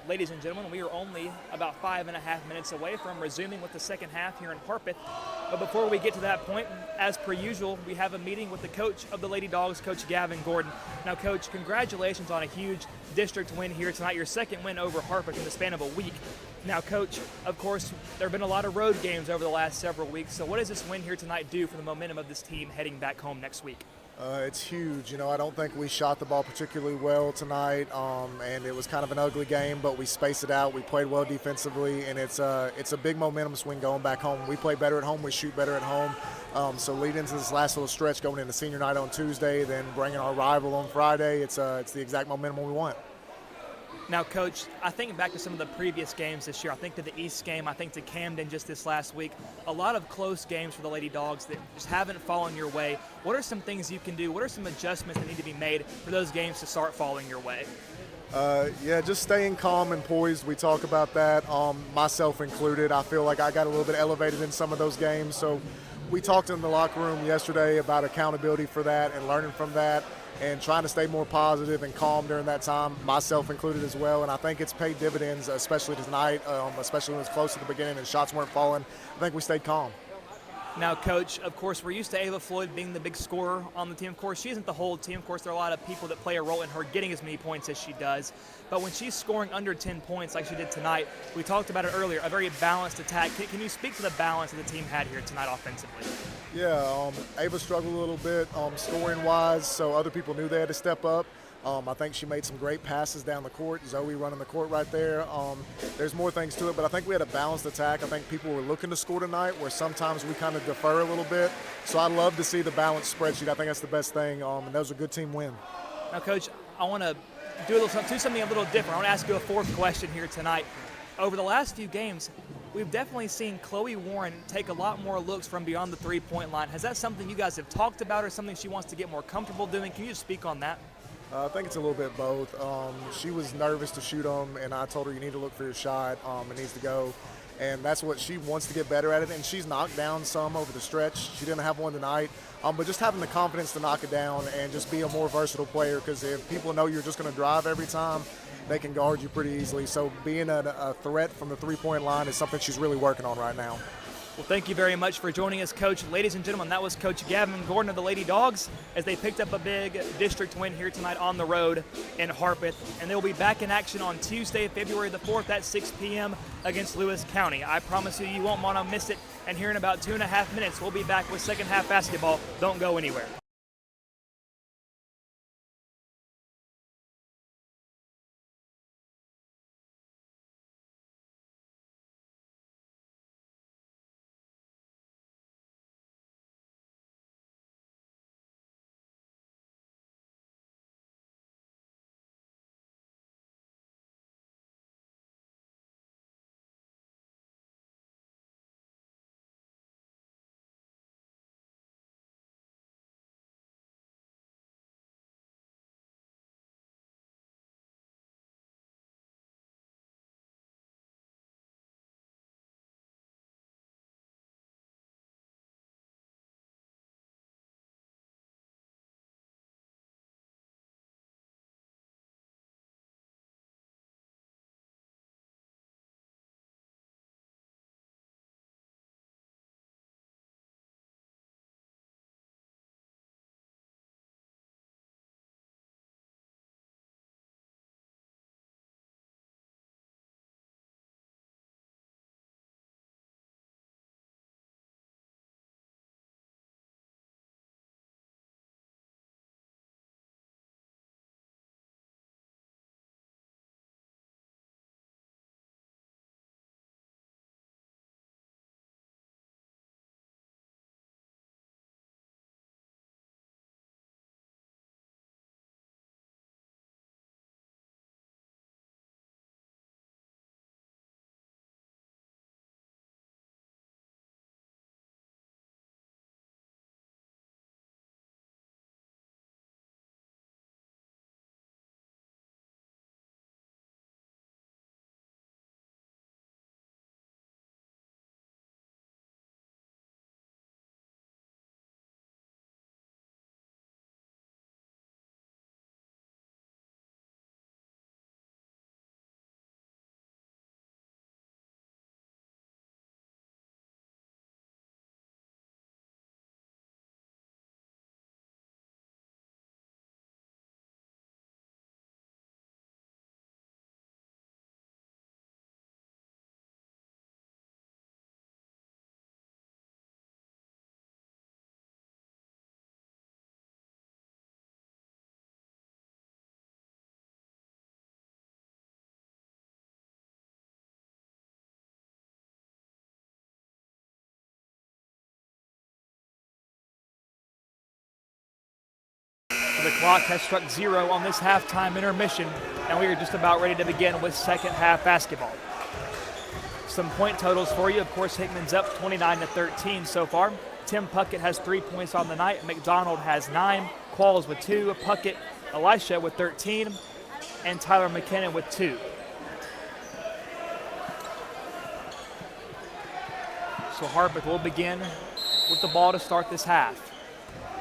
Speaker 1: Ladies and gentlemen, we are only about 5.5 minutes away from resuming with the second half here in Harpeth. But before we get to that point, as per usual, we have a meeting with the coach of the Lady Dogs, Coach Gavin Gordon. Now, Coach, congratulations on a huge district win here tonight, your second win over Harpeth in the span of a week. Now, Coach, of course, there have been a lot of road games over the last several weeks. So what does this win here tonight do for the momentum of this team heading back home next week?
Speaker 4: It's huge. You know, I don't think we shot the ball particularly well tonight, and it was kind of an ugly game, but we spaced it out. We played well defensively, and it's a big momentum swing going back home. We play better at home. We shoot better at home. So leading into this last little stretch, going into senior night on Tuesday, then bringing our rival on Friday, it's the exact momentum we want.
Speaker 1: Now, Coach, I think back to some of the previous games this year. I think to the East game, I think to Camden just this last week. A lot of close games for the Lady Dogs that just haven't fallen your way. What are some things you can do? What are some adjustments that need to be made for those games to start falling your way?
Speaker 4: Just staying calm and poised. We talk about that, myself included. I feel like I got a little bit elevated in some of those games. So we talked in the locker room yesterday about accountability for that and learning from that, and trying to stay more positive and calm during that time, myself included as well. And I think it's paid dividends, especially tonight, especially when it was close to the beginning and shots weren't falling. I think we stayed calm.
Speaker 1: Now, Coach, of course, we're used to Ava Floyd being the big scorer on the team. Of course, she isn't the whole team. Of course, there are a lot of people that play a role in her getting as many points as she does. But when she's scoring under 10 points like she did tonight, we talked about it earlier, a very balanced attack. Can you speak to the balance that the team had here tonight offensively?
Speaker 4: Yeah, Ava struggled a little bit scoring-wise, so other people knew they had to step up. I think she made some great passes down the court. Zoe running the court right there. There's more things to it, but I think we had a balanced attack. I think people were looking to score tonight, where sometimes we kind of defer a little bit. So I love to see the balanced spreadsheet. I think that's the best thing, and that was a good team win.
Speaker 1: Now, Coach, I want to do something a little different. I want to ask you a fourth question here tonight. Over the last few games, we've definitely seen Chloe Warren take a lot more looks from beyond the three-point line. Has that something you guys have talked about, or something she wants to get more comfortable doing? Can you just speak on that?
Speaker 4: I think it's a little bit both. She was nervous to shoot them, and I told her you need to look for your shot. It needs to go. And that's what she wants to get better at it. And she's knocked down some over the stretch. She didn't have one tonight. But just having the confidence to knock it down and just be a more versatile player, because if people know you're just going to drive every time, they can guard you pretty easily. So being a threat from the three-point line is something she's really working on right now.
Speaker 1: Well, thank you very much for joining us, Coach. Ladies and gentlemen, that was Coach Gavin Gordon of the Lady Dogs as they picked up a big district win here tonight on the road in Harpeth. And they'll be back in action on Tuesday, February the 4th at 6 p.m. against Lewis County. I promise you won't want to miss it. And here in about 2.5 minutes, we'll be back with second half basketball. Don't go anywhere. The clock has struck 0 on this halftime intermission, and we are just about ready to begin with second half basketball. Some point totals for you. Of course, Hickman's up 29-13 so far. Tim Puckett has 3 points on the night. McDonald has 9. Qualls with 2. Puckett, Elisha with 13. And Tyler McKinnon with 2. So Harpeth will begin with the ball to start this half.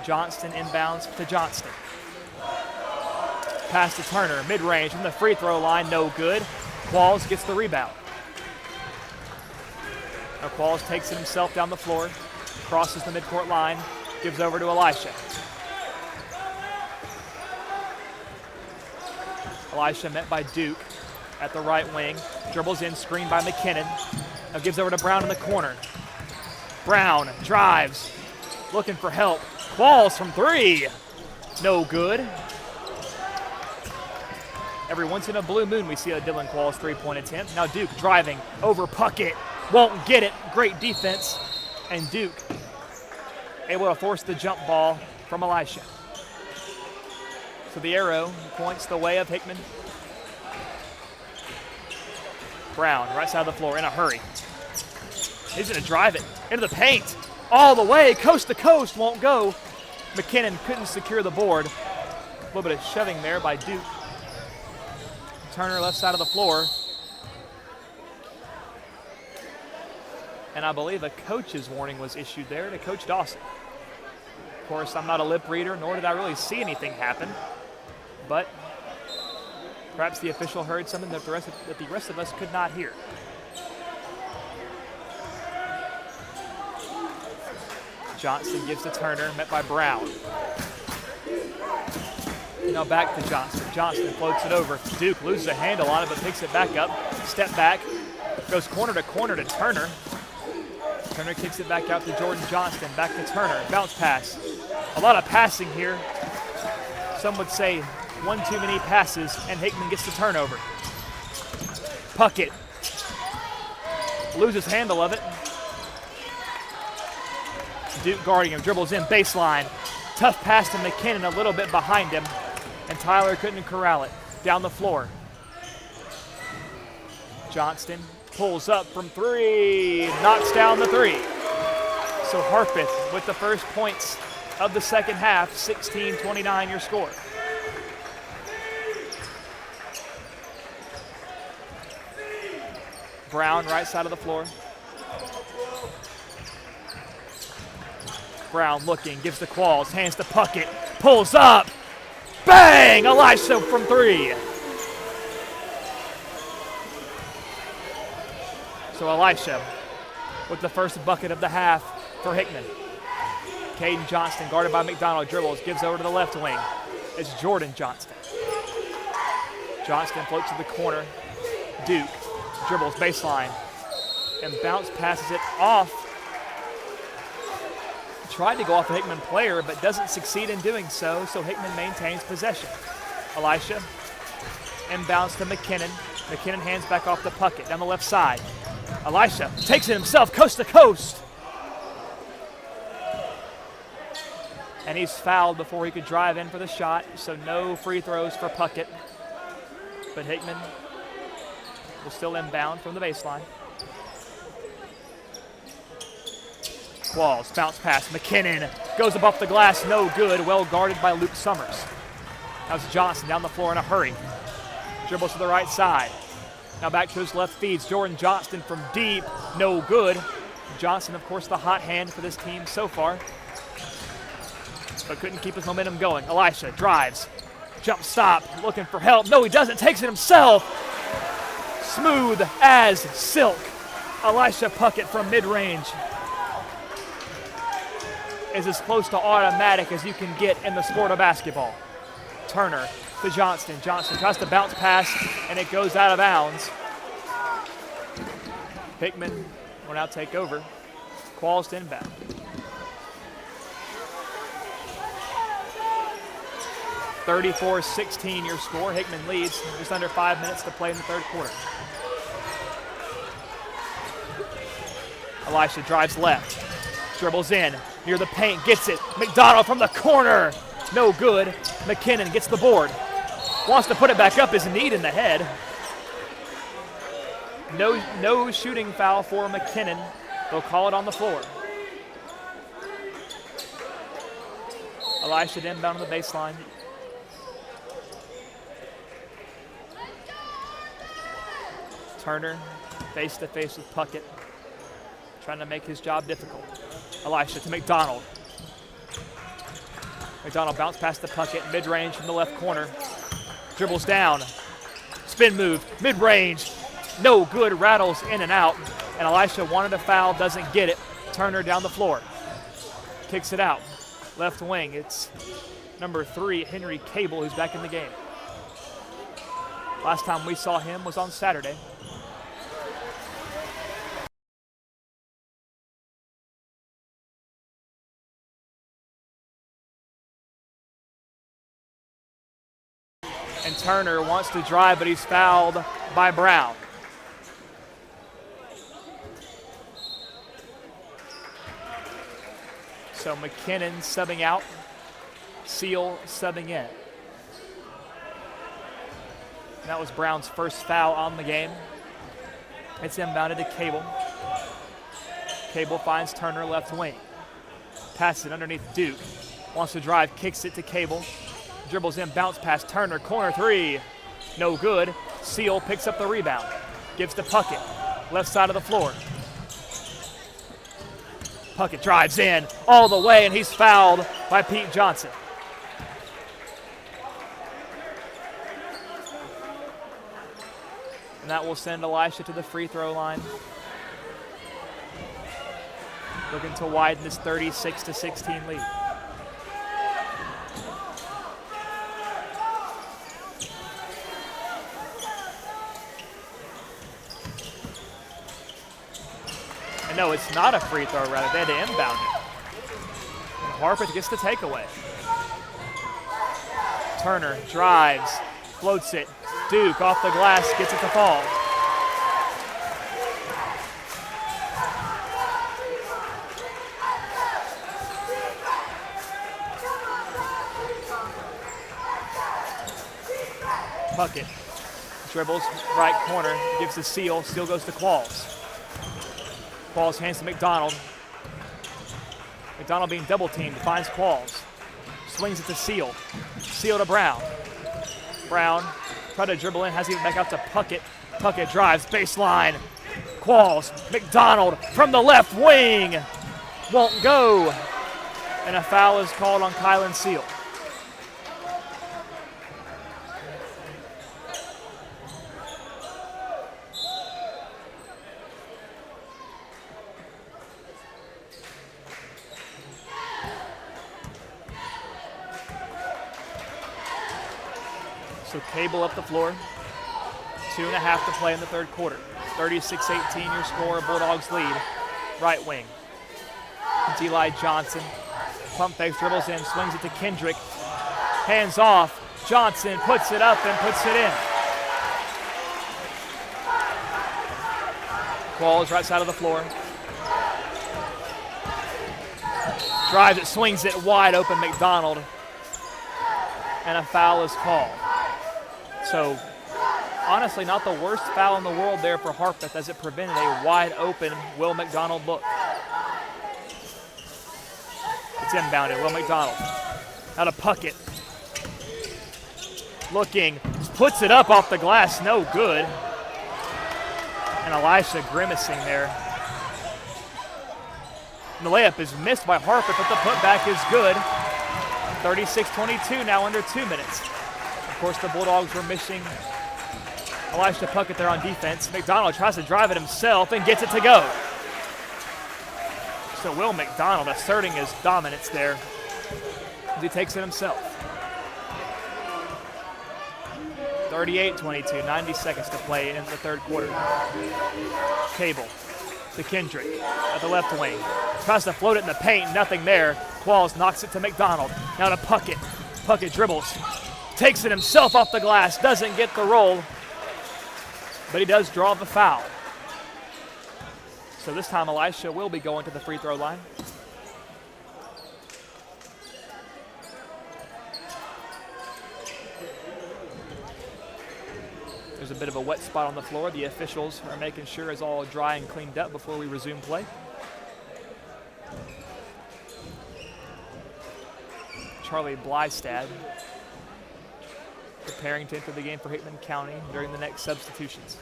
Speaker 1: Johnston inbounds to Johnston. Pass to Turner, mid-range from the free throw line, no good. Qualls gets the rebound. Now Qualls takes it himself down the floor, crosses the midcourt line, gives over to Elisha. Elisha met by Duke at the right wing, dribbles in, screened by McKinnon. Now gives over to Brown in the corner. Brown drives, looking for help. Qualls from 3, no good. Every once in a blue moon we see a Dylan Qualls 3-point attempt. Now Duke driving over Puckett, won't get it. Great defense, and Duke able to force the jump ball from Elisha. So the arrow points the way of Hickman. Brown, right side of the floor, in a hurry. He's going to drive it into the paint, all the way, coast to coast, won't go. McKinnon couldn't secure the board. A little bit of shoving there by Duke. Turner left side of the floor. And I believe a coach's warning was issued there to Coach Dawson. Of course, I'm not a lip reader, nor did I really see anything happen. But perhaps the official heard something that the rest of us could not hear. Johnston gives to Turner, met by Brown. Now back to Johnston. Johnston floats it over. Duke loses a handle on it, but picks it back up. Step back, goes corner to Turner. Turner kicks it back out to Jordan Johnston. Back to Turner. Bounce pass. A lot of passing here. Some would say one too many passes, and Hickman gets the turnover. Puckett loses handle of it. Duke guarding him, dribbles in, baseline. Tough pass to McKinnon, a little bit behind him, and Tyler couldn't corral it. Down the floor. Johnston pulls up from 3, knocks down the 3. So Harpeth with the first points of the second half, 16-29 your score. Brown, right side of the floor. Brown looking, gives the Qualls, hands to Puckett, pulls up, bang! Elisha from 3. So Elisha with the first bucket of the half for Hickman. Caden Johnston, guarded by McDonald, dribbles, gives over to the left wing. It's Jordan Johnston. Johnston floats to the corner. Duke dribbles baseline and bounce passes it off. Tried to go off a Hickman player, but doesn't succeed in doing so, so Hickman maintains possession. Elisha inbounds to McKinnon. McKinnon hands back off the Puckett down the left side. Elisha takes it himself, coast to coast. And he's fouled before he could drive in for the shot, so no free throws for Puckett. But Hickman will still inbound from the baseline. Qualls, bounce pass, McKinnon goes above the glass, no good, well guarded by Luke Summers. That was Johnson down the floor in a hurry. Dribbles to the right side. Now back to his left feeds, Jordan Johnston from deep, no good. Johnson, of course, the hot hand for this team so far, but couldn't keep his momentum going. Elisha drives, jump stop, looking for help. No, he doesn't, takes it himself. Smooth as silk. Elisha Puckett from mid-range is as close to automatic as you can get in the sport of basketball. Turner to Johnston. Johnston tries to bounce pass, and it goes out of bounds. Hickman will now take over. Qualls to inbound. (34-16) your score. Hickman leads. Just under 5 minutes to play in the third quarter. Elisha drives left. Dribbles in. Near the paint. Gets it. McDonald from the corner. No good. McKinnon gets the board. Wants to put it back up, his knee in the head. No shooting foul for McKinnon. They'll call it on the floor. Elisha inbound on the baseline. Turner face to face with Puckett, trying to make his job difficult. Elisha to McDonald. McDonald bounced past the Puckett, mid-range from the left corner. Dribbles down, spin move, mid-range, no good, rattles in and out. And Elisha wanted a foul, doesn't get it. Turner down the floor, kicks it out. Left wing, it's number 3, Henry Cable, who's back in the game. Last time we saw him was on Saturday. And Turner wants to drive, but he's fouled by Brown. So McKinnon subbing out, Seal subbing in. And that was Brown's first foul on the game. It's inbounded to Cable. Cable finds Turner left wing. Passes it underneath Duke. Wants to drive, kicks it to Cable. Dribbles in, bounce pass, Turner, corner 3. No good. Seal picks up the rebound. Gives to Puckett, left side of the floor. Puckett drives in all the way, and he's fouled by Pete Johnson. And that will send Elisha to the free throw line. Looking to widen this 36-16 lead. No, it's not a free throw, rather. They had to inbound it. And Harpeth gets the takeaway. Turner drives, floats it. Duke off the glass, gets it to fall. Puckett dribbles, right corner, gives the Seal. Seal goes to Qualls. Qualls hands to McDonald. McDonald being double teamed, finds Qualls. Swings it to Seal. Seal to Brown. Brown tried to dribble in, has to get back out to Puckett. Puckett drives, baseline. Qualls, McDonald from the left wing. Won't go. And a foul is called on Kylan Seal. So Cable up the floor. 2.5 to play in the third quarter. 36-18 your score, Bulldogs lead. Right wing. It's Eli Johnson. Pump fakes, dribbles in, swings it to Kendrick. Hands off. Johnson puts it up and puts it in. Qualls right side of the floor. Drives it, swings it wide open, McDonald. And a foul is called. So, honestly, not the worst foul in the world there for Harpeth, as it prevented a wide open Will McDonald look. It's inbounded, Will McDonald. Out of Puckett. Looking, puts it up off the glass, no good. And Elisha grimacing there. And the layup is missed by Harpeth, but the putback is good. 36-22 now, under 2 minutes. Of course, the Bulldogs were missing Elisha Puckett there on defense. McDonald tries to drive it himself and gets it to go. So Will McDonald asserting his dominance there as he takes it himself. 38-22, 90 seconds to play in the third quarter. Cable to Kendrick at the left wing. Tries to float it in the paint, nothing there. Qualls knocks it to McDonald. Now to Puckett. Puckett dribbles. Takes it himself off the glass, doesn't get the roll, but he does draw the foul. So this time Elisha will be going to the free throw line. There's a bit of a wet spot on the floor. The officials are making sure it's all dry and cleaned up before we resume play. Charlie Blystad preparing to enter the game for Hickman County during the next substitutions.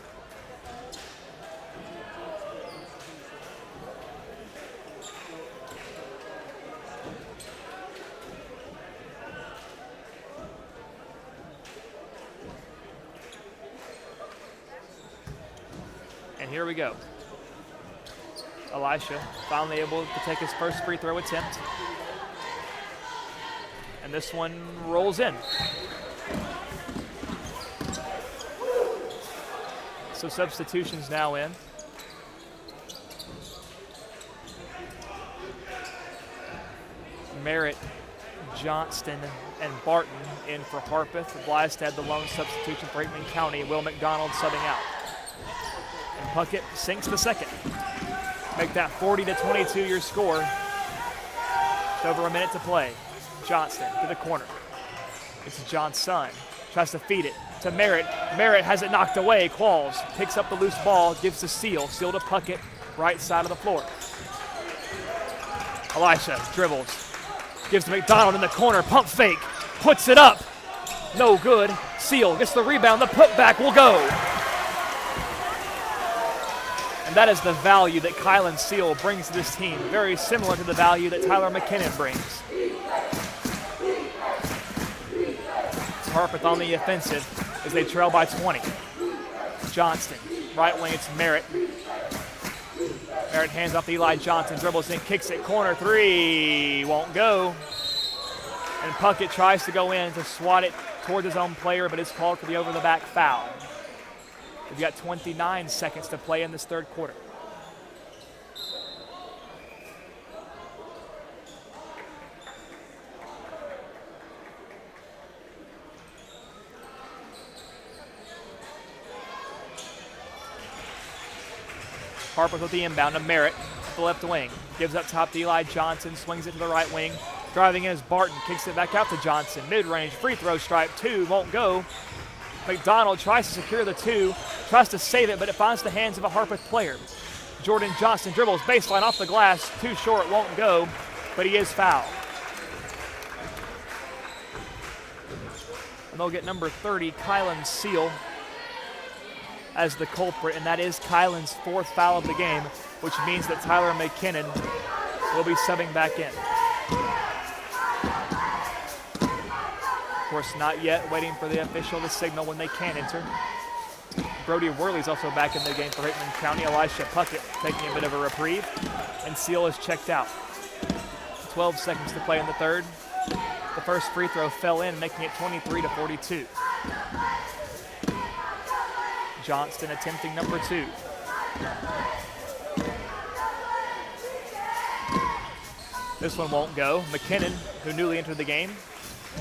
Speaker 1: And here we go. Elisha finally able to take his first free throw attempt. And this one rolls in. So substitutions now in. Merritt, Johnston, and Barton in for Harpeth. Blystad, the lone substitution for Hickman County. Will McDonald subbing out. And Puckett sinks the second. Make that 40-22 your score. Just over a minute to play. Johnston to the corner. It's Johnson. Tries to feed it to Merritt. Merritt has it knocked away. Qualls picks up the loose ball, gives to Seal. Seal to Puckett, right side of the floor. Elisha dribbles. Gives to McDonald in the corner. Pump fake. Puts it up. No good. Seal gets the rebound. The putback will go. And that is the value that Kylan Seal brings to this team. Very similar to the value that Tyler McKinnon brings. It's Harpeth on the offensive as they trail by 20. Johnston, right wing, it's Merritt. Merritt hands off to Eli Johnson, dribbles in, kicks it, corner three, won't go. And Puckett tries to go in to swat it towards his own player, but is called for the over-the-back foul. We've got 29 seconds to play in this third quarter. Harpeth with the inbound to Merritt, the left wing. Gives up top to Eli Johnson, swings it to the right wing. Driving in is Barton, kicks it back out to Johnson. Mid-range, free throw stripe, two, won't go. McDonald tries to secure the two, tries to save it, but it finds the hands of a Harpeth player. Jordan Johnson dribbles baseline off the glass, too short, won't go, but he is fouled. And they'll get number 30, Kylan Seal, as the culprit, and that is Kylan's fourth foul of the game, which means that Tyler McKinnon will be subbing back in. Of course, not yet, waiting for the official to signal when they can enter. Brody Worley's also back in the game for Hickman County. Elisha Puckett taking a bit of a reprieve, and Seal is checked out. 12 seconds to play in the third. The first free throw fell in, making it 23-42. Johnston attempting number two. This one won't go. McKinnon, who newly entered the game,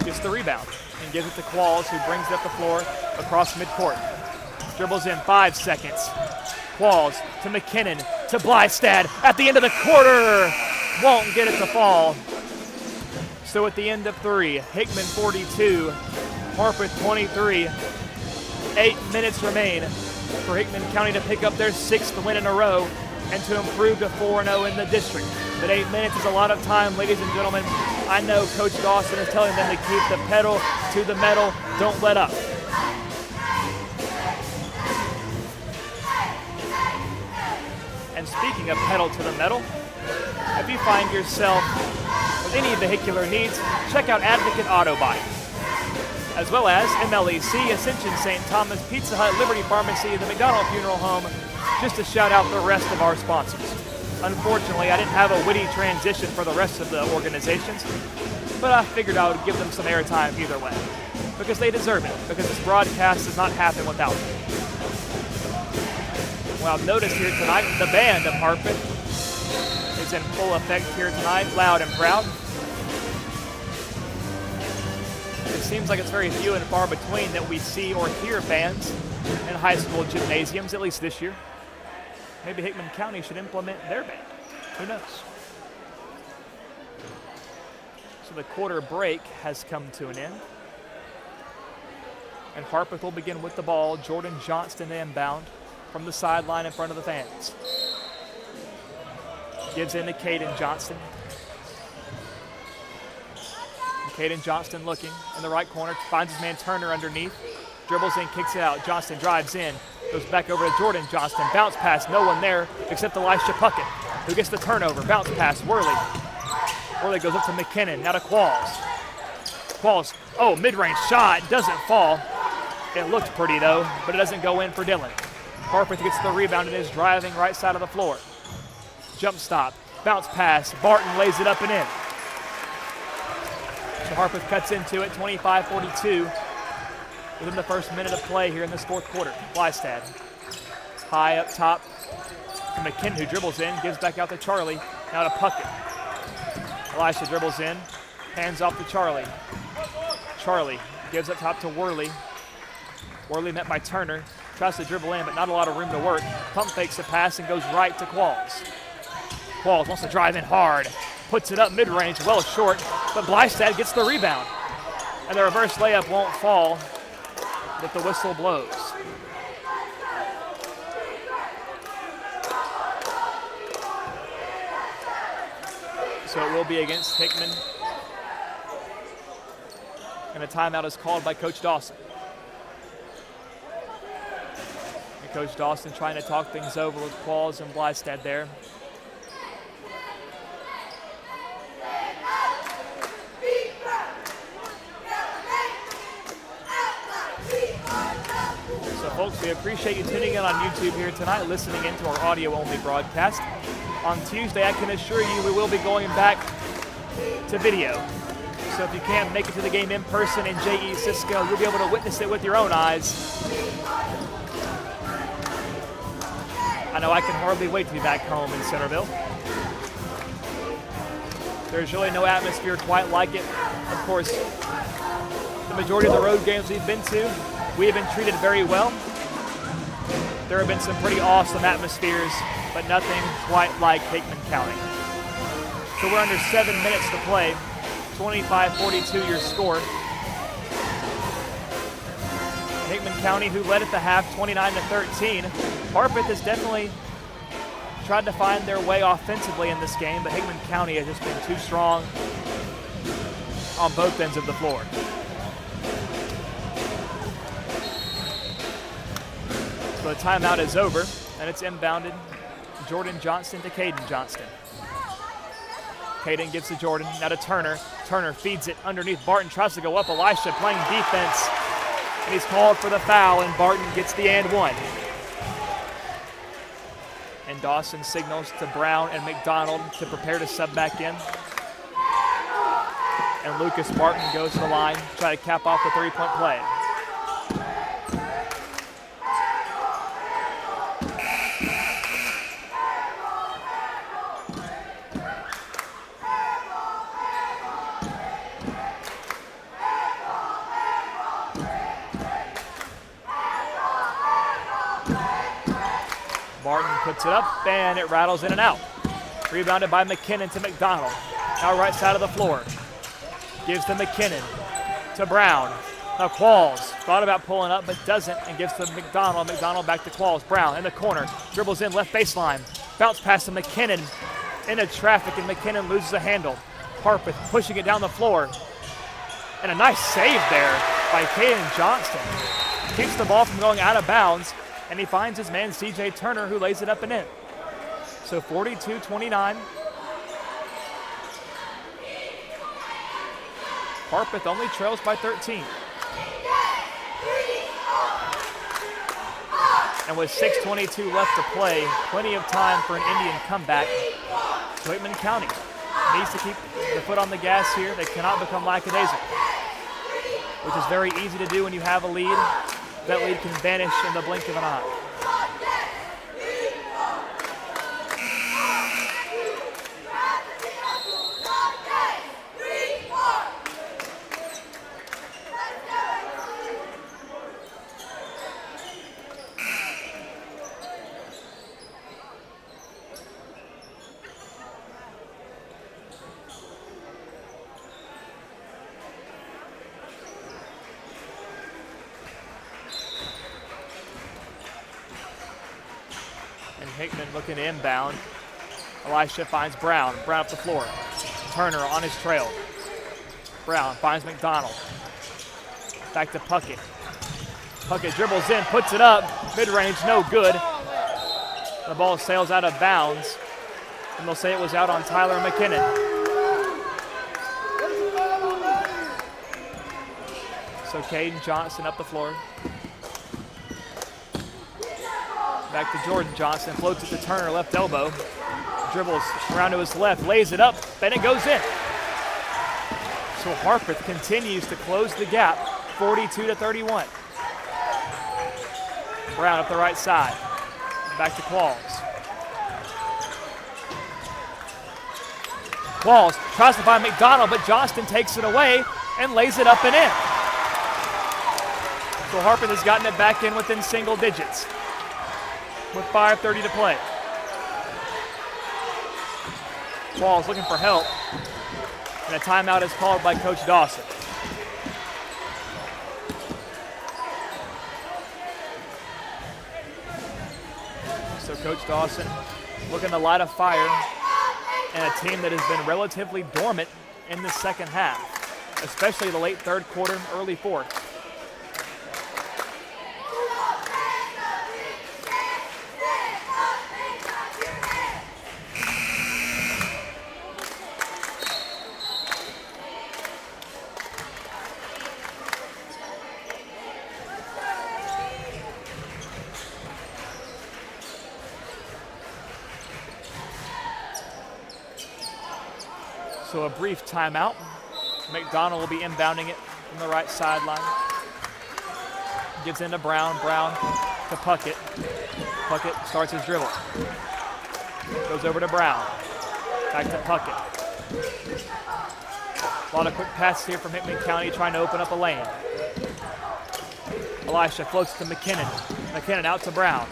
Speaker 1: gets the rebound and gives it to Qualls, who brings it up the floor across midcourt. Dribbles in 5 seconds. Qualls to McKinnon to Blystad at the end of the quarter. Won't get it to fall. So at the end of three, Hickman 42, Harpeth 23. 8 minutes remain for Hickman County to pick up their 6th win in a row and to improve to 4-0 in the district. But 8 minutes is a lot of time, ladies and gentlemen. I know Coach Dawson is telling them to keep the pedal to the metal. Don't let up. And speaking of pedal to the metal, if you find yourself with any vehicular needs, check out Advocate Auto Body, as well as MLEC, Ascension St. Thomas, Pizza Hut, Liberty Pharmacy, the McDonald Funeral Home, just to shout out the rest of our sponsors. Unfortunately, I didn't have a witty transition for the rest of the organizations, but I figured I would give them some airtime either way, because they deserve it, because this broadcast does not happen without them. Well, I've noticed here tonight, the band of Harpeth is in full effect here tonight, loud and proud. It seems like it's very few and far between that we see or hear bands in high school gymnasiums, at least this year. Maybe Hickman County should implement their band. Who knows? So the quarter break has come to an end. And Harpeth will begin with the ball. Jordan Johnston inbound from the sideline in front of the fans. Gives in to Caden Johnston. Caden Johnston looking in the right corner, finds his man Turner underneath, dribbles in, kicks it out. Johnston drives in, goes back over to Jordan Johnston. Bounce pass, no one there except Elisha Puckett, who gets the turnover. Bounce pass, Worley. Worley goes up to McKinnon, now to Qualls. Qualls, oh, mid-range shot, doesn't fall. It looked pretty though, but it doesn't go in for Dylan. Harpeth gets the rebound and is driving right side of the floor. Jump stop, bounce pass, Barton lays it up and in. So Harpeth cuts into it, 25-42 within the first minute of play here in this fourth quarter. Blystad high up top to McKinnon, who dribbles in, gives back out to Charlie, now to Puckett. Elisha dribbles in, hands off to Charlie. Charlie gives up top to Worley. Worley met by Turner, tries to dribble in, but not a lot of room to work. Pump fakes the pass and goes right to Qualls. Qualls wants to drive in hard, puts it up mid-range, well short, but Blystad gets the rebound. And the reverse layup won't fall, but the whistle blows. So it will be against Hickman. And a timeout is called by Coach Dawson. And Coach Dawson trying to talk things over with Qualls and Blystad there. Folks, we appreciate you tuning in on YouTube here tonight, listening into our audio-only broadcast. On Tuesday, I can assure you we will be going back to video. So if you can't make it to the game in person in J.E. Cisco, you'll be able to witness it with your own eyes. I know I can hardly wait to be back home in Centerville. There's really no atmosphere quite like it. Of course, the majority of the road games we've been to, we have been treated very well. There have been some pretty awesome atmospheres, but nothing quite like Hickman County. So we're under 7 minutes to play. 25-42 your score. Hickman County, who led at the half 29-13. Harpeth has definitely tried to find their way offensively in this game, but Hickman County has just been too strong on both ends of the floor. So the timeout is over, and it's inbounded. Jordan Johnston to Caden Johnston. Caden gives to Jordan, now to Turner. Turner feeds it underneath Barton, tries to go up. Elisha playing defense, and he's called for the foul, and Barton gets the and one. And Dawson signals to Brown and McDonald to prepare to sub back in. And Lucas Barton goes to the line, try to cap off the three-point play. Barton puts it up, and it rattles in and out. Rebounded by McKinnon to McDonald. Now right side of the floor. Gives to McKinnon, to Brown. Now Qualls thought about pulling up, but doesn't, and gives to McDonald. McDonald back to Qualls. Brown in the corner, dribbles in left baseline. Bounce pass to McKinnon into traffic, and McKinnon loses the handle. Harpeth pushing it down the floor. And a nice save there by Caden Johnston. Keeps the ball from going out of bounds, and he finds his man C.J. Turner, who lays it up and in. So 42-29. Harpeth only trails by 13. And with 6:22 left to play, plenty of time for an Indian comeback. So Hickman County needs to keep the foot on the gas here. They cannot become lackadaisical, which is very easy to do when you have a lead. That lead can vanish in the blink of an eye. And Hickman looking to inbound. Elisha finds Brown. Brown up the floor. Turner on his trail. Brown finds McDonald. Back to Puckett. Puckett dribbles in, puts it up. Mid-range, no good. The ball sails out of bounds. And they'll say it was out on Tyler McKinnon. So Caden Johnson up the floor. Back to Jordan Johnson, floats it to Turner, left elbow. Dribbles around to his left, lays it up, and it goes in. So Harpeth continues to close the gap, 42-31. Brown up the right side, back to Qualls. Qualls tries to find McDonald, but Johnston takes it away and lays it up and in. So Harpeth has gotten it back in within single digits with 5:30 to play. Qualls looking for help, and a timeout is called by Coach Dawson. So Coach Dawson looking to light a fire and a team that has been relatively dormant in the second half, especially the late third quarter, early fourth. So a brief timeout. McDonald will be inbounding it from the right sideline. Gives in to Brown. Brown to Puckett. Puckett starts his dribble. Goes over to Brown. Back to Puckett. A lot of quick passes here from Hickman County trying to open up a lane. Elisha floats to McKinnon. McKinnon out to Brown.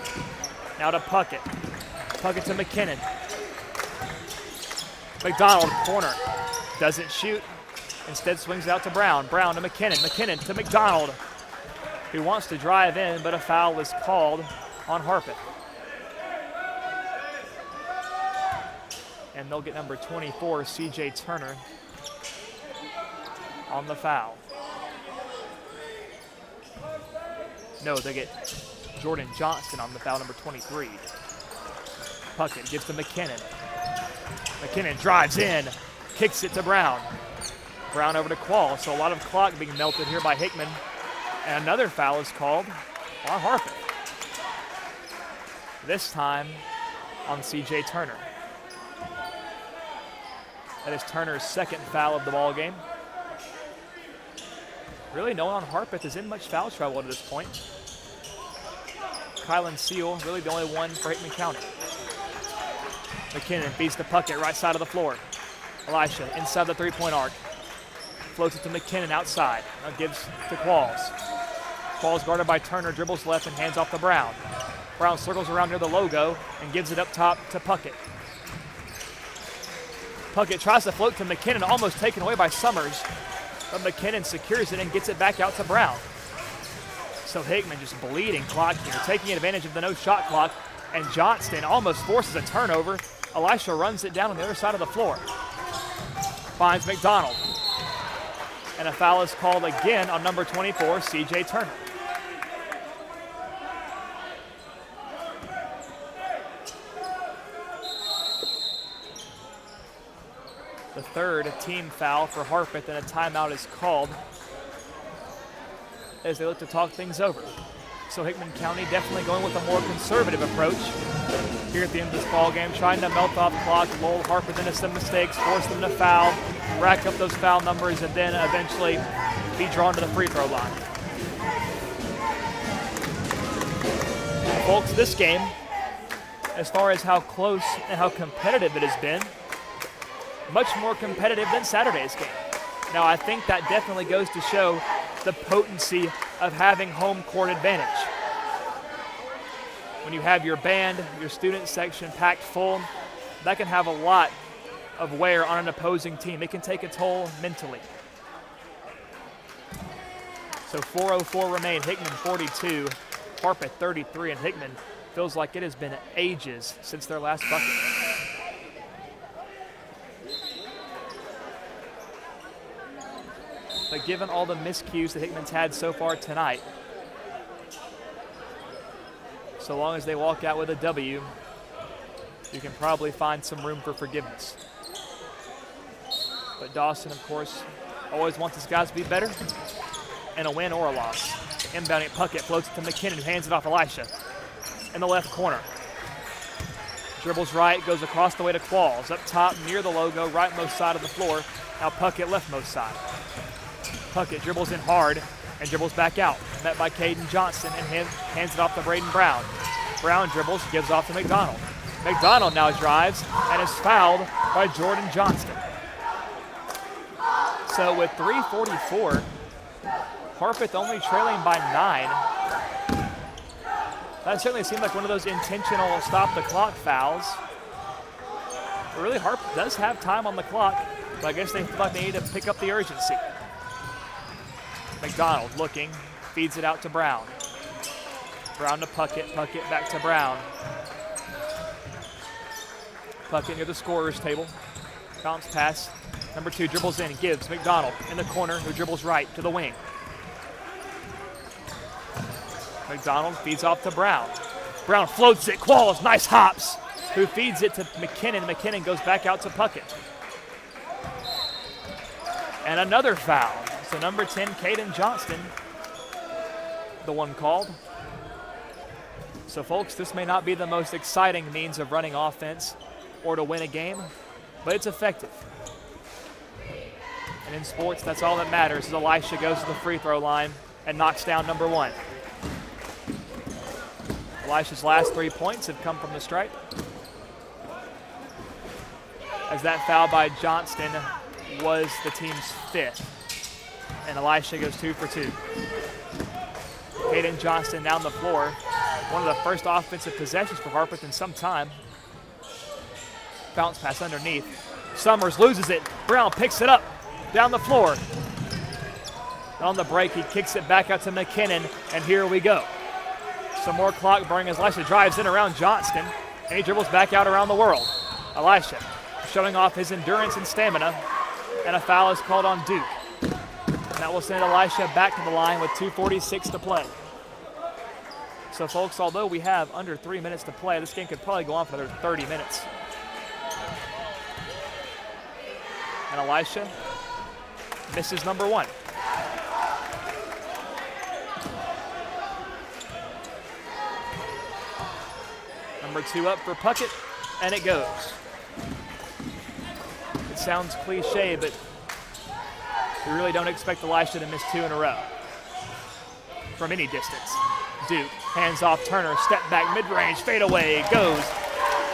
Speaker 1: Now to Puckett. Puckett to McKinnon. McDonald, corner, doesn't shoot, instead swings out to Brown. Brown to McKinnon, McKinnon to McDonald, who wants to drive in, but a foul is called on Harpeth. And they'll get number 24, CJ Turner, on the foul. No, they get Jordan Johnson on the foul, number 23. Puckett gives to McKinnon. McKinnon drives in, kicks it to Brown. Brown over to Quall, so a lot of clock being melted here by Hickman. And another foul is called on Harpeth. This time on CJ Turner. That is Turner's second foul of the ball game. Really no one on Harpeth is in much foul trouble at this point. Kylan Seal, really the only one for Hickman County. McKinnon beats the Puckett, right side of the floor. Elisha inside the three-point arc. Floats it to McKinnon outside. Now gives to Qualls. Qualls guarded by Turner, dribbles left and hands off to Brown. Brown circles around near the logo and gives it up top to Puckett. Puckett tries to float to McKinnon, almost taken away by Summers. But McKinnon secures it and gets it back out to Brown. So Hickman just bleeding clock here, taking advantage of the no shot clock. And Johnston almost forces a turnover. Elisha runs it down on the other side of the floor. Finds McDonald. And a foul is called again on number 24, CJ Turner. The third team foul for Harpeth, and a timeout is called as they look to talk things over. So Hickman County definitely going with a more conservative approach here at the end of this ball game, trying to melt off clock, lull Harpeth into some mistakes, force them to foul, rack up those foul numbers, and then eventually be drawn to the free throw line. Folks, this game, as far as how close and how competitive it has been, much more competitive than Saturday's game. Now, I think that definitely goes to show the potency of having home court advantage. When you have your band, your student section packed full, that can have a lot of wear on an opposing team. It can take a toll mentally. So 4:04 remain. Hickman 42, Harpeth 33, and Hickman Feels like it has been ages since their last bucket. But given all the miscues that Hickman's had so far tonight, so long as they walk out with a W, you can probably find some room for forgiveness. But Dawson, of course, always wants his guys to be better in a win or a loss. Inbounding Puckett floats it to McKinnon, who hands it off Elisha in the left corner. Dribbles right, goes across the way to Qualls. Up top near the logo, rightmost side of the floor. Now Puckett leftmost side. Puckett dribbles in hard and dribbles back out. Met by Caden Johnston and hands it off to Braden Brown. Brown dribbles, gives off to McDonald. McDonald now drives and is fouled by Jordan Johnston. So with 3:44, Harpeth only trailing by 9. That certainly seemed like one of those intentional stop-the-clock fouls. But really, Harpeth does have time on the clock, but I guess they feel like they need to pick up the urgency. McDonald looking, feeds it out to Brown. Brown to Puckett, Puckett back to Brown. Puckett near the scorer's table. Bounce pass. Number 2 dribbles in, gives McDonald in the corner, who dribbles right to the wing. McDonald feeds off to Brown. Brown floats it, Qualls, nice hops, who feeds it to McKinnon. McKinnon goes back out to Puckett. And another foul. So number 10, Caden Johnston, the one called. So folks, this may not be the most exciting means of running offense or to win a game, but it's effective. And in sports, that's all that matters as Elisha goes to the free throw line and knocks down number 1. Elisha's last 3 points have come from the stripe, as that foul by Johnston was the team's 5th. And Elisha goes 2 for 2. Caden Johnston down the floor. One of the first offensive possessions for Harpeth in some time. Bounce pass underneath. Summers loses it. Brown picks it up down the floor. On the break, he kicks it back out to McKinnon, and here we go. Some more clock burning as Elisha drives in around Johnston, and he dribbles back out around the world. Elisha showing off his endurance and stamina, and a foul is called on Duke. That will send Elisha back to the line with 2:46 to play. So folks, although we have under 3 minutes to play, this game could probably go on for another 30 minutes. And Elisha misses number 1. Number 2 up for Puckett, and it goes. It sounds cliche, but we really don't expect Elisha to miss 2 in a row from any distance. Duke hands off Turner, step back, mid-range, fade away, goes.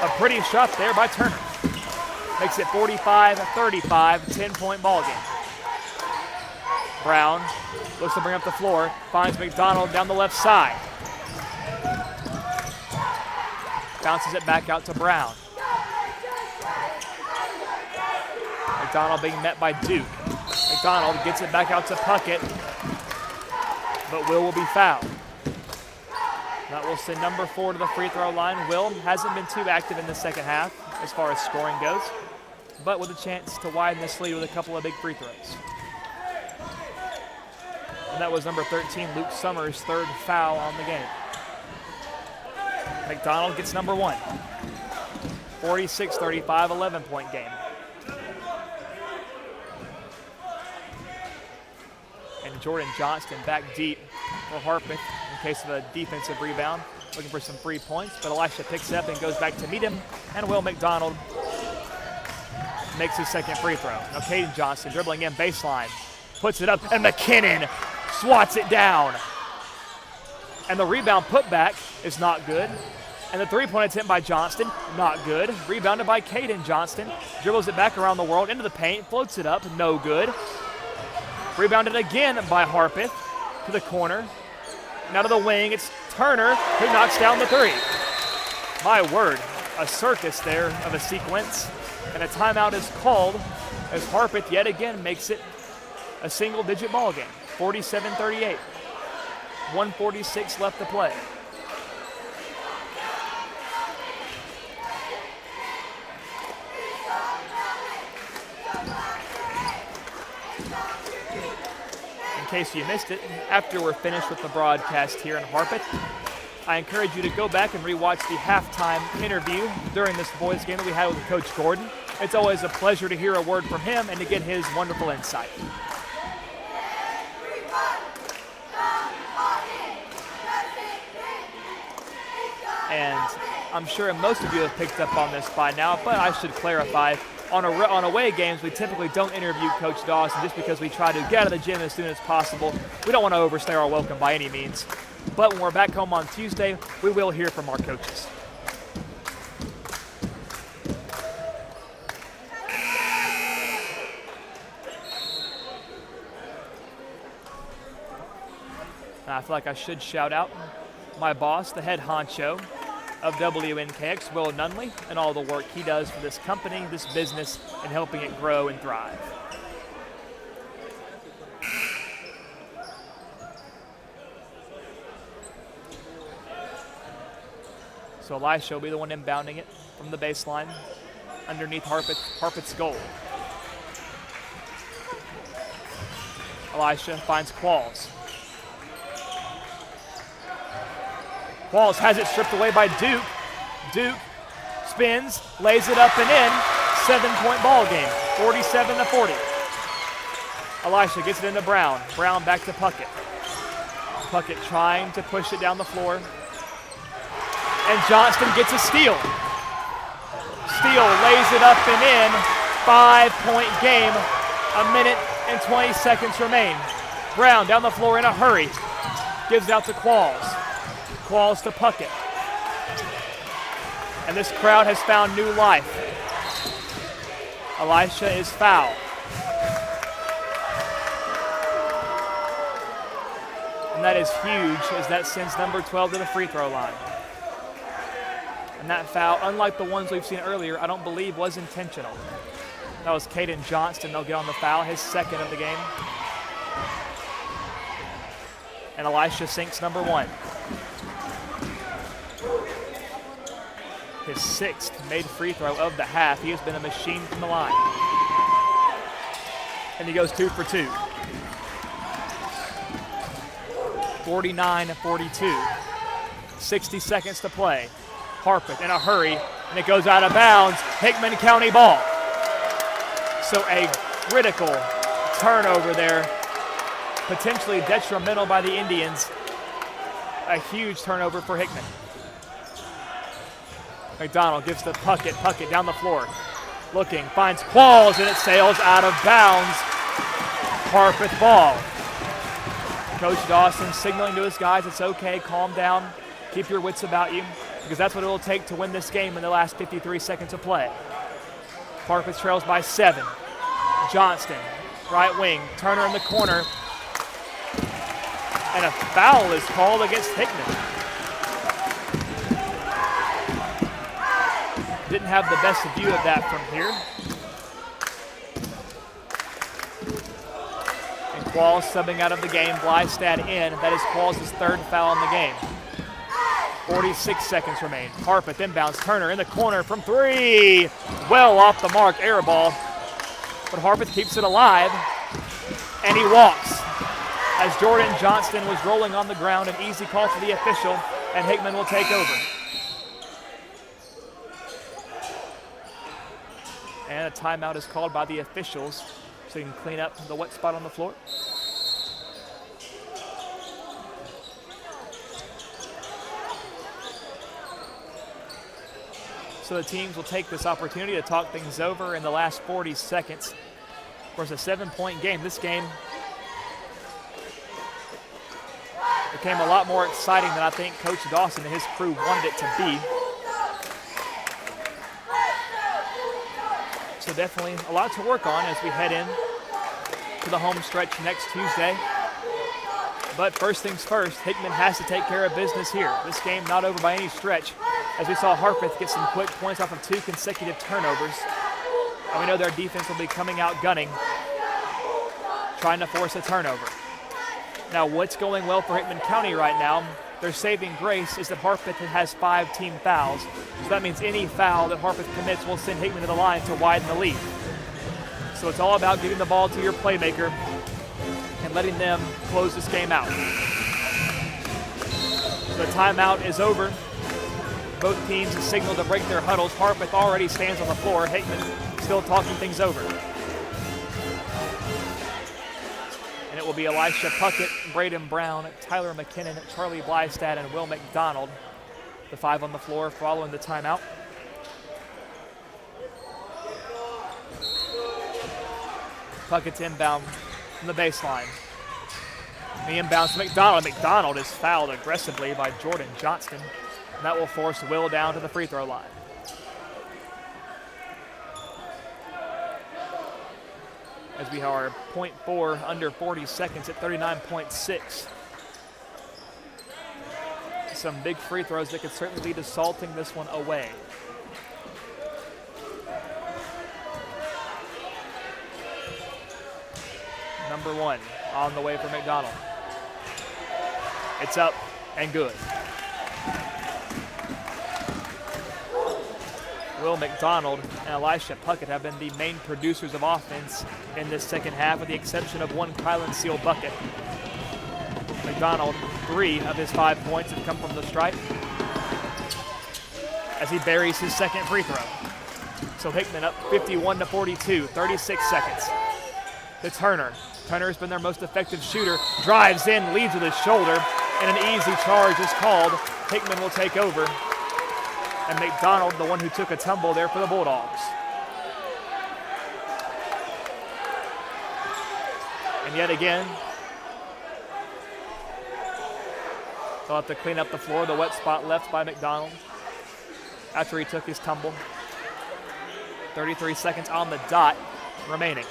Speaker 1: A pretty shot there by Turner. Makes it 45-35, 10-point ball game. Brown looks to bring up the floor, finds McDonald down the left side. Bounces it back out to Brown. McDonald being met by Duke. McDonald gets it back out to Puckett, but Will be fouled. That will send number 4 to the free throw line. Will hasn't been too active in the second half as far as scoring goes, but with a chance to widen this lead with a couple of big free throws. And that was number 13, Luke Summers' 3rd foul on the game. McDonald gets number 1. 46-35, 11-point game. And Jordan Johnston back deep for Harpeth in case of a defensive rebound, looking for some free points, but Elisha picks up and goes back to meet him, and Will McDonald makes his 2nd free throw. Now Caden Johnston dribbling in baseline, puts it up, and McKinnon swats it down. And the rebound putback is not good. And the 3-point attempt by Johnston, not good. Rebounded by Caden Johnston, dribbles it back around the world into the paint, floats it up, no good. Rebounded again by Harpeth to the corner. Now to the wing, it's Turner who knocks down the 3. My word, a circus there of a sequence. And a timeout is called as Harpeth yet again makes it a single-digit ball game, 47-38. 1:46 left to play. case you missed it, after we're finished with the broadcast here in Harpeth, I encourage you to go back and rewatch the halftime interview during this boys game that we had with Coach Gordon. It's always a pleasure to hear a word from him and to get his wonderful insight. And I'm sure most of you have picked up on this by now, but I should clarify. On away games, we typically don't interview Coach Dawson just because we try to get out of the gym as soon as possible. We don't want to overstay our welcome by any means. But when we're back home on Tuesday, we will hear from our coaches. I feel like I should shout out my boss, the head honcho of WNKX, Will Nunley, and all the work he does for this company, this business, and helping it grow and thrive. So Elisha will be the one inbounding it from the baseline underneath Harpeth's goal. Elisha finds Qualls. Qualls has it stripped away by Duke. Duke spins, lays it up and in. 7-point ball game, 47-40. Elisha gets it into Brown. Brown back to Puckett. Puckett trying to push it down the floor. And Johnston gets a steal. Steele lays it up and in. 5-point game. 1:20 seconds remain. Brown down the floor in a hurry. Gives it out to Qualls. Qualls to Puckett. And this crowd has found new life. Elisha is fouled. And that is huge, as that sends number 12 to the free throw line. And that foul, unlike the ones we've seen earlier, I don't believe was intentional. That was Caden Johnston. They'll get on the foul, his second of the game. And Elisha sinks number 1. His 6th made free throw of the half. He has been a machine from the line. And he goes 2 for 2. 49-42. 60 seconds to play. Harpeth in a hurry, and it goes out of bounds. Hickman County ball. So a critical turnover there, potentially detrimental by the Indians. A huge turnover for Hickman. McDonald gives to Puckett. Puckett down the floor. Looking, finds Qualls, and it sails out of bounds. Harpeth ball. Coach Dawson signaling to his guys, it's okay, calm down, keep your wits about you, because that's what it will take to win this game in the last 53 seconds of play. Harpeth trails by 7. Johnston, right wing, Turner in the corner. And a foul is called against Hickman. Didn't have the best view of that from here. And Qualls subbing out of the game, Blystad in. That is Qualls' 3rd foul in the game. 46 seconds remain. Harpeth inbounds, Turner in the corner from 3. Well off the mark, air ball. But Harpeth keeps it alive, and he walks. As Jordan Johnston was rolling on the ground, an easy call for the official, and Hickman will take over. And a timeout is called by the officials so you can clean up the wet spot on the floor. So the teams will take this opportunity to talk things over in the last 40 seconds. Of course, a 7-point game. This game became a lot more exciting than I think Coach Dawson and his crew wanted it to be. So definitely a lot to work on as we head in to the home stretch next Tuesday. But first things first, Hickman has to take care of business here. This game not over by any stretch, as we saw Harpeth get some quick points off of 2 consecutive turnovers. And we know their defense will be coming out gunning, trying to force a turnover. Now, what's going well for Hickman County right now, their saving grace is that Harpeth has 5 team fouls. So that means any foul that Harpeth commits will send Hickman to the line to widen the lead. So it's all about getting the ball to your playmaker and letting them close this game out. The timeout is over. Both teams have signaled to break their huddles. Harpeth already stands on the floor. Hickman still talking things over. And it will be Elisha Puckett, Braden Brown, Tyler McKinnon, Charlie Blystad, and Will McDonald, the 5 on the floor following the timeout. Puckett's inbound from the baseline. The inbound to McDonald. McDonald is fouled aggressively by Jordan Johnston. And that will force Will down to the free throw line. As we are 0.4 under 40 seconds at 39.6. Some big free throws that could certainly lead to salting this one away. Number 1 on the way for McDonald. It's up and good. Will McDonald and Elisha Puckett have been the main producers of offense in this second half, with the exception of one Kylan Seal bucket. McDonald, 3 of his 5 points have come from the stripe as he buries his second free throw. So Hickman up 51-42, 36 seconds. To Turner. Turner has been their most effective shooter. Drives in, leads with his shoulder, and an easy charge is called. Hickman will take over. And McDonald, the one who took a tumble there for the Bulldogs. And yet again, they'll have to clean up the floor, the wet spot left by McDonald after he took his tumble. 33 seconds on the dot remaining.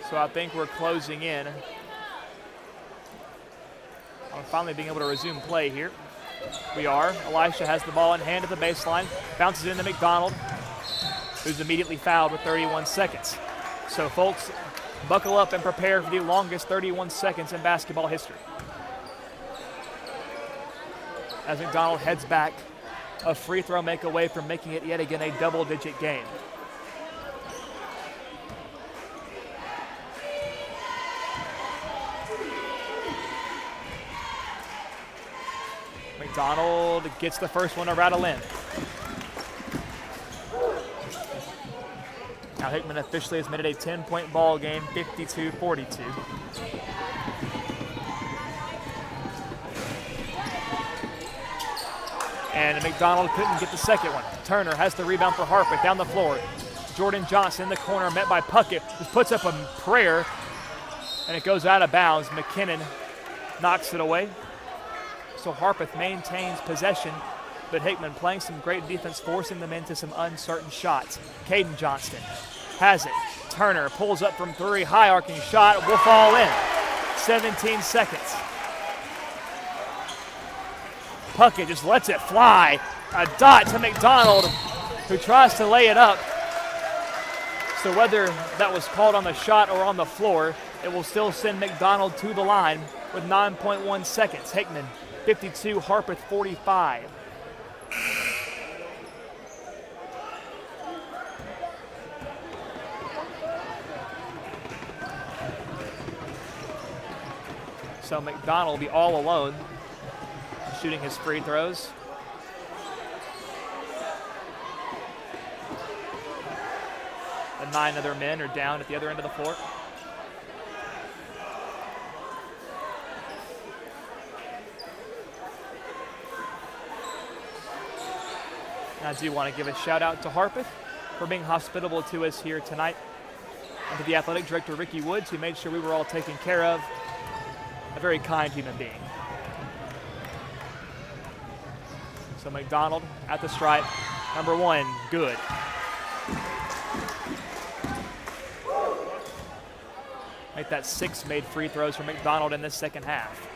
Speaker 1: So I think we're closing in on finally being able to resume play here. We are. Elisha has the ball in hand at the baseline, bounces into McDonald, who's immediately fouled with 31 seconds. So folks, buckle up and prepare for the longest 31 seconds in basketball history. As McDonald heads back, a free throw make away from making it yet again a double-digit game. McDonald gets the first one to rattle in. Now Hickman officially has made it a 10-point ball game, 52-42. And McDonald couldn't get the second one. Turner has the rebound for Harpeth down the floor. Jordan Johnson in the corner, met by Puckett, just puts up a prayer, and it goes out of bounds. McKinnon knocks it away. So Harpeth maintains possession, but Hickman playing some great defense, forcing them into some uncertain shots. Caden Johnston has it. Turner pulls up from 3, high arcing shot, will fall in. 17 seconds. Puckett just lets it fly. A dot to McDonald, who tries to lay it up. So whether that was called on the shot or on the floor, it will still send McDonald to the line with 9.1 seconds. Hickman 52, Harpeth 45. So McDonald will be all alone, shooting his free throws. The 9 other men are down at the other end of the floor. I do want to give a shout out to Harpeth for being hospitable to us here tonight, and to the athletic director, Ricky Woods, who made sure we were all taken care of. A very kind human being. So McDonald at the stripe. Number 1, good. Make that 6 made free throws for McDonald in this second half.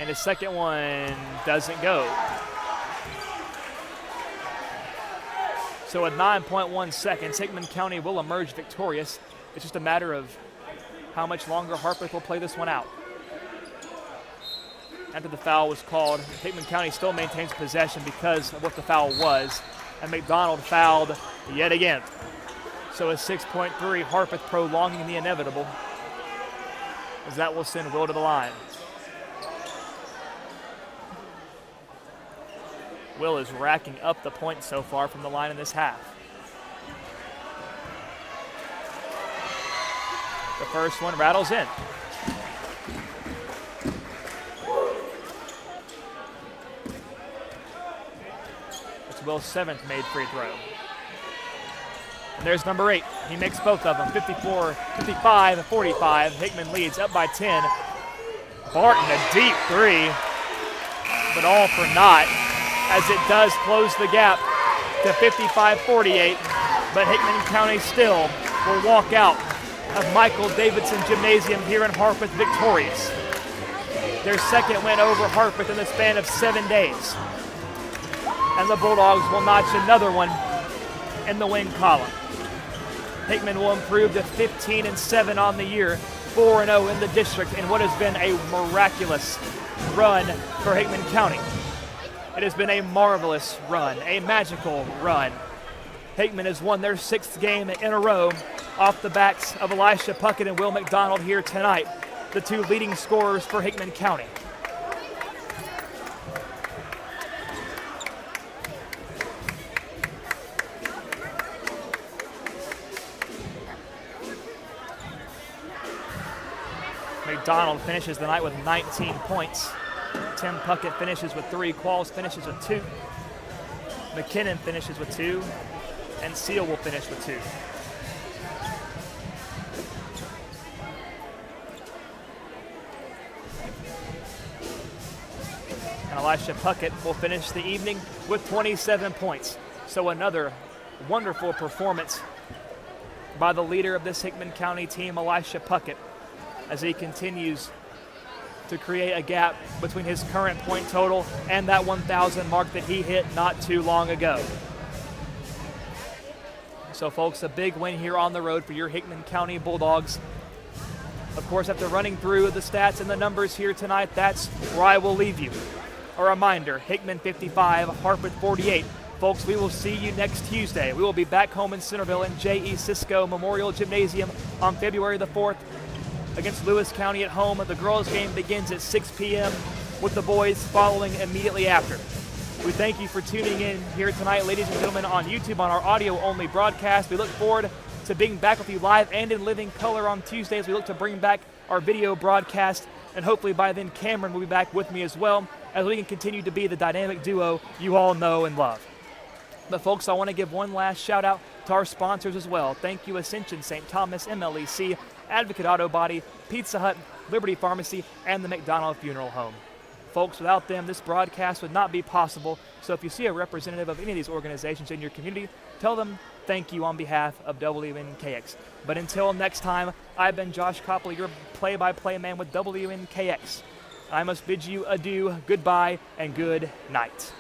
Speaker 1: And his second one doesn't go. So at 9.1 seconds, Hickman County will emerge victorious. It's just a matter of how much longer Harpeth will play this one out. After the foul was called, Hickman County still maintains possession because of what the foul was, and McDonald fouled yet again. So a 6.3, Harpeth prolonging the inevitable, as that will send Will to the line. Will is racking up the points so far from the line in this half. The first one rattles in. It's Will's 7th made free throw. And there's number 8. He makes both of them. 55-45. Hickman leads up by 10. Barton a deep 3, but all for naught, as it does close the gap to 55-48. But Hickman County still will walk out of Michael Davidson Gymnasium here in Harpeth victorious. Their second win over Harpeth in the span of 7 days. And the Bulldogs will notch another one in the win column. Hickman will improve to 15-7 on the year, 4-0 in the district in what has been a miraculous run for Hickman County. It has been a marvelous run, a magical run. Hickman has won their 6th game in a row off the backs of Elisha Puckett and Will McDonald here tonight, the 2 leading scorers for Hickman County. McDonald finishes the night with 19 points. Tim Puckett finishes with 3. Qualls finishes with 2. McKinnon finishes with 2. And Seal will finish with 2. And Elisha Puckett will finish the evening with 27 points. So another wonderful performance by the leader of this Hickman County team, Elisha Puckett, as he continues to create a gap between his current point total and that 1,000 mark that he hit not too long ago. So folks, a big win here on the road for your Hickman County Bulldogs. Of course, after running through the stats and the numbers here tonight, that's where I will leave you. A reminder, Hickman 55, Harpeth 48. Folks, we will see you next Tuesday. We will be back home in Centerville in J.E. Cisco Memorial Gymnasium on February the 4th against Lewis County at home. The girls' game begins at 6 p.m. with the boys following immediately after. We thank you for tuning in here tonight, ladies and gentlemen, on YouTube on our audio-only broadcast. We look forward to being back with you live and in living color on Tuesdays. We look to bring back our video broadcast, and hopefully by then Cameron will be back with me as well, as we can continue to be the dynamic duo you all know and love. But folks, I want to give one last shout out to our sponsors as well. Thank you, Ascension, St. Thomas, MLEC, Advocate Auto Body, Pizza Hut, Liberty Pharmacy, and the McDonald Funeral Home. Folks, without them, this broadcast would not be possible. So if you see a representative of any of these organizations in your community, tell them thank you on behalf of WNKX. But until next time, I've been Josh Copley, your play-by-play man with WNKX. I must bid you adieu, goodbye, and good night.